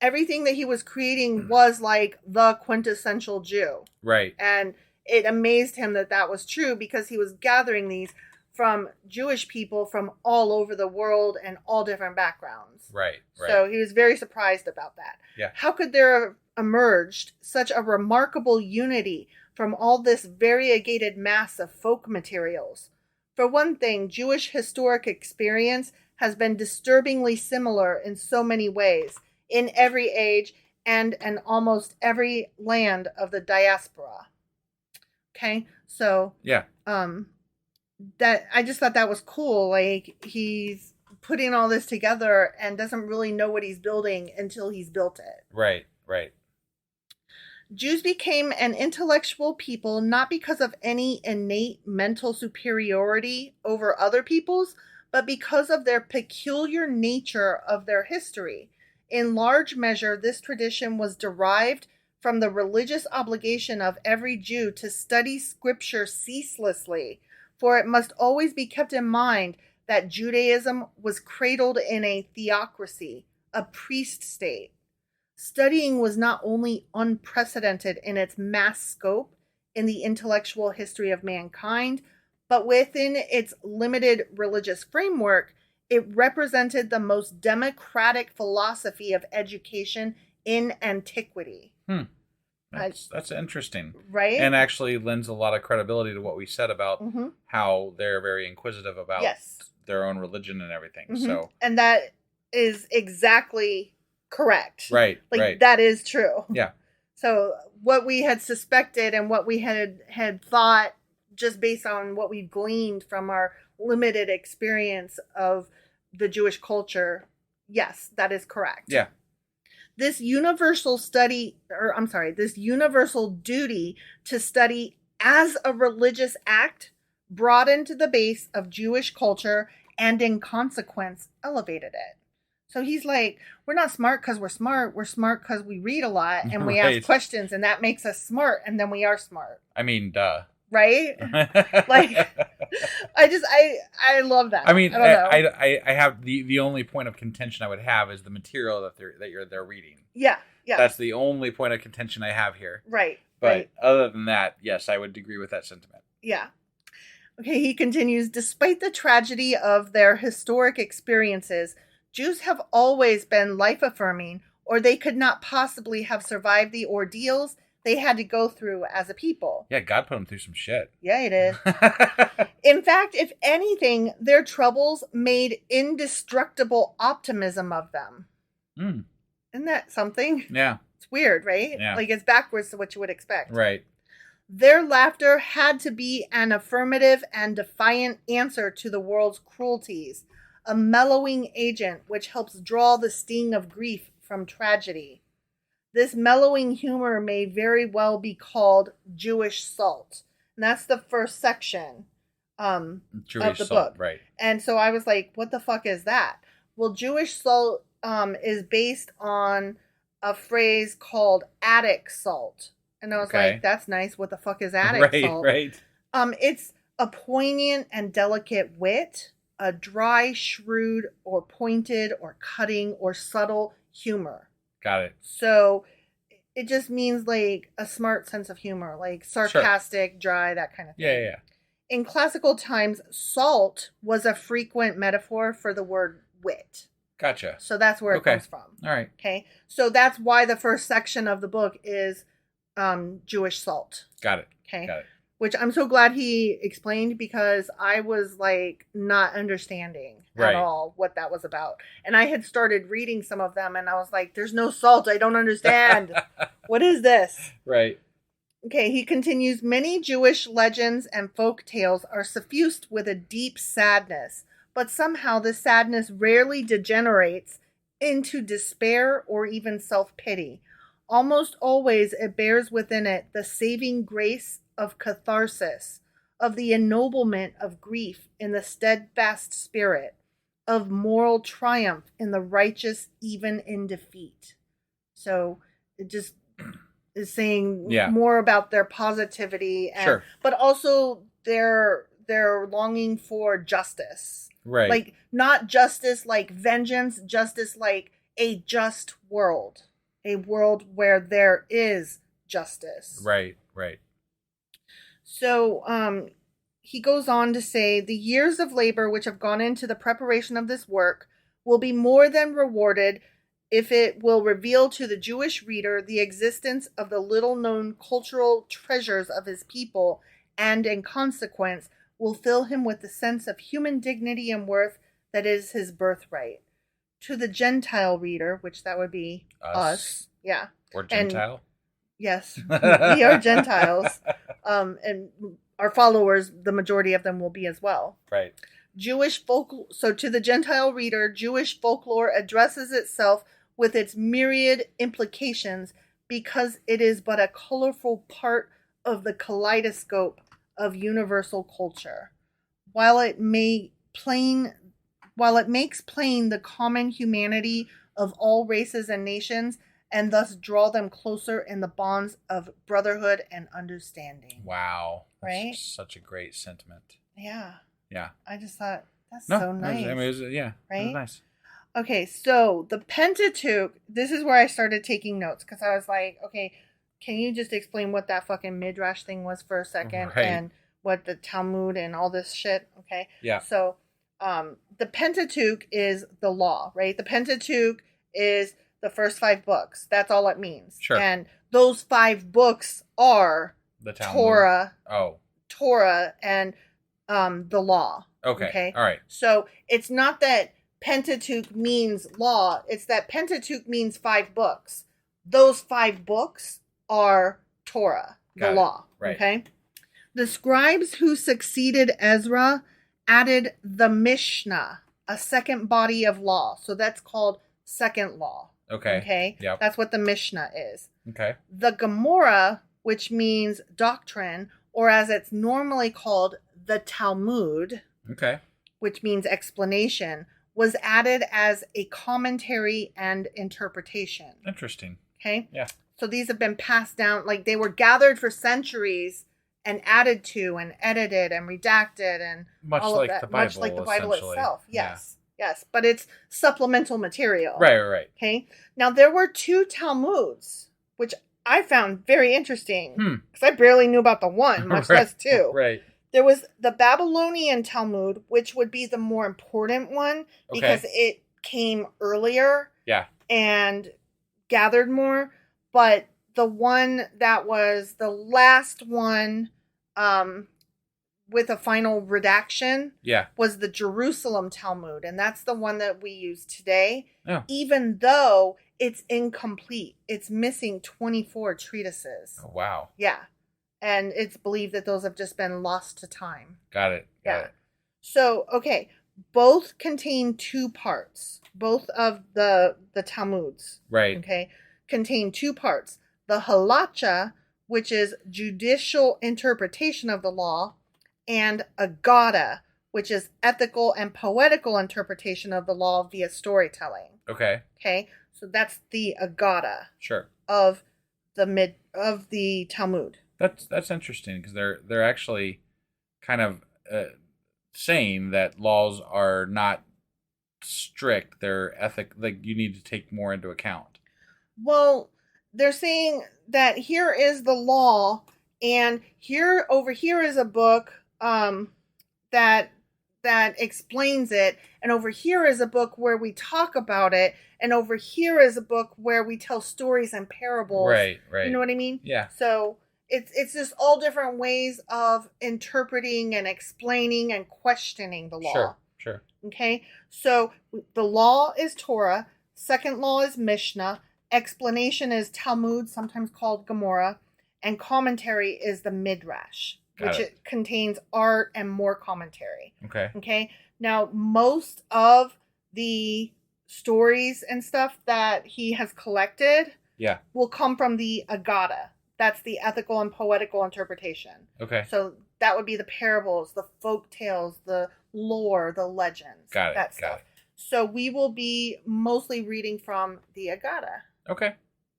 everything that he was creating was like the quintessential Jew. Right. And it amazed him that that was true because he was gathering these from Jewish people from all over the world and all different backgrounds. Right. So he was very surprised about that. Yeah. How could there have emerged such a remarkable unity from all this variegated mass of folk materials? For one thing, Jewish historic experience has been disturbingly similar in so many ways, in every age and in almost every land of the diaspora. Okay, so yeah, that I just thought that was cool. Like, he's putting all this together and doesn't really know what he's building until he's built it. Right. Jews became an intellectual people not because of any innate mental superiority over other peoples, but because of their peculiar nature of their history. In large measure, this tradition was derived from the religious obligation of every Jew to study scripture ceaselessly, for it must always be kept in mind that Judaism was cradled in a theocracy, a priest state. Studying was not only unprecedented in its mass scope in the intellectual history of mankind, but within its limited religious framework, it represented the most democratic philosophy of education in antiquity. That's interesting. Right? And actually lends a lot of credibility to what we said about how they're very inquisitive about their own religion and everything. So, and that is exactly correct. Right. That is true. Yeah. So what we had suspected and what we had thought, just based on what we've gleaned from our limited experience of the Jewish culture, yes, that is correct. Yeah. This universal duty to study as a religious act broadened the base of Jewish culture and in consequence elevated it. So he's like, we're not smart because we're smart. We're smart because we read a lot and we ask questions, and that makes us smart, and then we are smart. I mean, duh. Right? Like, I love that. I mean, I don't know. I have the only point of contention I would have is the material that they're reading. Yeah. That's the only point of contention I have here. Right. But other than that, yes, I would agree with that sentiment. Yeah. Okay, he continues, despite the tragedy of their historic experiences, Jews have always been life-affirming, or they could not possibly have survived the ordeals they had to go through as a people. Yeah, God put them through some shit. Yeah, he did. In fact, if anything, their troubles made indestructible optimism of them. Isn't that something? Yeah. It's weird, right? Yeah. Like, it's backwards to what you would expect. Right. Their laughter had to be an affirmative and defiant answer to the world's cruelties, a mellowing agent which helps draw the sting of grief from tragedy. This mellowing humor may very well be called Jewish salt. And that's the first section of the book. Right. And so I was like, what the fuck is that? Well, Jewish salt is based on a phrase called Attic salt. And I was like, that's nice. What the fuck is Attic salt? Right. It's a poignant and delicate wit, a dry, shrewd, or pointed, or cutting, or subtle humor. Got it. So it just means like a smart sense of humor, like sarcastic, dry, that kind of thing. Yeah. In classical times, salt was a frequent metaphor for the word wit. Gotcha. So that's where it comes from. All right. Okay. So that's why the first section of the book is Jewish salt. Got it. Okay. Got it. Which I'm so glad he explained, because I was like not understanding at all what that was about. And I had started reading some of them and I was like, there's no salt. I don't understand. What is this? Right. Okay, he continues, many Jewish legends and folk tales are suffused with a deep sadness, but somehow the sadness rarely degenerates into despair or even self-pity. Almost always it bears within it the saving grace of catharsis, of the ennoblement of grief in the steadfast spirit, of moral triumph in the righteous even in defeat. So it just is saying more about their positivity, and but also their they're longing for justice. Right. Like, not justice like vengeance, justice like a just world. A world where there is justice. Right. So, he goes on to say, the years of labor which have gone into the preparation of this work will be more than rewarded if it will reveal to the Jewish reader the existence of the little-known cultural treasures of his people, and, in consequence, will fill him with the sense of human dignity and worth that is his birthright. To the Gentile reader, which that would be us. Yeah. Or Gentile. And, yes, we are Gentiles. And our followers, the majority of them will be as well. Right. So to the Gentile reader, Jewish folklore addresses itself with its myriad implications because it is but a colorful part of the kaleidoscope of universal culture. While it makes plain the common humanity of all races and nations, and thus draw them closer in the bonds of brotherhood and understanding. Wow. That's right? Such a great sentiment. Yeah. Yeah. I just thought, that's so nice. It was, yeah. Right? It was nice. Okay, so the Pentateuch, this is where I started taking notes, because I was like, okay, can you just explain what that fucking Midrash thing was for a second? Right. And what the Talmud and all this shit, okay? Yeah. So, the Pentateuch is the law, right? The Pentateuch is the first 5 books. That's all it means. Sure. And those 5 books are The Talmud. Torah and the law. Okay. All right. So it's not that Pentateuch means law. It's that Pentateuch means 5 books. Those 5 books are Torah, the law. Right. Okay. The scribes who succeeded Ezra added the Mishnah, a second body of law. So that's called second law. Okay. Yep. That's what the Mishnah is. Okay. The Gemara, which means doctrine, or as it's normally called, the Talmud, Okay. which means explanation, was added as a commentary and interpretation. Interesting. Okay? Yeah. So these have been passed down, like they were gathered for centuries and added to and edited and redacted and Much all like of that. the Bible, Much like the Bible essentially. itself. Yes. Yes. But it's supplemental material. Right. Okay. Now there were 2 Talmuds, which I found very interesting because I barely knew about the one, much less 2. Right. There was the Babylonian Talmud, which would be the more important one because it came earlier. Yeah. And gathered more. But the one that was the last one with a final redaction was the Jerusalem Talmud. And that's the one that we use today. Yeah. Even though it's incomplete. It's missing 24 treatises. Oh, wow. Yeah. And it's believed that those have just been lost to time. Got it. So, okay. Both contain 2 parts. Both of the Talmuds. Right. Okay. Contain 2 parts. The halacha, which is judicial interpretation of the law, and agada, which is ethical and poetical interpretation of the law via storytelling. Okay. Okay. So that's the agada. Sure. Of the Talmud. That's interesting because they're actually kind of saying that laws are not strict. They're like you need to take more into account. Well, they're saying that here is the law, and over here is a book that explains it, and over here is a book where we talk about it, and over here is a book where we tell stories and parables. Right. You know what I mean? Yeah. So it's just all different ways of interpreting and explaining and questioning the law. Sure. Okay? So the law is Torah, second law is Mishnah, explanation is Talmud, sometimes called Gemara, and commentary is the Midrash, which it contains art and more commentary. Okay. Now, most of the stories and stuff that he has collected will come from the Agada. That's the ethical and poetical interpretation. Okay. So that would be the parables, the folk tales, the lore, the legends. Got it. That stuff. So we will be mostly reading from the Agada. Okay.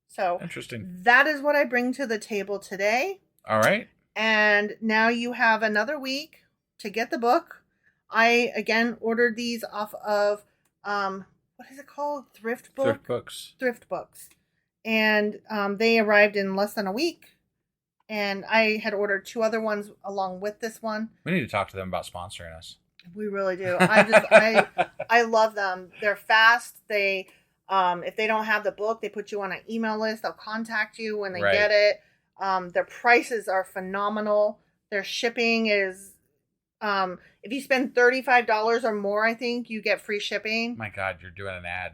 So interesting. That is what I bring to the table today. All right. And now you have another week to get the book. I, again, ordered these off of, what is it called? Thrift Books. And they arrived in less than a week. And I had ordered 2 other ones along with this one. We need to talk to them about sponsoring us. We really do. I love them. They're fast. They, if they don't have the book, they put you on an email list. They'll contact you when they get it. Their prices are phenomenal. Their shipping is, if you spend $35 or more, I think you get free shipping. My God, you're doing an ad.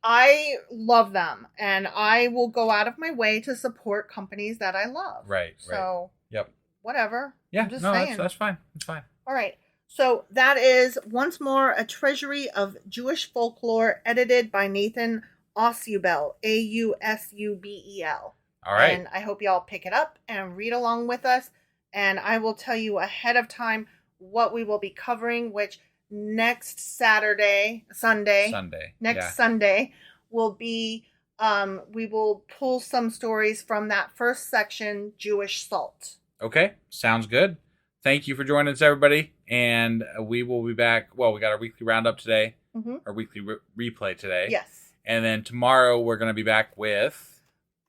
I love them, and I will go out of my way to support companies that I love. Right. So, yep. Whatever. Yeah, I'm just saying. That's fine. It's fine. All right. So that is once more a treasury of Jewish folklore, edited by Nathan Ausubel, Ausubel. All right. And I hope y'all pick it up and read along with us. And I will tell you ahead of time what we will be covering, which next Sunday will be, we will pull some stories from that first section, Jewish Salt. Okay, sounds good. Thank you for joining us, everybody. And we will be back. Well, we got our weekly roundup today, our weekly replay today. Yes. And then tomorrow we're going to be back with...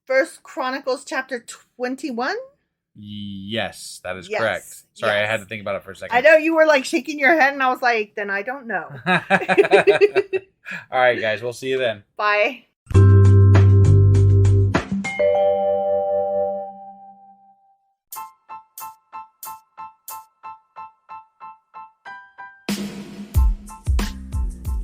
First Chronicles chapter 21. Yes, that is correct. Sorry, I had to think about it for a second. I know you were like shaking your head, and I was like, then I don't know. All right, guys, we'll see you then. Bye.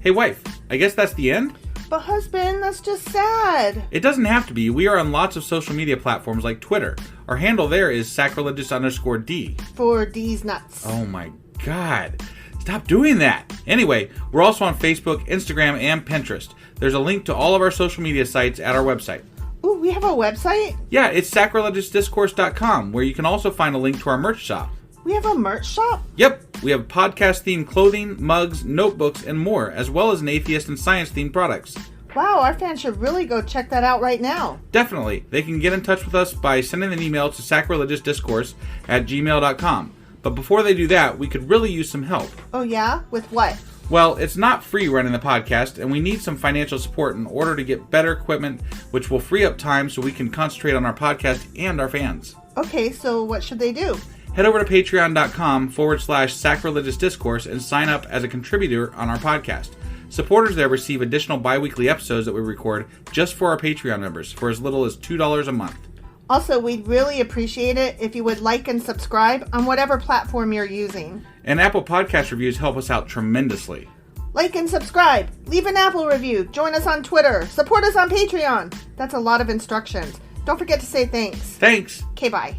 Hey, wife, I guess that's the end? But husband, that's just sad. It doesn't have to be. We are on lots of social media platforms like Twitter. Our handle there is sacrilegious_D. For D's nuts. Oh my God. Stop doing that. Anyway, we're also on Facebook, Instagram, and Pinterest. There's a link to all of our social media sites at our website. Ooh, we have a website? Yeah, it's sacrilegiousdiscourse.com, where you can also find a link to our merch shop. We have a merch shop? Yep, we have podcast-themed clothing, mugs, notebooks, and more, as well as an atheist and science-themed products. Wow, our fans should really go check that out right now. Definitely. They can get in touch with us by sending an email to sacrilegiousdiscourse@gmail.com. But before they do that, we could really use some help. Oh yeah? With what? Well, it's not free running the podcast, and we need some financial support in order to get better equipment, which will free up time so we can concentrate on our podcast and our fans. Okay, so what should they do? Head over to patreon.com/sacrilegiousdiscourse and sign up as a contributor on our podcast. Supporters there receive additional bi-weekly episodes that we record just for our Patreon members for as little as $2 a month. Also, we'd really appreciate it if you would like and subscribe on whatever platform you're using. And Apple Podcast reviews help us out tremendously. Like and subscribe. Leave an Apple review. Join us on Twitter. Support us on Patreon. That's a lot of instructions. Don't forget to say thanks. Thanks. Okay, bye.